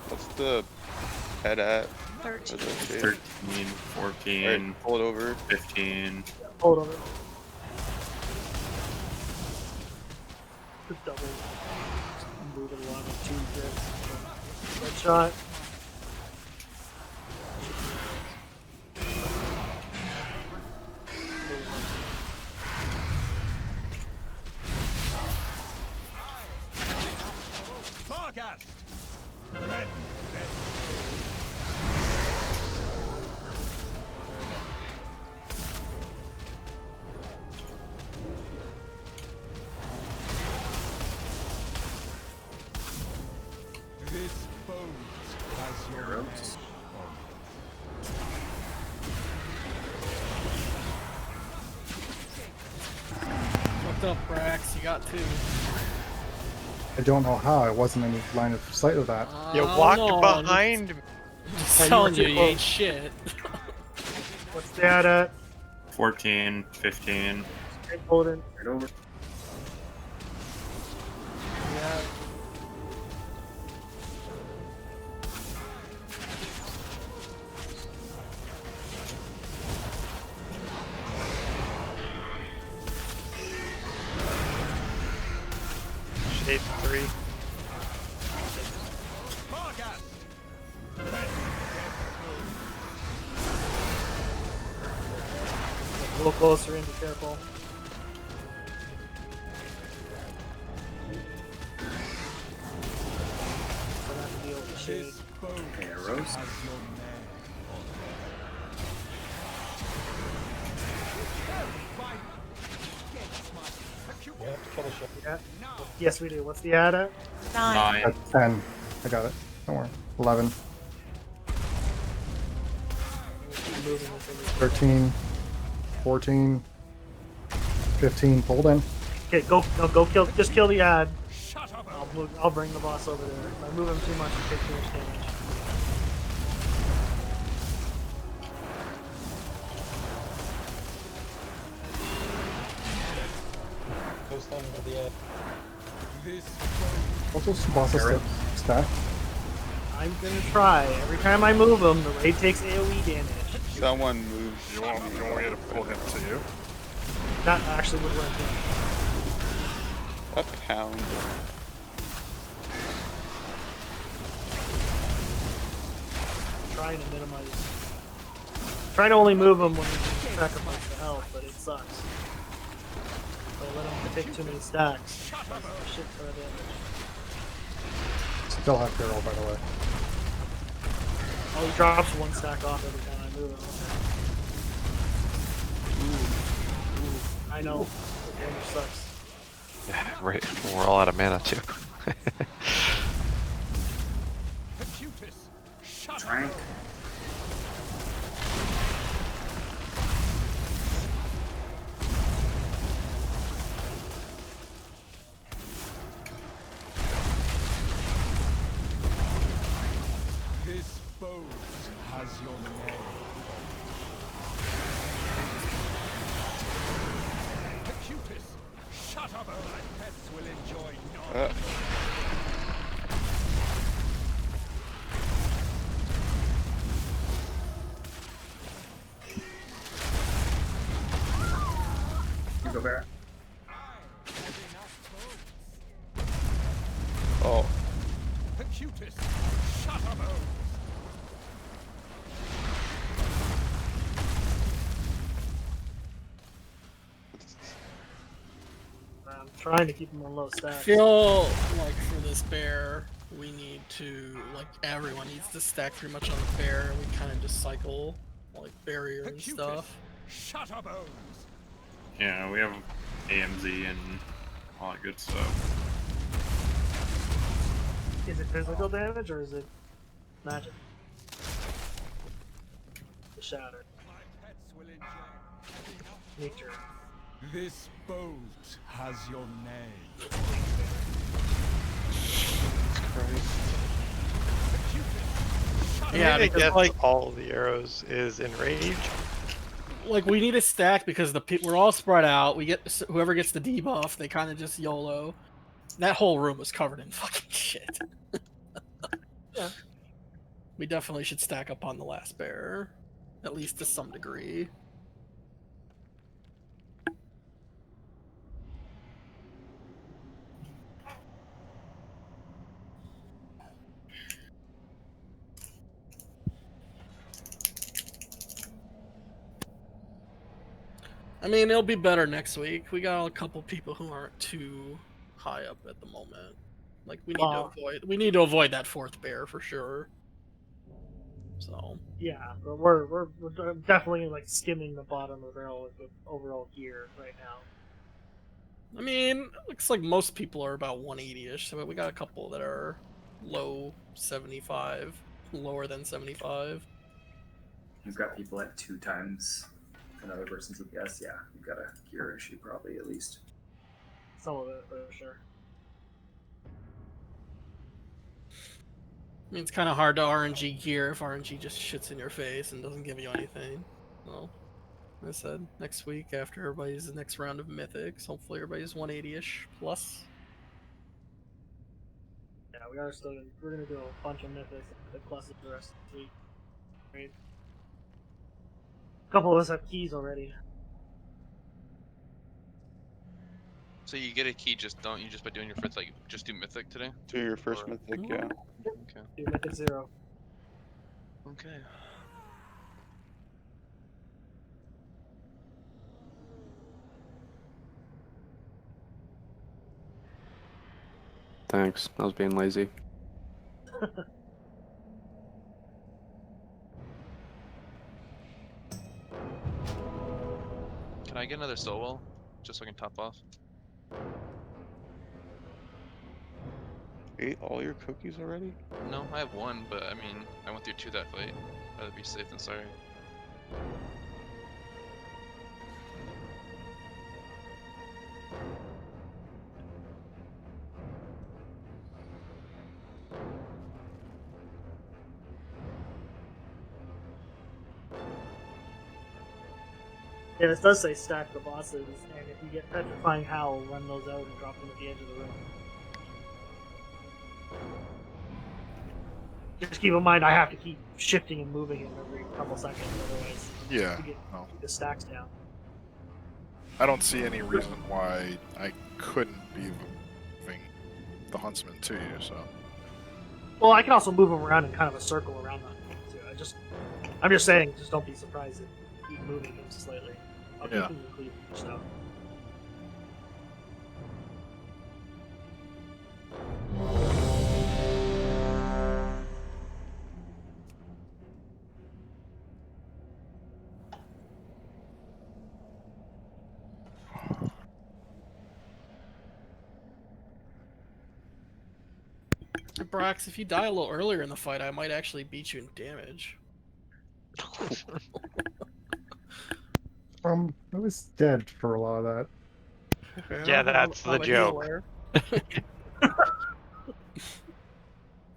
[SPEAKER 11] What's the head at?
[SPEAKER 6] 13.
[SPEAKER 8] 13, 14,
[SPEAKER 11] Alright, pull it over.
[SPEAKER 8] 15.
[SPEAKER 1] Hold on. Just double. Move it along with 2 hits. Red shot.
[SPEAKER 13] Forecast. This boat has your
[SPEAKER 5] Arrows.
[SPEAKER 7] Fucked up, Brax. You got 2.
[SPEAKER 15] I don't know how. I wasn't in line of sight of that.
[SPEAKER 20] You
[SPEAKER 7] Oh,
[SPEAKER 20] walked
[SPEAKER 7] no,
[SPEAKER 20] behind me.
[SPEAKER 7] Just
[SPEAKER 1] Yeah, you
[SPEAKER 7] telling
[SPEAKER 1] were
[SPEAKER 7] you,
[SPEAKER 1] too
[SPEAKER 7] you ain't
[SPEAKER 1] close.
[SPEAKER 7] shit.
[SPEAKER 1] What's that at?
[SPEAKER 8] 14, 15.
[SPEAKER 1] Okay, hold it.
[SPEAKER 5] Right over.
[SPEAKER 1] Yeah.
[SPEAKER 20] Shade 3.
[SPEAKER 13] Forecast.
[SPEAKER 1] A little closer in, be careful. I'll have to deal with the shade.
[SPEAKER 13] This boat
[SPEAKER 5] Okay, arrows.
[SPEAKER 13] has your name.
[SPEAKER 9] You have to kill the ship.
[SPEAKER 1] Yeah. Yes, we do. What's the ad at?
[SPEAKER 6] 9.
[SPEAKER 15] That's 10. I got it. Don't worry. 11,
[SPEAKER 1] Keep moving this over.
[SPEAKER 15] 13, 14, 15. Pulled in.
[SPEAKER 1] Okay, go. No, go kill. Just kill the ad. I'll bring the boss over there. If I move him too much, he takes too much damage.
[SPEAKER 9] Goes them to the edge.
[SPEAKER 13] This
[SPEAKER 15] What's those bosses stack?
[SPEAKER 1] I'm gonna try. Every time I move him, the raid takes AoE damage.
[SPEAKER 11] Someone moves.
[SPEAKER 16] You want me to pull him to you?
[SPEAKER 1] That actually would work. Yeah.
[SPEAKER 11] A pound.
[SPEAKER 1] Trying to minimize. Trying to only move him when we can sacrifice the health, but it sucks. So I let him take too many stacks. Shit for damage.
[SPEAKER 15] Still have barrel, by the way.
[SPEAKER 1] Oh, he drops 1 stack off every time I move him. Ooh. I know. The damage sucks.
[SPEAKER 2] Yeah, right. We're all out of mana too.
[SPEAKER 5] Trank.
[SPEAKER 13] This boat has your name. Acutus, shut up, or my pets will enjoy no.
[SPEAKER 5] You go back.
[SPEAKER 11] Oh.
[SPEAKER 13] Acutus, shut up, oh.
[SPEAKER 1] I'm trying to keep him on low
[SPEAKER 7] I
[SPEAKER 1] stacks.
[SPEAKER 7] feel like for this bear, we need to, like, everyone needs to stack pretty much on the bear, and we kind of just cycle, like, barrier and stuff.
[SPEAKER 13] Shut up, O's.
[SPEAKER 8] Yeah, we have AMZ and all that good stuff.
[SPEAKER 1] Is it physical damage or is it magic? The shatter. Nature.
[SPEAKER 13] This boat has your name.
[SPEAKER 7] Yeah,
[SPEAKER 20] I
[SPEAKER 7] because,
[SPEAKER 20] guess
[SPEAKER 7] like-
[SPEAKER 20] all the arrows is enraged.
[SPEAKER 7] Like, we need a stack because we're all spread out. We get whoever gets the debuff, they kind of just YOLO. That whole room was covered in fucking shit.
[SPEAKER 1] Yeah.
[SPEAKER 7] we definitely should stack up on the last bear, at least to some degree. I mean, it'll be better next week. We got a couple people who aren't too high up at the moment. Like we need to avoid that fourth bear for sure. So
[SPEAKER 1] yeah, but we're definitely like skimming the bottom of the barrel with overall gear right now.
[SPEAKER 7] I mean, looks like most people are about 180-ish. So we got a couple that are low 75, lower than 75.
[SPEAKER 5] You've got people at 2 times another person's EPS. Yeah, you've got a gear issue probably at least.
[SPEAKER 1] Some of it for sure.
[SPEAKER 7] I mean, it's kind of hard to RNG gear if RNG just shits in your face and doesn't give you anything. Well, like I said, next week after everybody's next round of mythics, hopefully everybody's 180-ish plus.
[SPEAKER 1] Yeah, we're gonna do a bunch of mythics and pluses the rest of the week. Right? A couple of us have keys already.
[SPEAKER 10] So you get a key, just by doing your first, like, just do mythic today?
[SPEAKER 11] Do your first mythic, yeah.
[SPEAKER 10] Okay.
[SPEAKER 1] Do mythic 0.
[SPEAKER 10] Okay.
[SPEAKER 17] Thanks. I was being lazy.
[SPEAKER 10] Can I get another soul well, just so I can top off?
[SPEAKER 11] Ate all your cookies already?
[SPEAKER 10] No, I have one, but I mean, I went through 2 that fight. I'd rather be safe than sorry.
[SPEAKER 1] Yeah, this does say stack the bosses, and if you get Petrifying Howl, run those out and drop them at the edge of the room. Just keep in mind, I have to keep shifting and moving him every couple seconds, otherwise
[SPEAKER 16] Yeah,
[SPEAKER 1] we get
[SPEAKER 16] no.
[SPEAKER 1] the stacks down.
[SPEAKER 16] I don't see any reason why I couldn't be moving the huntsman to you. So
[SPEAKER 1] Well, I can also move him around in kind of a circle around that too. I'm just saying, just don't be surprised if you keep moving him slightly. I'll keep
[SPEAKER 16] Yeah.
[SPEAKER 1] him in cleavage stuff.
[SPEAKER 7] Brox, if you die a little earlier in the fight, I might actually beat you in damage.
[SPEAKER 15] I was dead for a lot of that.
[SPEAKER 20] Yeah, that's the joke.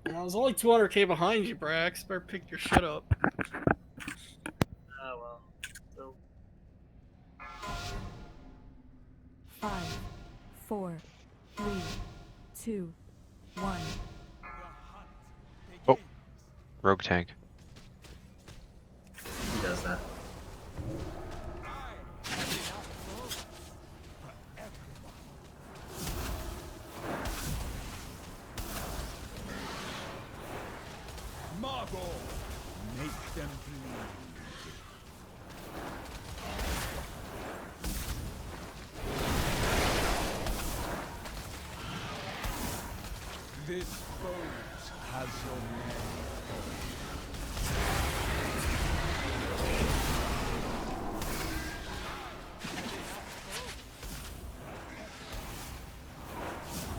[SPEAKER 7] I was only 200k behind you, Brax. Better pick your shit up.
[SPEAKER 1] Oh well. So
[SPEAKER 21] 5, 4, 3, 2, 1.
[SPEAKER 2] Oh, rogue tank.
[SPEAKER 5] He does that.
[SPEAKER 13] Marble, make them bleed. This boat has your name.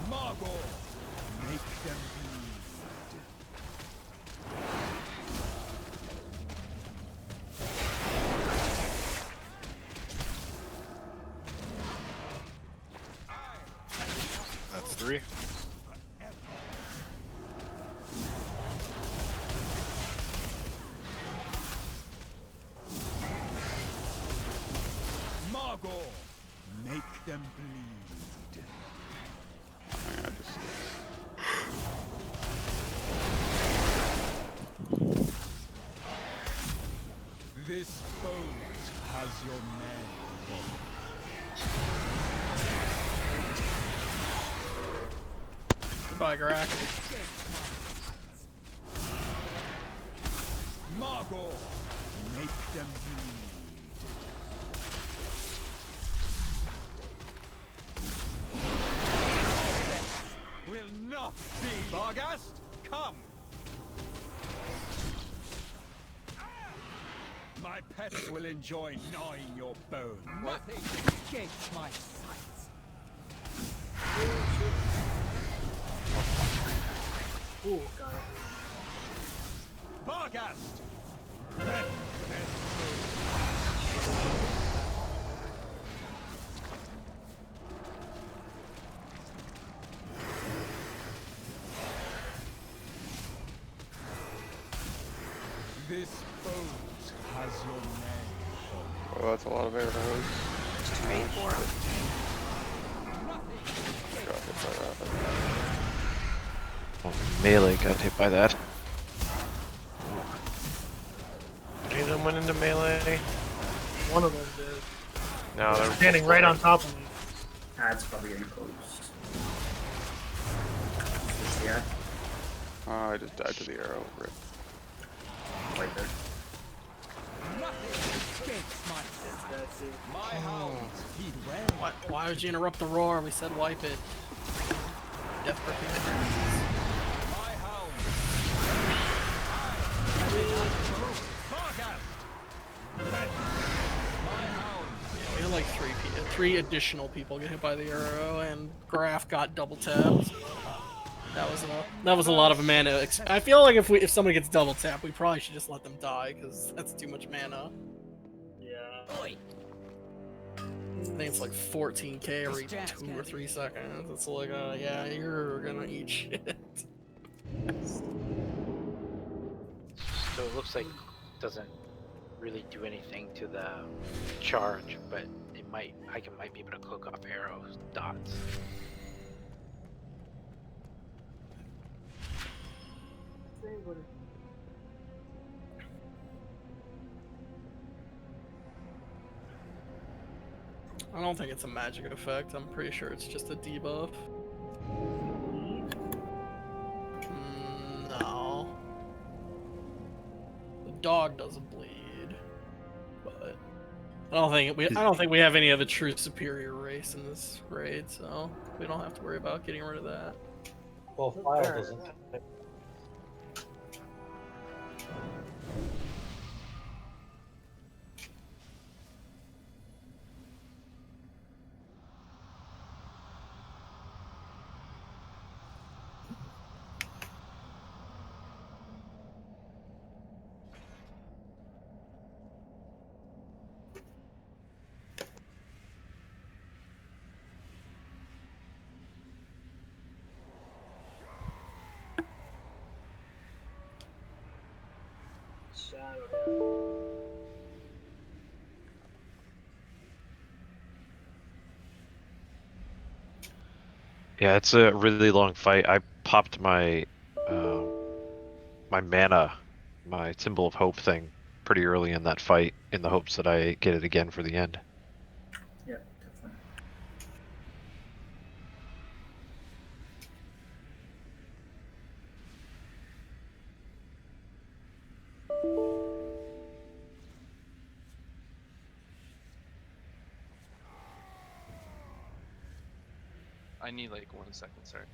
[SPEAKER 13] Marble, make them bleed. This boat has your name.
[SPEAKER 7] Goodbye, Grak.
[SPEAKER 13] Margot, make them bleed. Will not be. Vargast, come. My pets will enjoy gnawing your bones. Nothing escapes my sight.
[SPEAKER 1] Ooh, God.
[SPEAKER 13] Vargast! This boat has your name.
[SPEAKER 11] Oh, that's a lot of arrows.
[SPEAKER 6] Just wait for him.
[SPEAKER 11] Got hit by that.
[SPEAKER 2] Oh, melee got hit by that.
[SPEAKER 20] Any of them went into melee?
[SPEAKER 1] One of them did.
[SPEAKER 20] No, they're
[SPEAKER 1] Standing right on top of me.
[SPEAKER 5] That's probably getting close. Yeah.
[SPEAKER 11] Oh, I just died to the arrow. Rip.
[SPEAKER 5] Right there.
[SPEAKER 1] That's it.
[SPEAKER 13] My hounds heed well.
[SPEAKER 7] Why would you interrupt the roar? We said wipe it. Death for people.
[SPEAKER 13] My hounds.
[SPEAKER 7] We had like three additional people get hit by the arrow, and Graf got double tapped. That was a lot of mana. I feel like if somebody gets double tapped, we probably should just let them die because that's too much mana.
[SPEAKER 1] Yeah.
[SPEAKER 7] I think it's like 14k every 2 or 3 seconds. It's like, yeah, you're gonna eat shit.
[SPEAKER 14] So it looks like it doesn't really do anything to the charge, but it might. I might be able to cook off arrows, dots.
[SPEAKER 7] I don't think it's a magic effect. I'm pretty sure it's just a debuff. No. The dog doesn't bleed, but I don't think we have any of a true superior race in this raid, so we don't have to worry about getting rid of that.
[SPEAKER 9] Well, fire doesn't.
[SPEAKER 2] Yeah, it's a really long fight. I popped my my mana, my symbol of hope thing pretty early in that fight in the hopes that I get it again for the end.
[SPEAKER 5] Yeah, definitely.
[SPEAKER 10] I need like 1 second, sorry.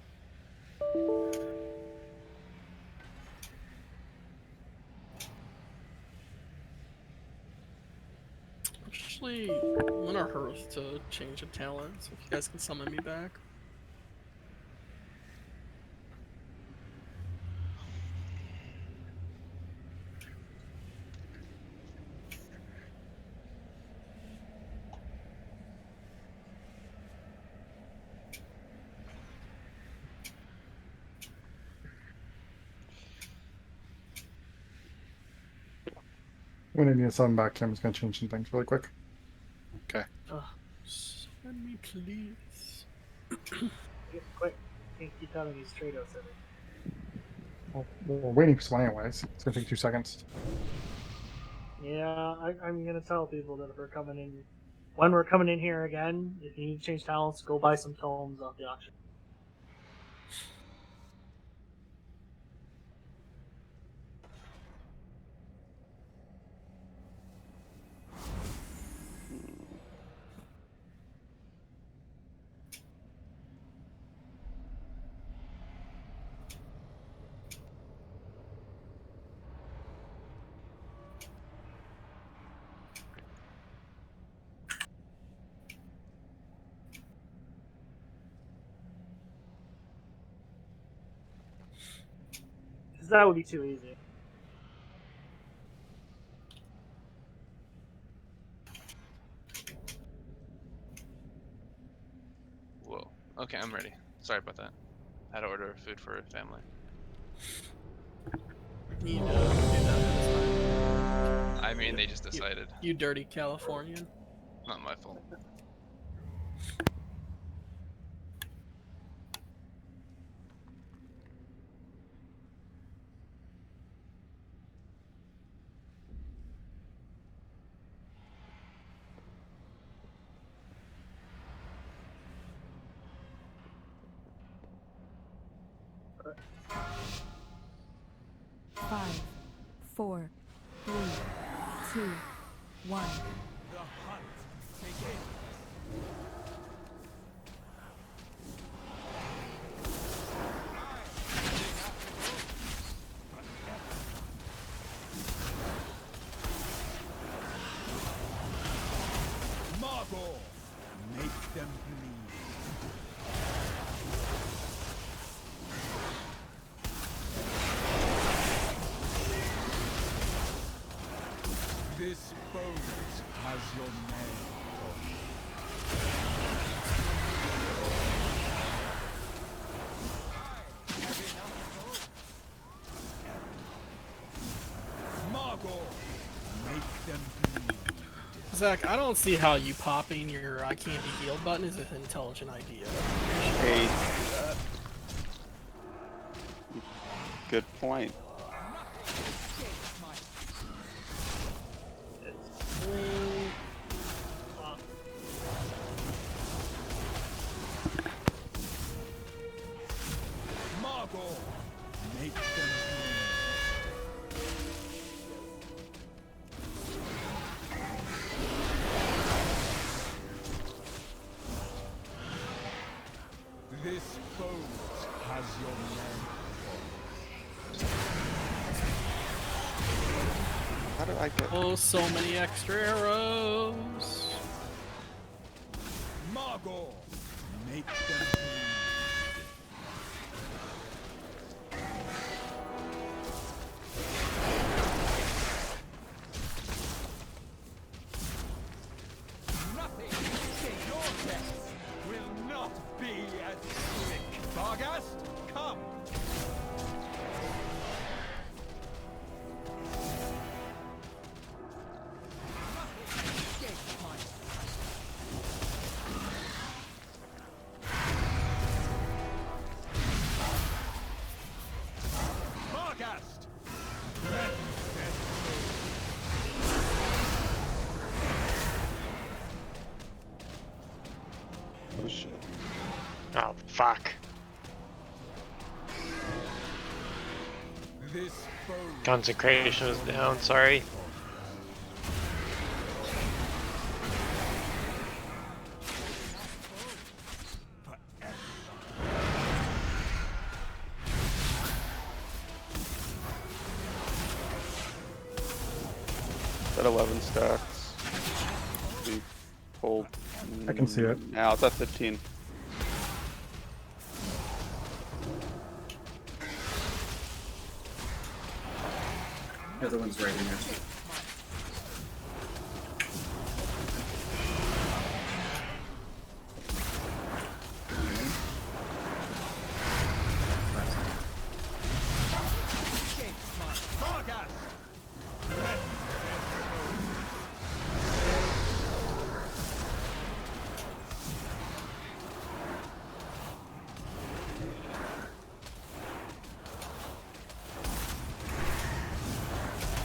[SPEAKER 7] Actually, I'm gonna Hearth to change a talent, so if you guys can summon me back.
[SPEAKER 15] When I need to summon back, Tim's gonna change some things really quick.
[SPEAKER 16] Okay.
[SPEAKER 7] Summon me, please.
[SPEAKER 1] Quick. Can't keep having these trade-offs in it.
[SPEAKER 15] Well, we're waiting for someone anyways. It's gonna take 2 seconds.
[SPEAKER 1] Yeah, I'm gonna tell people that if we're coming in, when we're coming in here again, if you need to change talents, go buy some tomes off the auction. Because that would be too easy.
[SPEAKER 10] Whoa. Okay, I'm ready. Sorry about that. I had to order food for a family.
[SPEAKER 7] You know, you do that this time.
[SPEAKER 10] I mean, they just decided.
[SPEAKER 7] You dirty Californian.
[SPEAKER 10] Not my fault.
[SPEAKER 21] Five, 4, 3, 2, 1.
[SPEAKER 13] The hunt begins. Margot, make them bleed. This boat has your name. Margot, make them bleed.
[SPEAKER 7] Zach, I don't see how you popping your I can't be healed button is an intelligent idea.
[SPEAKER 11] Hey. Good point.
[SPEAKER 13] Margot, make them bleed. This boat has your name.
[SPEAKER 11] How did I get?
[SPEAKER 7] Oh, so many extra arrows.
[SPEAKER 13] Margot, make them bleed. Nothing in your tests will not be as slick. Vargast, come. Vargast!
[SPEAKER 11] Oh shit.
[SPEAKER 20] Oh, fuck.
[SPEAKER 13] This boat
[SPEAKER 20] Consecration was down, sorry.
[SPEAKER 11] At 11 stacks. We pulled.
[SPEAKER 15] I can see it.
[SPEAKER 11] Now it's at 15.
[SPEAKER 5] The other one's right in there too.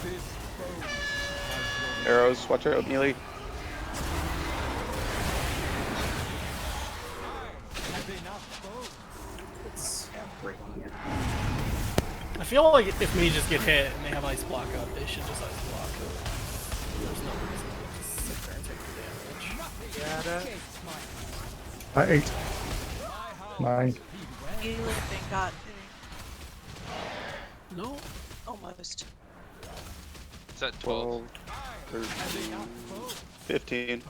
[SPEAKER 13] This boat
[SPEAKER 11] Arrows, watch out, melee.
[SPEAKER 1] It's breaking it.
[SPEAKER 7] I feel like if mages get hit and they have ice block up, they should just ice block it. There's no reason to just sit there and take the damage.
[SPEAKER 1] Yeah, that.
[SPEAKER 15] 8. 9.
[SPEAKER 6] You thing got
[SPEAKER 7] No.
[SPEAKER 6] almost.
[SPEAKER 10] Is that 12?
[SPEAKER 11] 13, 15.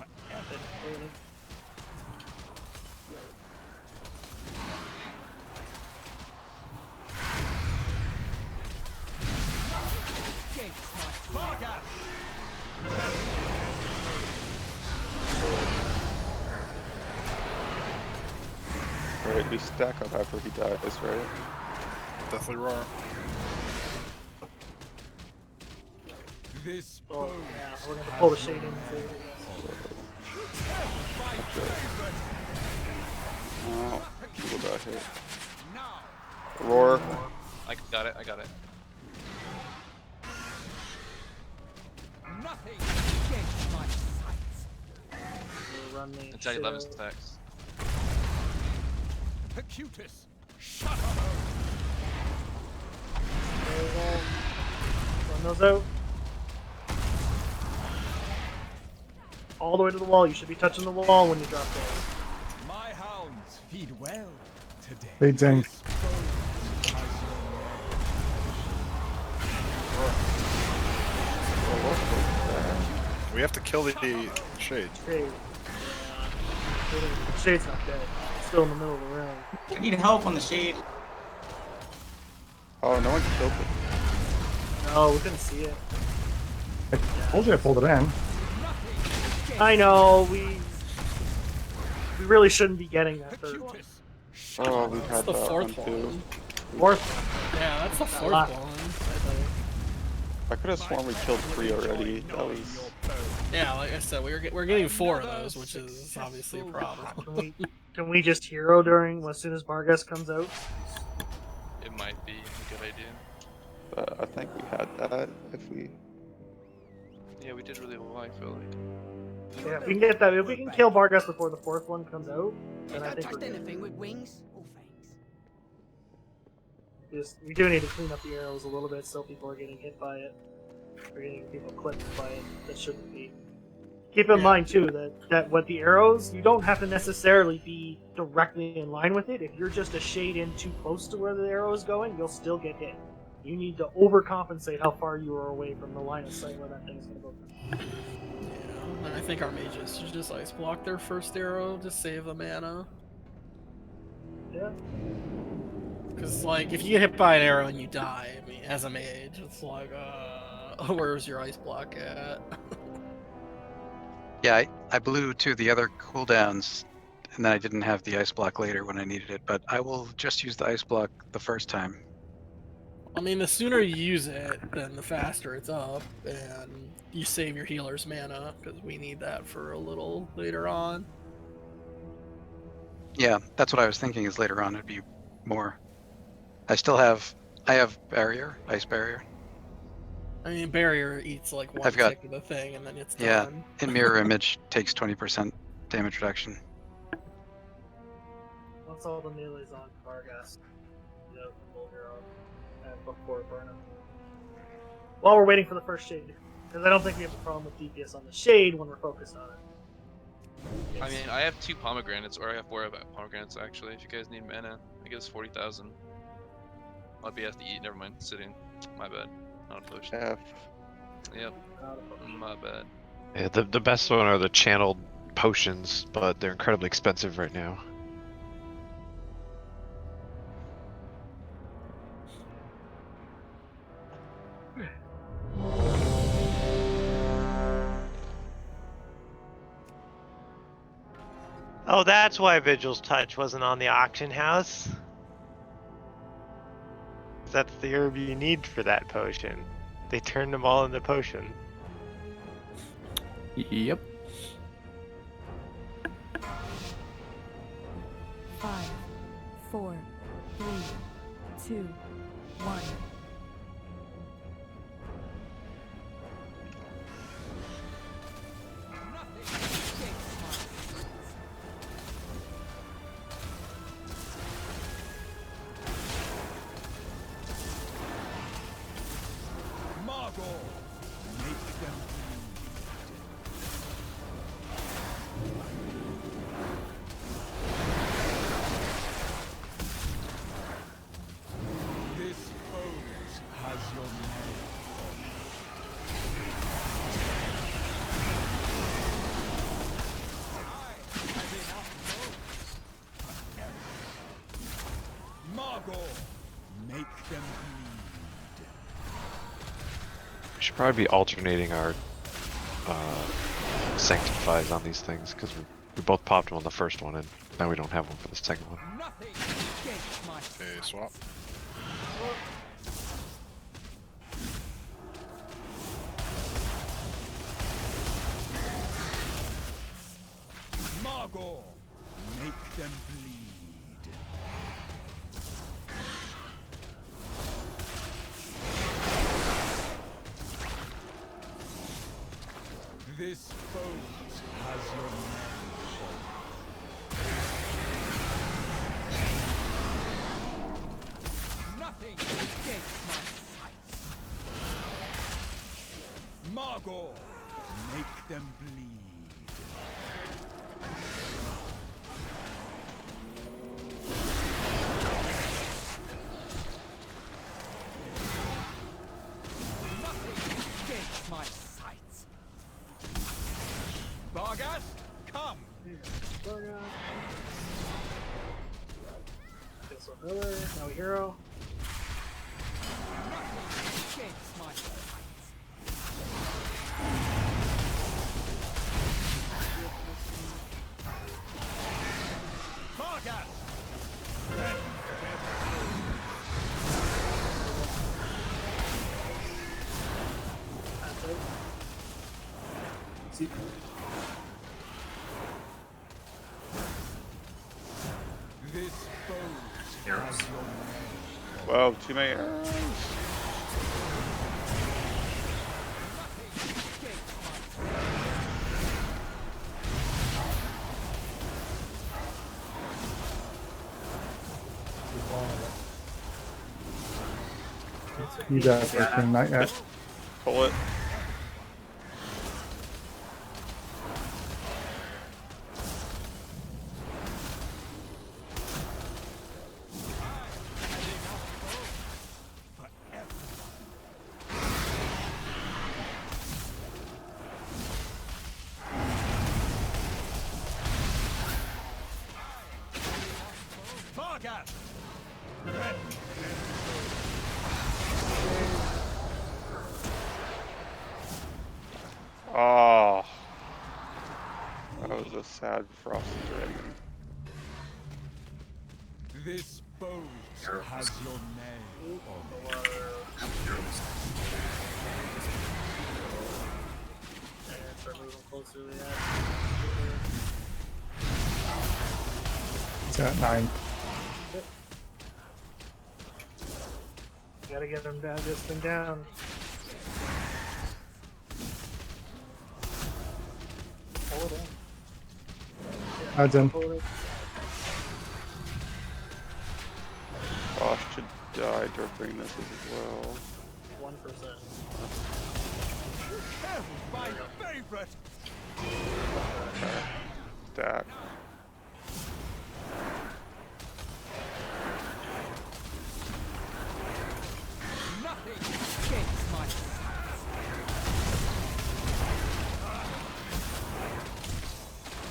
[SPEAKER 11] Alright, we stack up after he dies, right?
[SPEAKER 16] Deathly Roar.
[SPEAKER 13] This
[SPEAKER 1] Oh,
[SPEAKER 13] bow
[SPEAKER 1] yeah, we're gonna pull the shade in.
[SPEAKER 11] Oh, people got hit. Roar.
[SPEAKER 10] I got it. I got it.
[SPEAKER 13] nothing against my sight.
[SPEAKER 1] We'll run the
[SPEAKER 10] It's at
[SPEAKER 1] shit
[SPEAKER 10] 11
[SPEAKER 1] out.
[SPEAKER 10] stacks.
[SPEAKER 13] Acutus, shut up.
[SPEAKER 1] There we go. Run those out. All the way to the wall. You should be touching the wall when you drop those.
[SPEAKER 13] My hounds feed well today.
[SPEAKER 15] Fades in.
[SPEAKER 16] We have to kill the shade.
[SPEAKER 1] Shade. Shade's not dead. It's still in the middle of the room.
[SPEAKER 18] I need help on the shade.
[SPEAKER 11] Oh, no one killed it.
[SPEAKER 1] No, we couldn't see it.
[SPEAKER 15] I told you I pulled it in.
[SPEAKER 1] I know, we really shouldn't be getting that third one.
[SPEAKER 11] Oh, we
[SPEAKER 7] That's
[SPEAKER 11] had
[SPEAKER 7] the
[SPEAKER 11] that
[SPEAKER 7] fourth
[SPEAKER 11] one too.
[SPEAKER 7] one.
[SPEAKER 1] Fourth?
[SPEAKER 7] Yeah, that's the fourth
[SPEAKER 1] Last.
[SPEAKER 7] one.
[SPEAKER 11] I could have sworn we killed 3 already. That was.
[SPEAKER 7] Yeah, like I said, we're getting 4 of those, which is obviously a problem.
[SPEAKER 1] Can we just hero during as soon as Bargas comes out?
[SPEAKER 10] It might be a good idea.
[SPEAKER 11] But I think we had that if we.
[SPEAKER 10] Yeah, we did really well, I feel like.
[SPEAKER 1] Yeah, if we can get that, if we can kill Bargas before the fourth one comes out, then I think we're good.
[SPEAKER 12] anything with wings or fangs.
[SPEAKER 1] We do need to clean up the arrows a little bit so people are getting hit by it. Or getting people clipped by it. That shouldn't be. Keep in mind too that with the arrows, you don't have to necessarily be directly in line with it. If you're just a shade in too close to where the arrow is going, you'll still get hit. You need to overcompensate how far you are away from the line of sight where that thing's gonna go.
[SPEAKER 7] Yeah, and I think our mages should just ice block their first arrow to save the mana.
[SPEAKER 1] Yeah.
[SPEAKER 7] Because, like, if you get hit by an arrow and you die, I mean, as a mage, it's like, where's your ice block at?
[SPEAKER 19] Yeah, I blew 2 of the other cooldowns, and then I didn't have the ice block later when I needed it, but I will just use the ice block the first time.
[SPEAKER 7] I mean, the sooner you use it, then the faster it's up, and you save your healer's mana, because we need that for a little later on.
[SPEAKER 19] Yeah, that's what I was thinking, is later on it'd be more. I have barrier, ice barrier.
[SPEAKER 7] I mean, barrier eats like one
[SPEAKER 19] I've got-
[SPEAKER 7] tick of the thing, and then it's
[SPEAKER 19] Yeah,
[SPEAKER 7] done.
[SPEAKER 19] in mirror image takes 20% damage reduction.
[SPEAKER 1] Once all the melee's on Bargas, you know, full hero, and before burn him. While we're waiting for the first shade, because I don't think we have a problem with DPS on the shade when we're focused on it.
[SPEAKER 10] I mean, I have 2 pomegranates, or I have 4 pomegranates actually. If you guys need mana, I guess 40,000. I'll be have to eat. Never mind. Sitting. My bad. Not a potion.
[SPEAKER 11] F.
[SPEAKER 10] Yep. My bad.
[SPEAKER 2] Yeah, the best one are the channeled potions, but they're incredibly expensive right now.
[SPEAKER 20] Oh, that's why Vigil's Touch wasn't on the auction house. That's the herb you need for that potion. They turned them all into potion.
[SPEAKER 17] Yep.
[SPEAKER 21] 5, 4, 3, 2, 1.
[SPEAKER 2] Probably be alternating our sanctifies on these things because we both popped one on the first one and now we don't have one for the second one.
[SPEAKER 16] Okay, swap.
[SPEAKER 13] Margot, make them bleed. This boat has your name. Nothing escapes my sight. Margot, make them bleed. Nothing escapes my sights. Vargas, come!
[SPEAKER 1] This one Miller, no hero.
[SPEAKER 13] Nothing escapes my sights. Vargas!
[SPEAKER 1] See.
[SPEAKER 13] This boat has your name.
[SPEAKER 11] Wow, too many arrows.
[SPEAKER 15] You guys are king, not yet.
[SPEAKER 11] Pull it.
[SPEAKER 13] Vargas!
[SPEAKER 11] Oh, that was a sad frosty dragon.
[SPEAKER 13] This boat has your name on it.
[SPEAKER 1] And start moving closer to the edge.
[SPEAKER 15] It's at 9.
[SPEAKER 1] Gotta get him down, this thing down. Pull it in.
[SPEAKER 15] Adds in.
[SPEAKER 1] Pull it in.
[SPEAKER 11] Josh should die during this as well.
[SPEAKER 1] 1%.
[SPEAKER 13] My favorite!
[SPEAKER 11] Stack.
[SPEAKER 13] Nothing escapes my sights.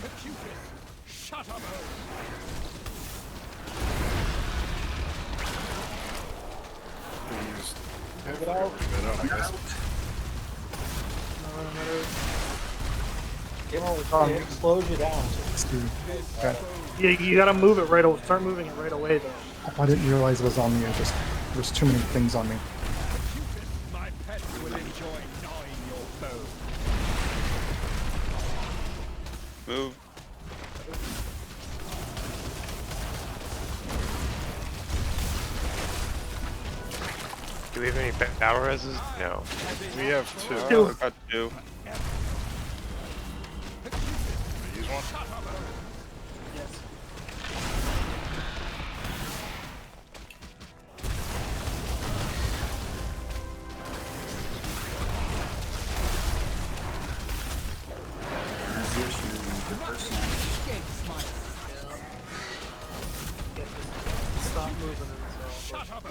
[SPEAKER 13] Acutus, shut up!
[SPEAKER 16] Move it out. I guess.
[SPEAKER 9] It slows you down.
[SPEAKER 15] Okay.
[SPEAKER 1] Yeah, you gotta move it right away. Start moving it right away, though.
[SPEAKER 15] Oh, I didn't realize it was on me. There's too many things on me.
[SPEAKER 13] My pets will enjoy gnawing your bone.
[SPEAKER 11] Move.
[SPEAKER 20] Do we have any battle reses? No.
[SPEAKER 16] We have 2.
[SPEAKER 11] I've got 2.
[SPEAKER 16] Use one.
[SPEAKER 1] Yes. Stop moving it. So.
[SPEAKER 13] Shut up!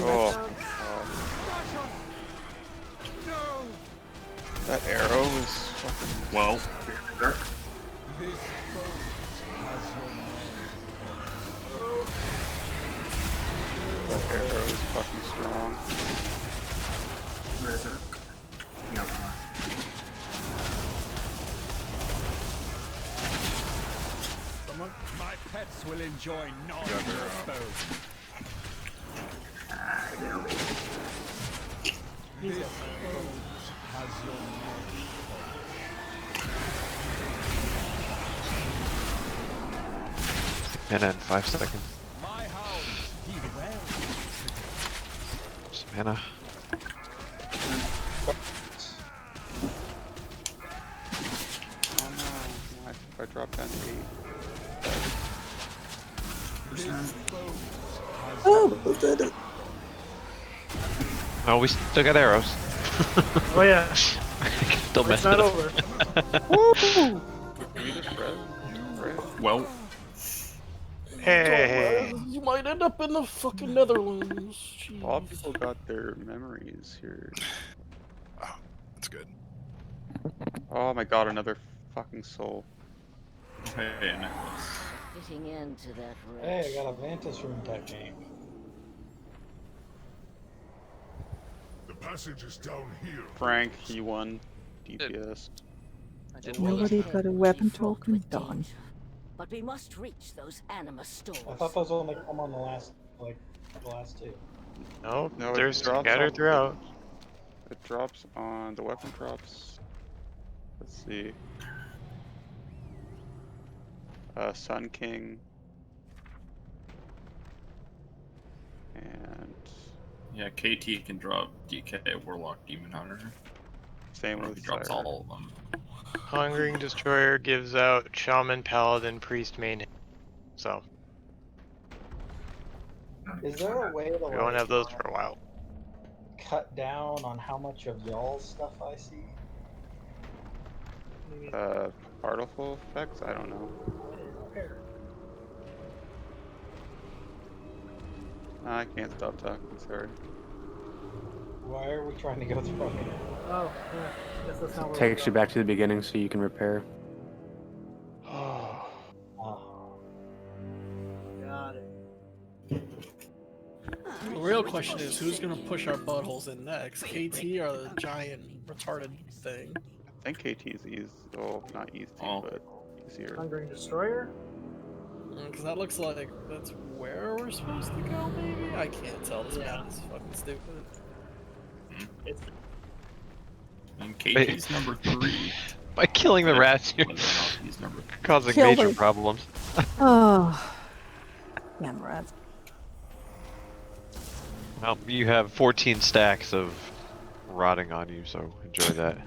[SPEAKER 3] Nothing left.
[SPEAKER 11] That arrow is fucking.
[SPEAKER 8] Well.
[SPEAKER 11] That arrow is fucking strong.
[SPEAKER 5] Where is it? Yep.
[SPEAKER 13] My pets will enjoy non-exposed. This foe has your name.
[SPEAKER 2] Mana in 5 seconds.
[SPEAKER 13] My hounds heed well.
[SPEAKER 2] Some mana.
[SPEAKER 11] Oh no, if I drop down to 8.
[SPEAKER 3] Oh,
[SPEAKER 2] Oh, we still got arrows.
[SPEAKER 1] Oh yeah.
[SPEAKER 2] Still
[SPEAKER 1] It's
[SPEAKER 2] messed
[SPEAKER 1] not
[SPEAKER 2] it up.
[SPEAKER 1] over.
[SPEAKER 11] Woo! We just read.
[SPEAKER 8] Well.
[SPEAKER 20] Hey.
[SPEAKER 7] You might end up in the fucking Netherlands. Jeez.
[SPEAKER 11] A lot of people got their memories here.
[SPEAKER 16] Oh, that's good.
[SPEAKER 11] Oh my god, another fucking soul.
[SPEAKER 8] Hey, Nicholas.
[SPEAKER 12] Fitting into that
[SPEAKER 9] Hey, I got a Vantis room technique.
[SPEAKER 13] The passage is down here.
[SPEAKER 11] Frank, he won DPS.
[SPEAKER 10] I did
[SPEAKER 3] nobody got a weapon token? Darn.
[SPEAKER 12] But we must reach those anima stores.
[SPEAKER 9] I thought those only come on the last two.
[SPEAKER 20] No,
[SPEAKER 11] No, it
[SPEAKER 20] there's
[SPEAKER 11] drops
[SPEAKER 20] scattered
[SPEAKER 11] on-
[SPEAKER 20] throughout.
[SPEAKER 11] It drops on the weapon drops. Let's see. Sun King. And
[SPEAKER 8] Yeah, KT can drop DK, Warlock, Demon Hunter.
[SPEAKER 11] same
[SPEAKER 8] Or
[SPEAKER 11] with
[SPEAKER 8] he drops
[SPEAKER 11] Siren.
[SPEAKER 8] all of them.
[SPEAKER 20] Hungering Destroyer gives out Shaman, Paladin, Priest, Main. So
[SPEAKER 9] Is there a way to
[SPEAKER 20] we won't have those for a while.
[SPEAKER 9] cut down on how much of y'all's stuff I see?
[SPEAKER 11] Particle effects? I don't know. I can't stop talking, sorry.
[SPEAKER 9] Why are we trying to go through here?
[SPEAKER 1] Oh, yeah. Guess that's not where
[SPEAKER 17] Takes you back to the beginning so you can repair.
[SPEAKER 9] Oh.
[SPEAKER 1] Got it.
[SPEAKER 7] The real question is who's gonna push our buttholes in next? KT or the giant retarded thing?
[SPEAKER 11] I think KT is easy. Oh, not easy, but easier.
[SPEAKER 1] Hungering Destroyer?
[SPEAKER 7] Because that looks like that's where we're supposed to go, maybe? I can't tell. This map is fucking stupid.
[SPEAKER 1] It's
[SPEAKER 8] And KT's number 3.
[SPEAKER 2] By killing the rats, you're
[SPEAKER 8] Whether or not he's number 3.
[SPEAKER 2] causing
[SPEAKER 3] Kill
[SPEAKER 2] major
[SPEAKER 3] them.
[SPEAKER 2] problems.
[SPEAKER 3] Oh. Damn rats.
[SPEAKER 2] Well, you have 14 stacks of rotting on you, so enjoy that.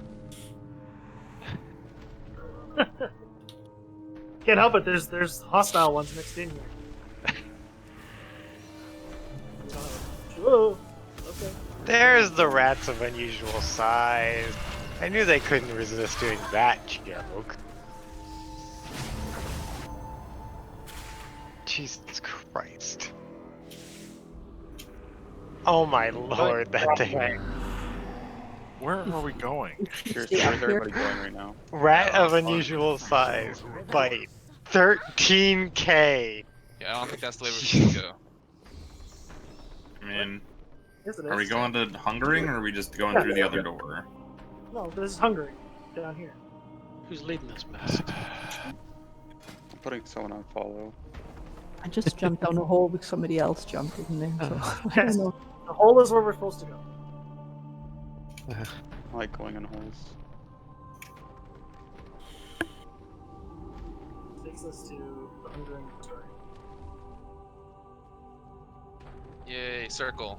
[SPEAKER 1] Can't help it. There's hostile ones mixed in here. Whoa. Okay.
[SPEAKER 20] There's the rats of unusual size. I knew they couldn't resist doing that joke. Jesus Christ. Oh my lord, that thing.
[SPEAKER 16] Where are we going?
[SPEAKER 11] Where's everybody going right now?
[SPEAKER 20] Rat of unusual size. Bite. 13k.
[SPEAKER 10] Yeah, I don't think that's the way we're supposed to go.
[SPEAKER 8] I mean,
[SPEAKER 1] Yes, it
[SPEAKER 8] are we
[SPEAKER 1] is.
[SPEAKER 8] going to Hungering, or are we just going
[SPEAKER 1] Yeah.
[SPEAKER 8] through the other door?
[SPEAKER 1] No, this is Hungary. Down here.
[SPEAKER 4] Who's leading this mess?
[SPEAKER 11] I'm putting someone on follow.
[SPEAKER 3] I just jumped down a hole with somebody else jumped in there, so I don't know.
[SPEAKER 1] The hole is where we're supposed to go.
[SPEAKER 11] I like going in holes.
[SPEAKER 1] Takes us to the Hungering Destroyer.
[SPEAKER 10] Yay, circle.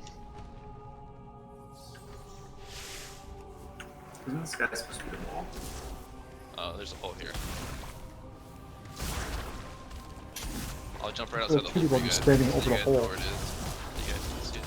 [SPEAKER 5] Isn't this guy supposed to be the wall?
[SPEAKER 10] Oh, there's a hole here. I'll jump right
[SPEAKER 15] The
[SPEAKER 10] outside the hole.
[SPEAKER 15] people
[SPEAKER 10] for you
[SPEAKER 15] just
[SPEAKER 10] guys.
[SPEAKER 15] standing over
[SPEAKER 10] You
[SPEAKER 15] the
[SPEAKER 10] guys know
[SPEAKER 15] hole.
[SPEAKER 10] where it is. You guys can see it.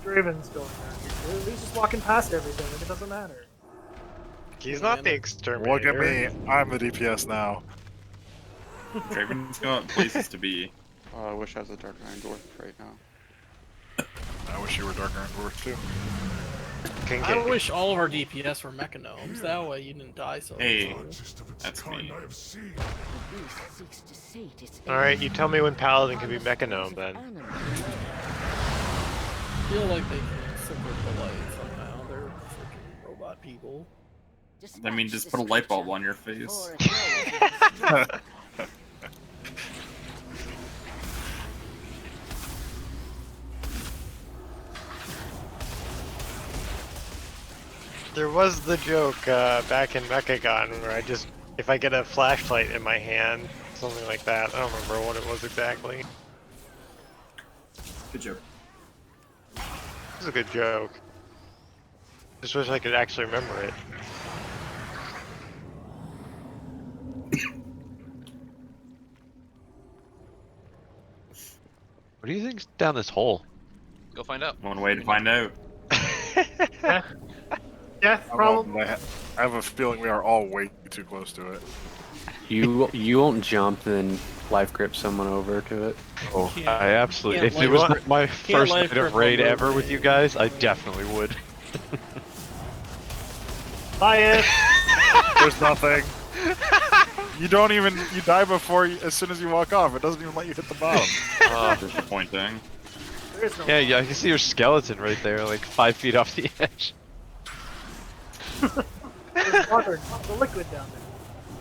[SPEAKER 1] Draven's going around here. He's just walking past everything, and it doesn't matter.
[SPEAKER 20] He's not the exterminator.
[SPEAKER 16] Look at me. I'm the DPS now.
[SPEAKER 8] Draven's got places to be.
[SPEAKER 11] I wish I was a Dark Iron Dwarf right now.
[SPEAKER 16] I wish you were Dark Iron Dwarf too.
[SPEAKER 7] I wish all of our DPS were mechanomes. That way you didn't die so
[SPEAKER 8] Hey,
[SPEAKER 7] easily.
[SPEAKER 8] that's me.
[SPEAKER 20] Alright, you tell me when Paladin can be Mechanome then.
[SPEAKER 7] I feel like they can subvert the light somehow. They're freaking robot people.
[SPEAKER 8] I mean, just put a light bulb on your face.
[SPEAKER 20] There was the joke back in Mechagon where if I get a flashlight in my hand, something like that. I don't remember what it was exactly.
[SPEAKER 5] Good joke.
[SPEAKER 20] It was a good joke. Just wish I could actually remember it.
[SPEAKER 2] What do you think's down this hole?
[SPEAKER 10] Go find out.
[SPEAKER 8] One way to find out.
[SPEAKER 1] Death,
[SPEAKER 16] probably. I have a feeling we are all way too close to it.
[SPEAKER 17] You won't jump and life grip someone over to it.
[SPEAKER 2] Oh, I absolutely. If it was my first night of raid ever with you guys, I definitely would.
[SPEAKER 1] Bye, Ed.
[SPEAKER 16] There's nothing. You don't even. You die before. As soon as you walk off, it doesn't even let you hit the bottom.
[SPEAKER 8] Disappointing.
[SPEAKER 2] Yeah, I can see your skeleton right there, like 5 feet off the edge.
[SPEAKER 1] There's water, the liquid down there.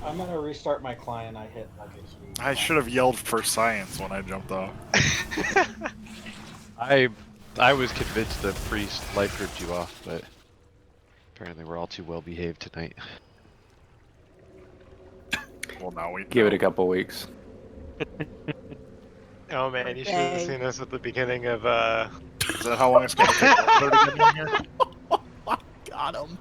[SPEAKER 9] I'm gonna restart my client. I hit like a huge.
[SPEAKER 16] I should have yelled for science when I jumped off.
[SPEAKER 2] I was convinced the priest life gripped you off, but apparently we're all too well behaved tonight.
[SPEAKER 16] Well, now we
[SPEAKER 17] give it a couple weeks.
[SPEAKER 20] Oh man, you should have seen us at the beginning of
[SPEAKER 16] Is that how long it's gonna take to get in here?
[SPEAKER 7] Got him.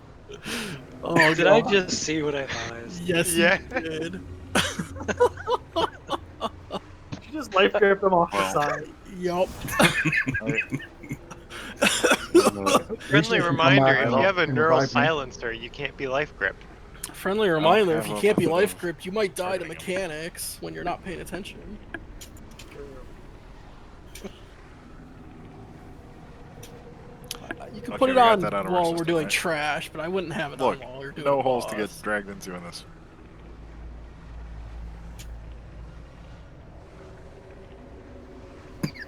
[SPEAKER 4] Oh, did I just see what I thought?
[SPEAKER 7] Yes,
[SPEAKER 20] yeah.
[SPEAKER 7] you did.
[SPEAKER 1] You just life grip them off the side.
[SPEAKER 7] Yup.
[SPEAKER 20] Friendly reminder, if you have a neural silencer, you can't be life gripped.
[SPEAKER 7] Friendly reminder, if you can't be life gripped, you might die to mechanics when you're not paying attention. You can put it on while we're doing trash, but I wouldn't have it on while we're doing
[SPEAKER 16] no holes
[SPEAKER 7] boss.
[SPEAKER 16] to get dragged into in this.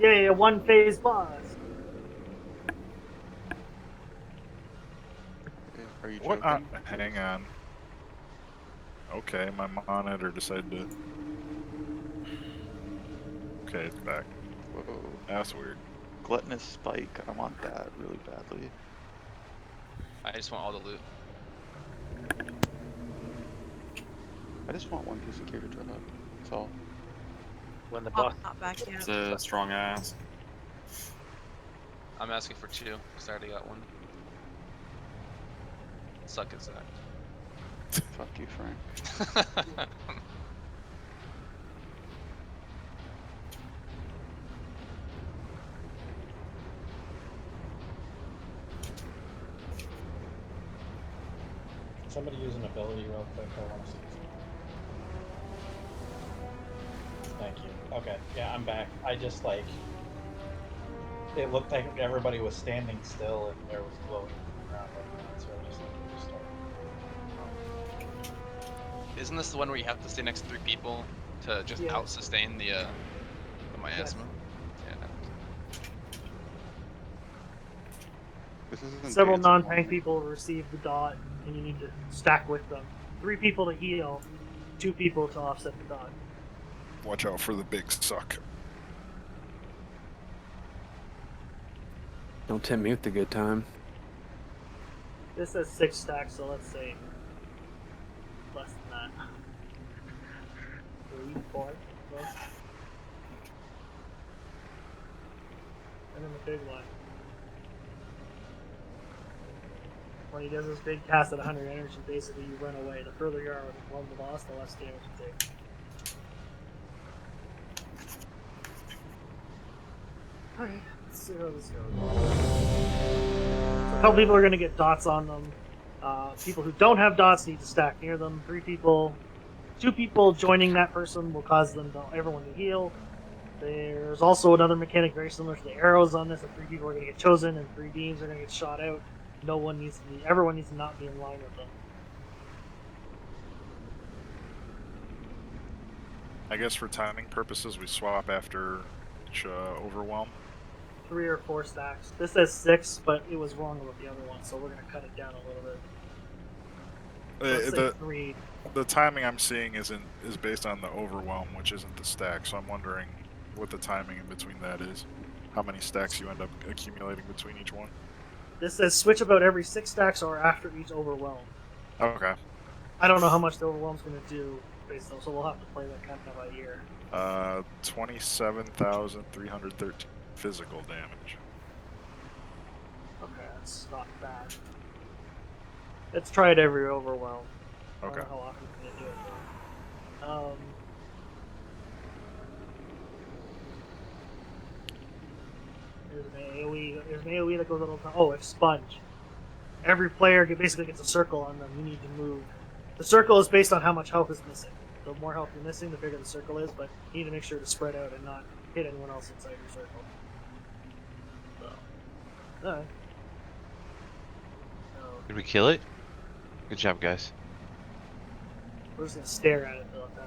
[SPEAKER 1] Yeah, one phase boss.
[SPEAKER 11] Are you
[SPEAKER 16] What?
[SPEAKER 11] joking?
[SPEAKER 16] Hang on. Okay, my monitor decided to. Okay, it's back.
[SPEAKER 11] Whoa.
[SPEAKER 16] That's weird.
[SPEAKER 11] Gluttonous spike. I want that really badly.
[SPEAKER 10] I just want all the loot.
[SPEAKER 11] I just want one piece of gear to drop. That's all.
[SPEAKER 20] When the
[SPEAKER 6] boss not back yet.
[SPEAKER 8] It's a strong ass.
[SPEAKER 10] I'm asking for 2 because I already got one. Suck at that.
[SPEAKER 11] Fuck you, Frank.
[SPEAKER 9] Somebody use an ability real quick. I want to see. Thank you. Okay, yeah, I'm back. I just like. It looked like everybody was standing still and there was glowing around. So I just restart.
[SPEAKER 10] Isn't this the one where you have to stay next to 3 people to just out sustain the miasma? Yeah.
[SPEAKER 11] This isn't
[SPEAKER 1] Several
[SPEAKER 11] dancing.
[SPEAKER 1] non-tank people receive the dot, and you need to stack with them. 3 people to heal, 2 people to offset the dot.
[SPEAKER 16] Watch out for the big suck.
[SPEAKER 17] Don't tempt me with the good time.
[SPEAKER 1] This has 6 stacks, so let's say less than that. 3, 4, close. And then the big one. When he does this big cast at 100 energy, basically you run away. The further you are from the boss, the less damage you take. Alright, let's see how this goes. So a couple people are going to get dots on them. People who don't have dots need to stack near them. 2 people joining that person will cause everyone to heal. There's also another mechanic very similar to the arrows on this. That 3 people are going to get chosen, and 3 beams are going to get shot out. Everyone needs to not be in line with them.
[SPEAKER 16] I guess for timing purposes, we swap after each overwhelm.
[SPEAKER 1] 3 or 4 stacks. This says 6, but it was wrong about the other one, so we're going to cut it down a little bit. Let's say 3.
[SPEAKER 16] The timing I'm seeing is based on the overwhelm, which isn't the stack. So I'm wondering what the timing in between that is. How many stacks you end up accumulating between each one?
[SPEAKER 1] This says switch about every 6 stacks or after each overwhelm.
[SPEAKER 16] Okay.
[SPEAKER 1] I don't know how much the overwhelm's going to do, based on, so we'll have to play that kind of by ear.
[SPEAKER 16] 27,313 physical damage.
[SPEAKER 1] Okay, that's not bad. Let's try it every overwhelm.
[SPEAKER 16] Okay.
[SPEAKER 1] I don't know how often we're going to do it, though. There's an AoE that goes on all the time. Oh, it's Sponge. Every player basically gets a circle on them. You need to move. The circle is based on how much health is missing. The more health you're missing, the bigger the circle is, but you need to make sure to spread out and not hit anyone else inside your circle. So, alright.
[SPEAKER 2] Did we kill it? Good job, guys.
[SPEAKER 1] We're just gonna stare at it the whole time.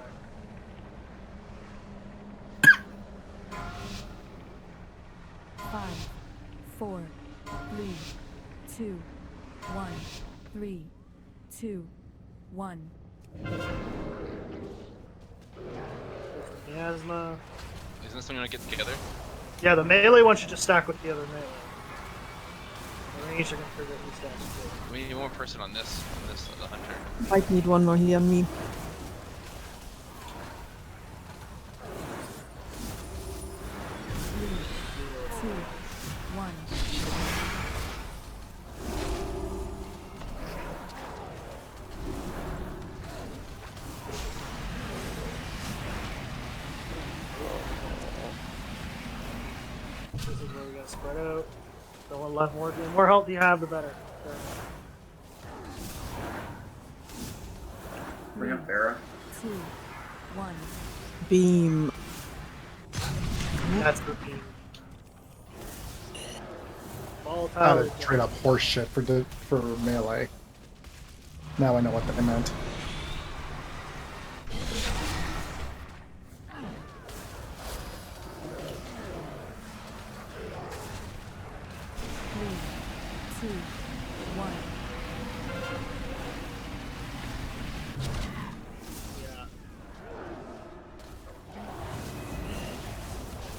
[SPEAKER 21] Five, 4, 3, 2, 1. 3, 2, 1.
[SPEAKER 1] Miasma.
[SPEAKER 10] Isn't this one gonna get together?
[SPEAKER 1] Yeah, the melee one should just stack with the other melee. The range are gonna figure out who stacks too.
[SPEAKER 10] We need one more person on this the hunter.
[SPEAKER 3] I need one more here on me.
[SPEAKER 21] 2, 1.
[SPEAKER 1] This is where we gotta spread out. The one left more. The more health you have, the better.
[SPEAKER 5] Bring up Vera.
[SPEAKER 21] 2, 1.
[SPEAKER 3] Beam.
[SPEAKER 1] That's the beam.
[SPEAKER 15] I
[SPEAKER 1] Volatile.
[SPEAKER 15] had to trade up horse shit for melee. Now I know what that meant.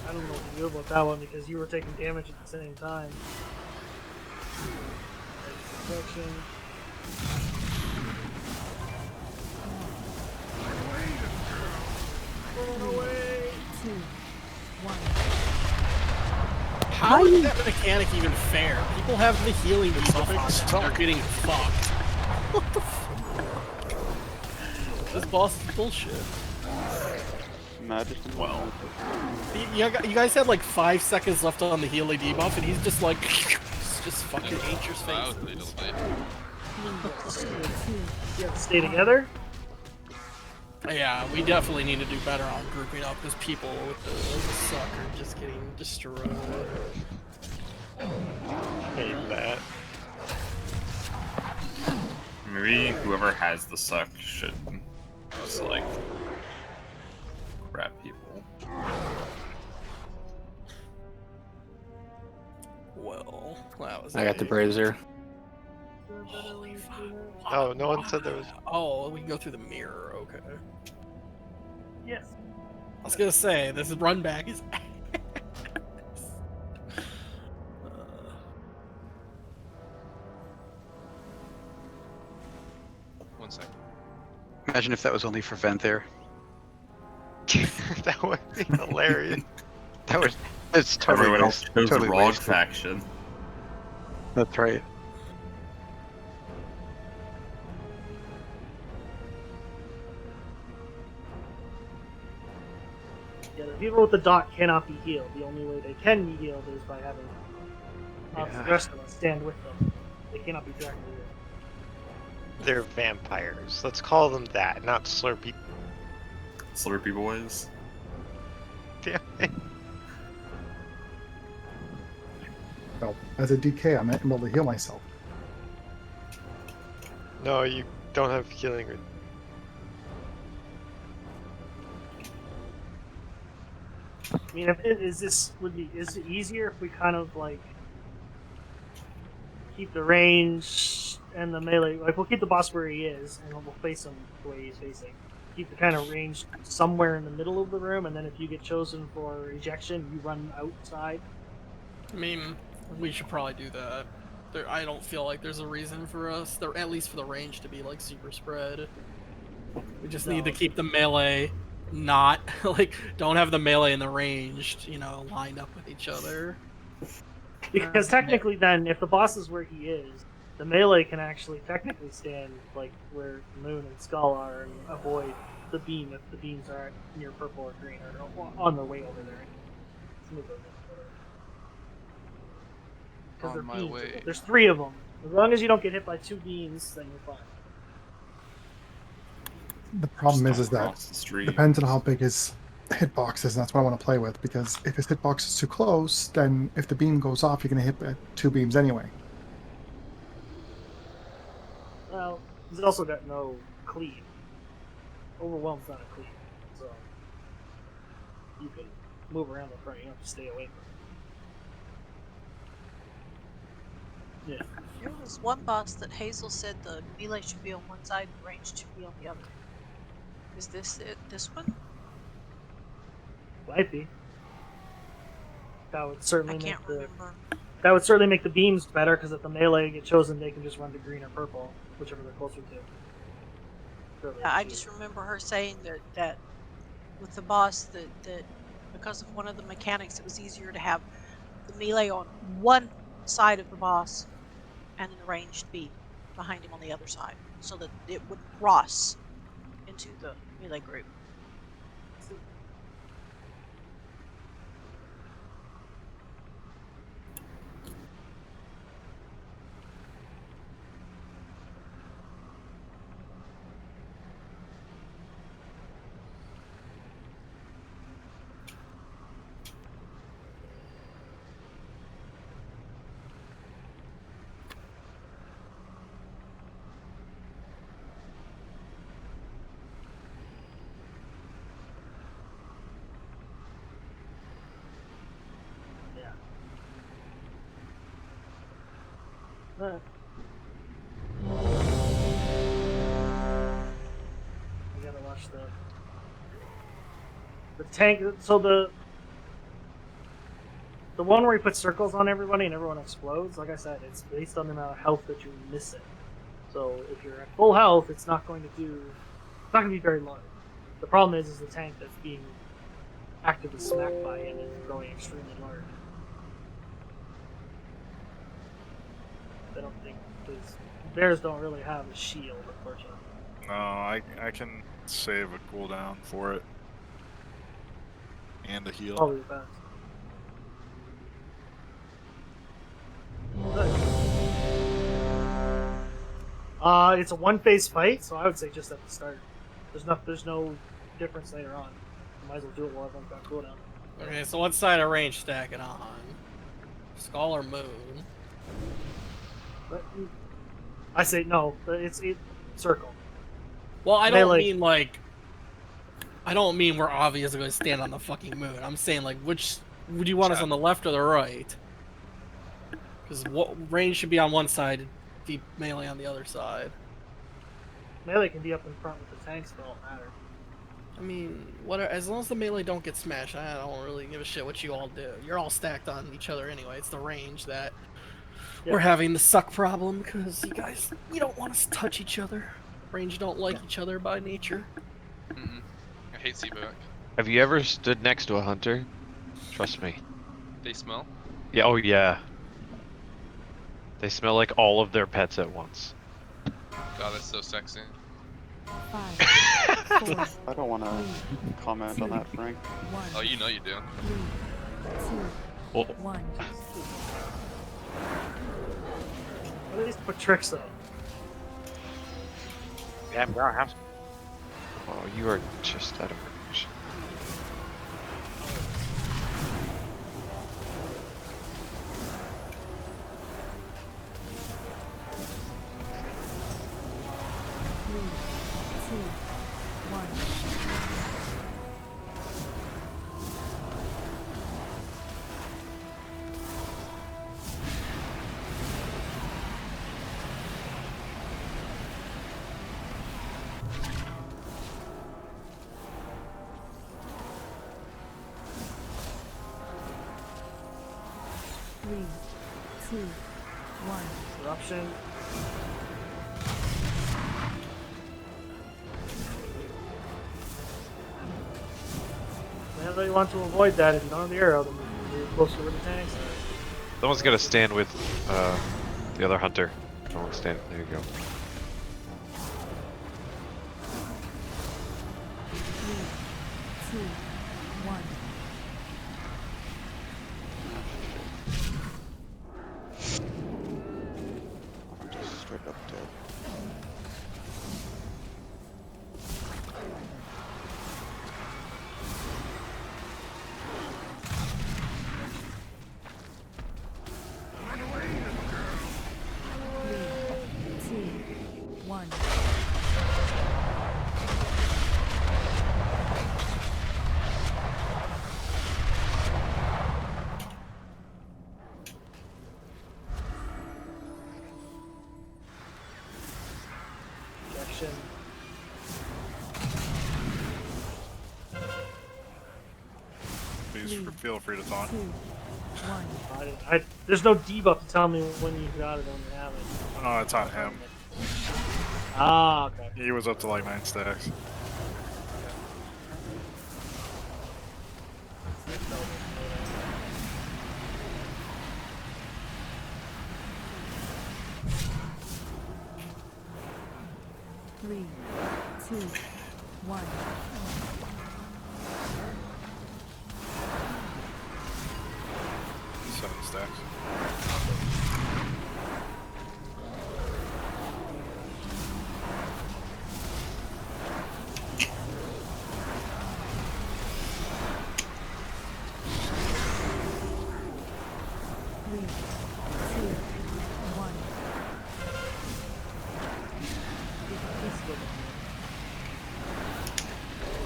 [SPEAKER 1] I don't know what to do about that one because you were taking damage at the same time. Protection. Run away!
[SPEAKER 21] 2, 1.
[SPEAKER 7] How is that mechanic even fair? People have the healing debuff and they're getting fucked. What the fuck? This boss is bullshit.
[SPEAKER 11] Magic.
[SPEAKER 8] Well,
[SPEAKER 7] You guys had like 5 seconds left on the healing debuff, and he's just like, just fucking ate your face.
[SPEAKER 1] You have to stay together?
[SPEAKER 7] Yeah, we definitely need to do better on grouping up because people with the suck are just getting destroyed.
[SPEAKER 20] Hate that.
[SPEAKER 8] maybe whoever has the suck should just like grab people.
[SPEAKER 7] Well, that was.
[SPEAKER 17] I got the brazier.
[SPEAKER 7] Holy fuck.
[SPEAKER 20] Oh, no one said there was.
[SPEAKER 7] Oh, we can go through the mirror. Okay.
[SPEAKER 1] Yes.
[SPEAKER 7] I was gonna say this run back is.
[SPEAKER 10] One second.
[SPEAKER 19] Imagine if that was only for vent there.
[SPEAKER 20] That would be hilarious.
[SPEAKER 19] It's totally
[SPEAKER 8] Everyone else
[SPEAKER 19] waste-
[SPEAKER 8] chose
[SPEAKER 19] totally
[SPEAKER 8] the wrong
[SPEAKER 19] wasted.
[SPEAKER 8] faction.
[SPEAKER 19] That's right.
[SPEAKER 1] Yeah, the people with the dot cannot be healed. The only way they can be healed is by having The rest of us stand with them. They cannot be directly with.
[SPEAKER 20] They're vampires. Let's call them that, not Slurpee.
[SPEAKER 8] Slurpee boys.
[SPEAKER 20] Damn it.
[SPEAKER 15] Well, as a DK, I'm able to heal myself.
[SPEAKER 20] No, you don't have healing.
[SPEAKER 1] I mean, is it easier if we kind of like keep the range and the melee? Like, we'll keep the boss where he is, and we'll face him the way he's facing. Keep the kind of range somewhere in the middle of the room, and then if you get chosen for ejection, you run outside.
[SPEAKER 7] I mean, we should probably do that. I don't feel like there's a reason for us, at least for the range, to be like super spread. We just need to keep the melee not like don't have the melee and the ranged, lined up with each other.
[SPEAKER 1] Because technically, then, if the boss is where he is, the melee can actually technically stand like where Moon and Skull are and avoid the beam if the beams are near purple or green or on their way over there. Because they're
[SPEAKER 10] On my
[SPEAKER 1] beams.
[SPEAKER 10] way.
[SPEAKER 1] There's 3 of them. As long as you don't get hit by 2 beams, then you're fine.
[SPEAKER 15] The problem is
[SPEAKER 8] Just
[SPEAKER 15] that
[SPEAKER 8] across the street.
[SPEAKER 15] depends on how big his hitbox is, and that's what I want to play with. Because if his hitbox is too close, then if the beam goes off, you're going to hit by 2 beams anyway.
[SPEAKER 1] Well, he's also got no cleave. Overwhelm's not a cleave, so you can move around the front. You don't have to stay away from it. Yeah.
[SPEAKER 6] There was one boss that Hazel said the melee should be on one side and range should be on the other. Is this it? This one?
[SPEAKER 1] Might be. That would certainly
[SPEAKER 6] I can't
[SPEAKER 1] make the
[SPEAKER 6] remember.
[SPEAKER 1] that would certainly make the beams better because if the melee get chosen, they can just run to green or purple, whichever they're closer to.
[SPEAKER 6] Yeah, I just remember her saying that with the boss that because of one of the mechanics, it was easier to have the melee on one side of the boss and then the ranged beam behind him on the other side, so that it wouldn't cross into the melee group.
[SPEAKER 1] I gotta watch the tank. So the one where he puts circles on everybody and everyone explodes. Like I said, it's based on the amount of health that you're missing. So if you're at full health, it's not going to be very large. The problem is the tank that's being actively smacked by him is growing extremely large. I don't think because bears don't really have a shield, unfortunately.
[SPEAKER 16] No, I can save a cooldown for it. And a heal.
[SPEAKER 1] Probably the best. It's a one-phase fight, so I would say just at the start. There's no difference later on. You might as well do it while everyone's got cooldown.
[SPEAKER 7] Okay, so what side of range stacking on? Skull or Moon?
[SPEAKER 1] But I say no. It's circle.
[SPEAKER 7] Well, I don't mean like. I don't mean we're obviously going to stand on the fucking moon. I'm saying like, which would you want us on the left or the right? Because range should be on one side, deep melee on the other side.
[SPEAKER 1] Melee can be up in front with the tanks, but it don't matter.
[SPEAKER 7] I mean, as long as the melee don't get smashed, I don't really give a shit what you all do. You're all stacked on each other anyway. It's the range that we're having the suck problem because you don't want us to touch each other. Range don't like each other by nature.
[SPEAKER 10] I hate Seaback.
[SPEAKER 2] Have you ever stood next to a hunter? Trust me.
[SPEAKER 10] They smell?
[SPEAKER 2] Yeah, oh yeah. They smell like all of their pets at once.
[SPEAKER 10] God, that's so sexy.
[SPEAKER 21] 5, 4,
[SPEAKER 11] I don't want to comment on that, Frank.
[SPEAKER 10] 1. Oh, you know you do.
[SPEAKER 21] 3, 2,
[SPEAKER 2] Well,
[SPEAKER 21] 1.
[SPEAKER 1] At least put tricks though.
[SPEAKER 2] Yeah, bro, have. Oh, you are just out of range.
[SPEAKER 21] Three, two, one.
[SPEAKER 1] Corruption. Whenever you want to avoid that, if you don't have the arrow, then you're closer to where the tanks are.
[SPEAKER 2] Someone's got to stand with the other hunter. Someone stand. There you go.
[SPEAKER 21] Three, two, one.
[SPEAKER 11] I'm just straight up dead.
[SPEAKER 21] Three, two, one.
[SPEAKER 1] Projection.
[SPEAKER 16] Please feel free to taunt.
[SPEAKER 21] Two, one.
[SPEAKER 1] There's no debuff to tell me when you got it or when you haven't.
[SPEAKER 16] Oh, it's on him.
[SPEAKER 1] Ah, okay.
[SPEAKER 16] He was up to like 9 stacks.
[SPEAKER 21] Three, two, one.
[SPEAKER 16] 7 stacks.
[SPEAKER 21] Three, two, one.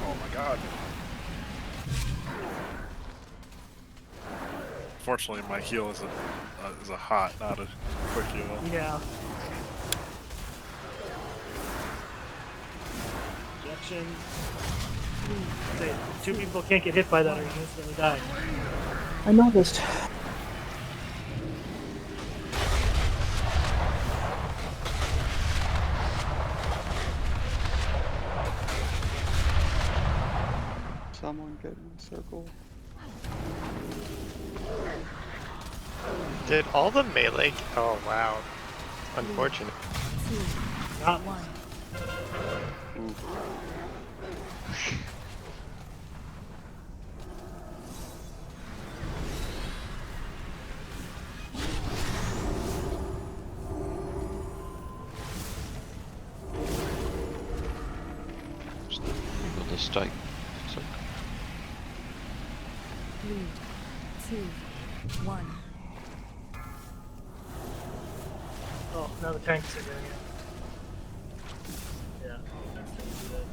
[SPEAKER 16] Oh my god. Fortunately, my heal is a hot, not a quick heal.
[SPEAKER 1] Yeah. Projection. Say, 2 people can't get hit by that or you instantly die.
[SPEAKER 3] I noticed.
[SPEAKER 11] Someone get in the circle.
[SPEAKER 20] Did all the melee? Oh wow, unfortunate.
[SPEAKER 21] Two,
[SPEAKER 1] Not
[SPEAKER 21] one.
[SPEAKER 2] With the strike.
[SPEAKER 21] Three, two, one.
[SPEAKER 1] Oh, now the tanks are doing it. Yeah, that's gonna do that.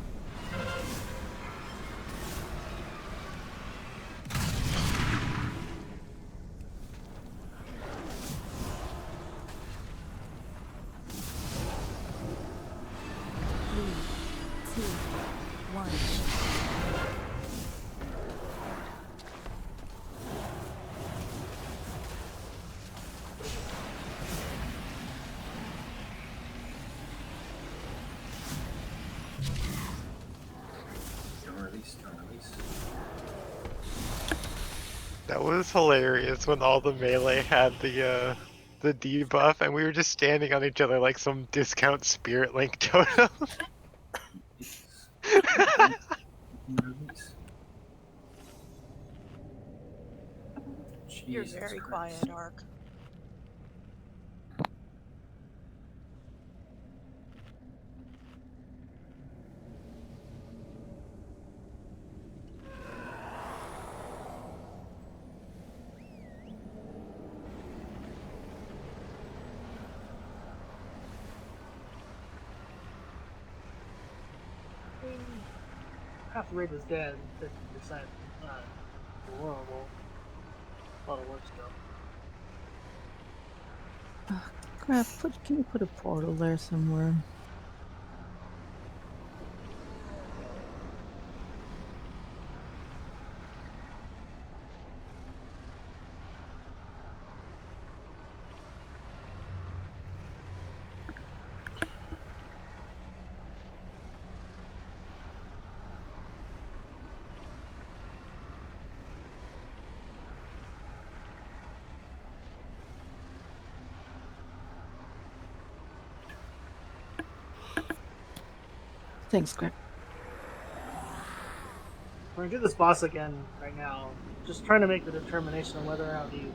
[SPEAKER 21] Three, two, one.
[SPEAKER 5] Don't release, don't release.
[SPEAKER 20] That was hilarious when all the melee had the debuff and we were just standing on each other like some discount Spirit Link totem.
[SPEAKER 5] Release.
[SPEAKER 6] You're
[SPEAKER 5] Jesus
[SPEAKER 6] very
[SPEAKER 5] Christ.
[SPEAKER 6] quiet, Ark.
[SPEAKER 1] half the raid was dead, 50%. Not horrible. A lot of work still.
[SPEAKER 3] Crap, can you put a portal there somewhere? Thanks, Greg.
[SPEAKER 1] We're gonna do this boss again right now. Just trying to make the determination on whether or not be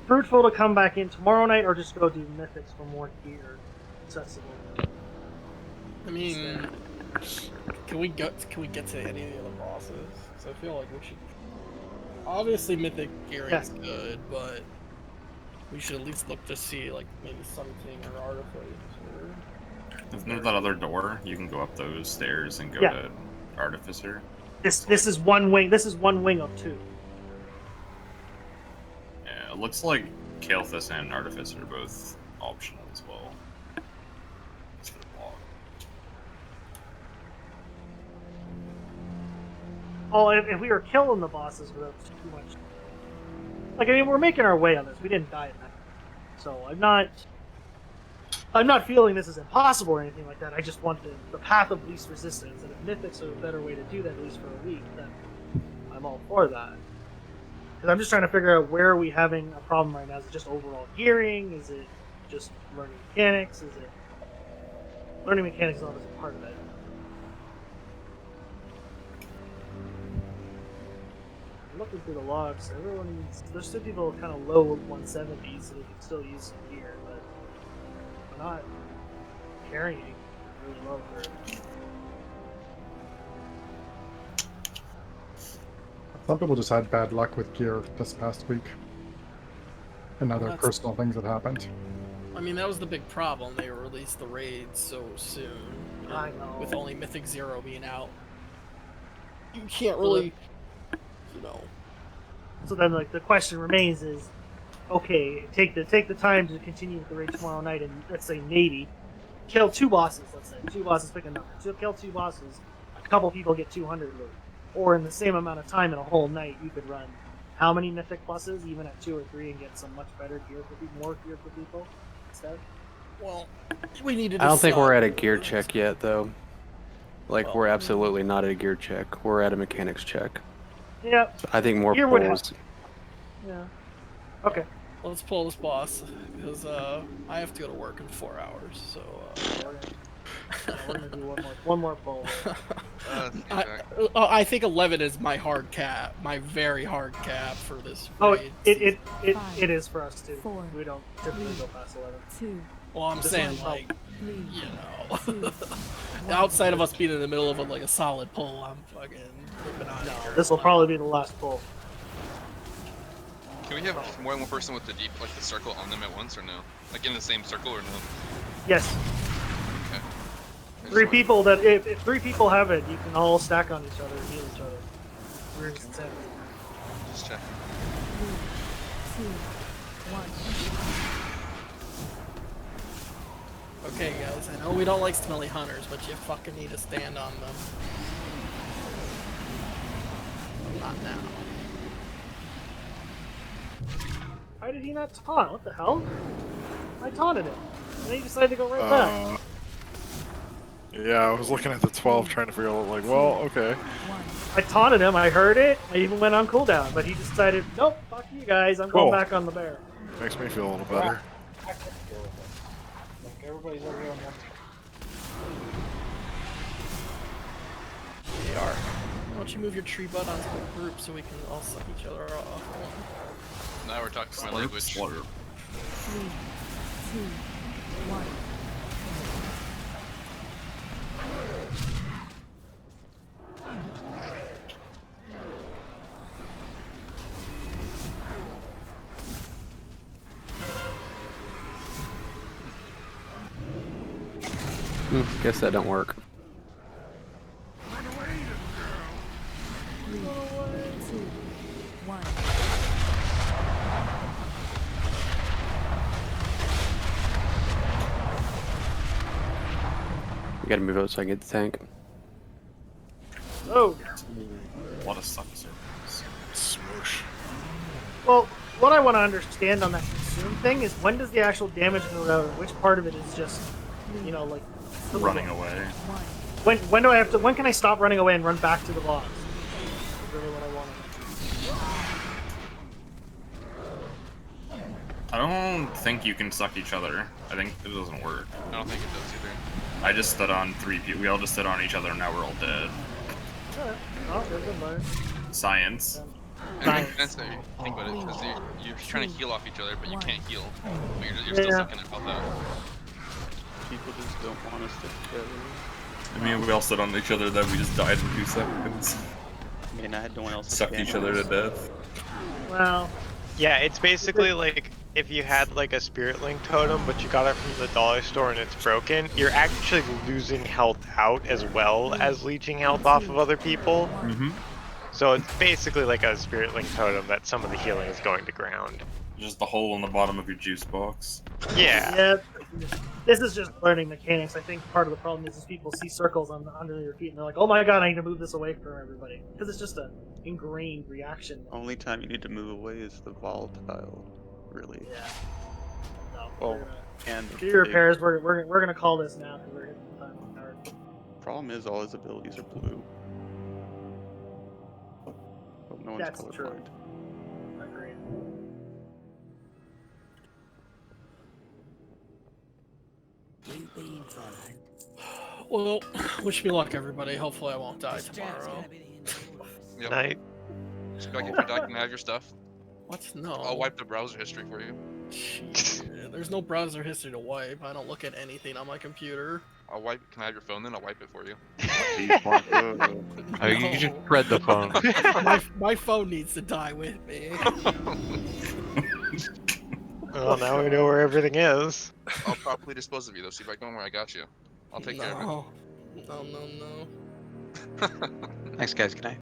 [SPEAKER 1] fruitful to come back in tomorrow night or just go do mythics for more gear accessible.
[SPEAKER 7] I mean, can we get to any of the other bosses? So I feel like we should. Obviously, mythic gearing is good, but we should at least look to see like maybe something or artificer.
[SPEAKER 8] Isn't there that other door? You can go up those stairs and go to Artificer.
[SPEAKER 1] This is one wing. This is one wing of two.
[SPEAKER 8] Yeah, it looks like Kael'thas and Artificer are both optional as well.
[SPEAKER 1] Oh, if we were killing the bosses without too much, like I mean, we're making our way on this. We didn't die in that, so I'm not feeling this is impossible or anything like that. I just want the path of least resistance, and if mythics are a better way to do that, at least for a week, then I'm all for that. Because I'm just trying to figure out where are we having a problem right now. Is it just overall gearing? Is it just learning mechanics? Is it learning mechanics is obviously part of it. I'm looking through the logs. There's still people kind of low 170s, so they can still use some gear, but we're not carrying really low for it.
[SPEAKER 15] Some people just had bad luck with gear this past week. And other personal things that happened.
[SPEAKER 7] I mean, that was the big problem. They released the raids so soon.
[SPEAKER 1] I know.
[SPEAKER 7] With only Mythic 0 being out. You can't really,
[SPEAKER 1] So then, like, the question remains is, okay, take the time to continue with the raid tomorrow night, and let's say maybe kill 2 bosses. Let's say 2 bosses, pick a number. So kill 2 bosses, a couple people get 200 loot, or in the same amount of time in a whole night, you could run how many mythic pluses, even at 2 or 3, and get some much better gear for people, more gear for people instead.
[SPEAKER 7] Well, we need to.
[SPEAKER 17] I don't think we're at a gear check yet, though. Like, we're absolutely not at a gear check. We're at a mechanics check.
[SPEAKER 1] Yeah.
[SPEAKER 17] So I think more
[SPEAKER 1] Gear would
[SPEAKER 17] pulls.
[SPEAKER 1] Yeah. Okay.
[SPEAKER 7] Let's pull this boss, because I have to go to work in 4 hours, so...
[SPEAKER 1] We're gonna do one more pull.
[SPEAKER 7] I think 11 is my hard cap, my very hard cap for this raid.
[SPEAKER 1] It is for us too. We don't typically go past 11.
[SPEAKER 7] Well, I'm saying, like, outside of us being in the middle of a solid pull, I'm fucking ripping on here.
[SPEAKER 1] This will probably be the last pull.
[SPEAKER 10] Can we have more than one person with the deep, like the circle on them at once, or no? Like in the same circle, or no?
[SPEAKER 1] Yes.
[SPEAKER 10] Okay.
[SPEAKER 1] 3 people that if 3 people have it, you can all stack on each other and heal each other. We're just insanity.
[SPEAKER 10] Just check.
[SPEAKER 21] 3, 2, 1.
[SPEAKER 7] Okay, guys, I know we don't like smelly hunters, but you fucking need to stand on them. Not now.
[SPEAKER 1] Why did he not taunt? What the hell? I taunted him. And then he decided to go right back.
[SPEAKER 16] Yeah, I was looking at the 12 trying to figure out, like, well, okay.
[SPEAKER 1] I taunted him, I heard it, I even went on cooldown, but he decided, nope, fuck you guys, I'm going back on the bear.
[SPEAKER 16] Makes me feel a little better.
[SPEAKER 9] I can deal with it. Like, everybody's over here on one.
[SPEAKER 7] They are. Why don't you move your tree butt onto the group so we can all suck each other off?
[SPEAKER 10] Now we're talking my language.
[SPEAKER 21] 3, 2, 1.
[SPEAKER 17] Guess that don't work.
[SPEAKER 21] 3, 2, 1.
[SPEAKER 17] We gotta move out so I can get the tank.
[SPEAKER 1] Oh.
[SPEAKER 8] A lot of suck circles.
[SPEAKER 16] Smoosh.
[SPEAKER 1] Well, what I want to understand on that consume thing is when does the actual damage go out, and which part of it is just, you know, like
[SPEAKER 8] Running away.
[SPEAKER 1] When do I have to? When can I stop running away and run back to the boss? That's really what I want to know.
[SPEAKER 8] I don't think you can suck each other. I think it doesn't work.
[SPEAKER 10] I don't think it does either.
[SPEAKER 8] I just stood on 3 people. We all just stood on each other and now we're all dead.
[SPEAKER 1] Alright. Oh, good, good,
[SPEAKER 8] Science.
[SPEAKER 10] It makes sense that you think about it, because you're trying to heal off each other, but you can't heal. But you're still sucking their health out.
[SPEAKER 11] People just don't want us to together.
[SPEAKER 8] I mean, we all stood on each other, then we just died in 2 seconds.
[SPEAKER 11] I mean, I had no one else.
[SPEAKER 8] Sucked each other to death.
[SPEAKER 1] Well,
[SPEAKER 20] yeah, it's basically like if you had like a spirit link totem, but you got it from the dollar store and it's broken, you're actually losing health out as well as leeching health off of other people.
[SPEAKER 8] Mm-hmm.
[SPEAKER 20] So it's basically like a spirit link totem that some of the healing is going to ground.
[SPEAKER 8] Just the hole in the bottom of your juice box.
[SPEAKER 20] Yeah.
[SPEAKER 1] Yeah. This is just learning mechanics. I think part of the problem is people see circles under your feet and they're like, "Oh my god, I need to move this away from everybody," because it's just an ingrained reaction.
[SPEAKER 11] Only time you need to move away is the volatile, really.
[SPEAKER 1] Yeah. No,
[SPEAKER 11] Well, and
[SPEAKER 1] do your repairs. We're gonna call this now because we're hitting the time card.
[SPEAKER 11] Problem is, all his abilities are blue. But no one's
[SPEAKER 1] That's true.
[SPEAKER 11] colorblind.
[SPEAKER 1] Agreed.
[SPEAKER 7] Well, wish me luck, everybody. Hopefully, I won't die tomorrow.
[SPEAKER 10] Yep.
[SPEAKER 20] Night.
[SPEAKER 10] Just gotta get your doc and have your stuff.
[SPEAKER 7] What? No.
[SPEAKER 10] I'll wipe the browser history for you.
[SPEAKER 7] Shit, there's no browser history to wipe. I don't look at anything on my computer.
[SPEAKER 10] I'll wipe. Can I have your phone then? I'll wipe it for you.
[SPEAKER 2] Oh, you just read the phone.
[SPEAKER 7] my phone needs to die with me.
[SPEAKER 20] Well, now we know where everything is.
[SPEAKER 10] I'll properly dispose of you though. See, by going where I got you. I'll take care of it.
[SPEAKER 7] No, no, no.
[SPEAKER 19] Thanks, guys. Good night.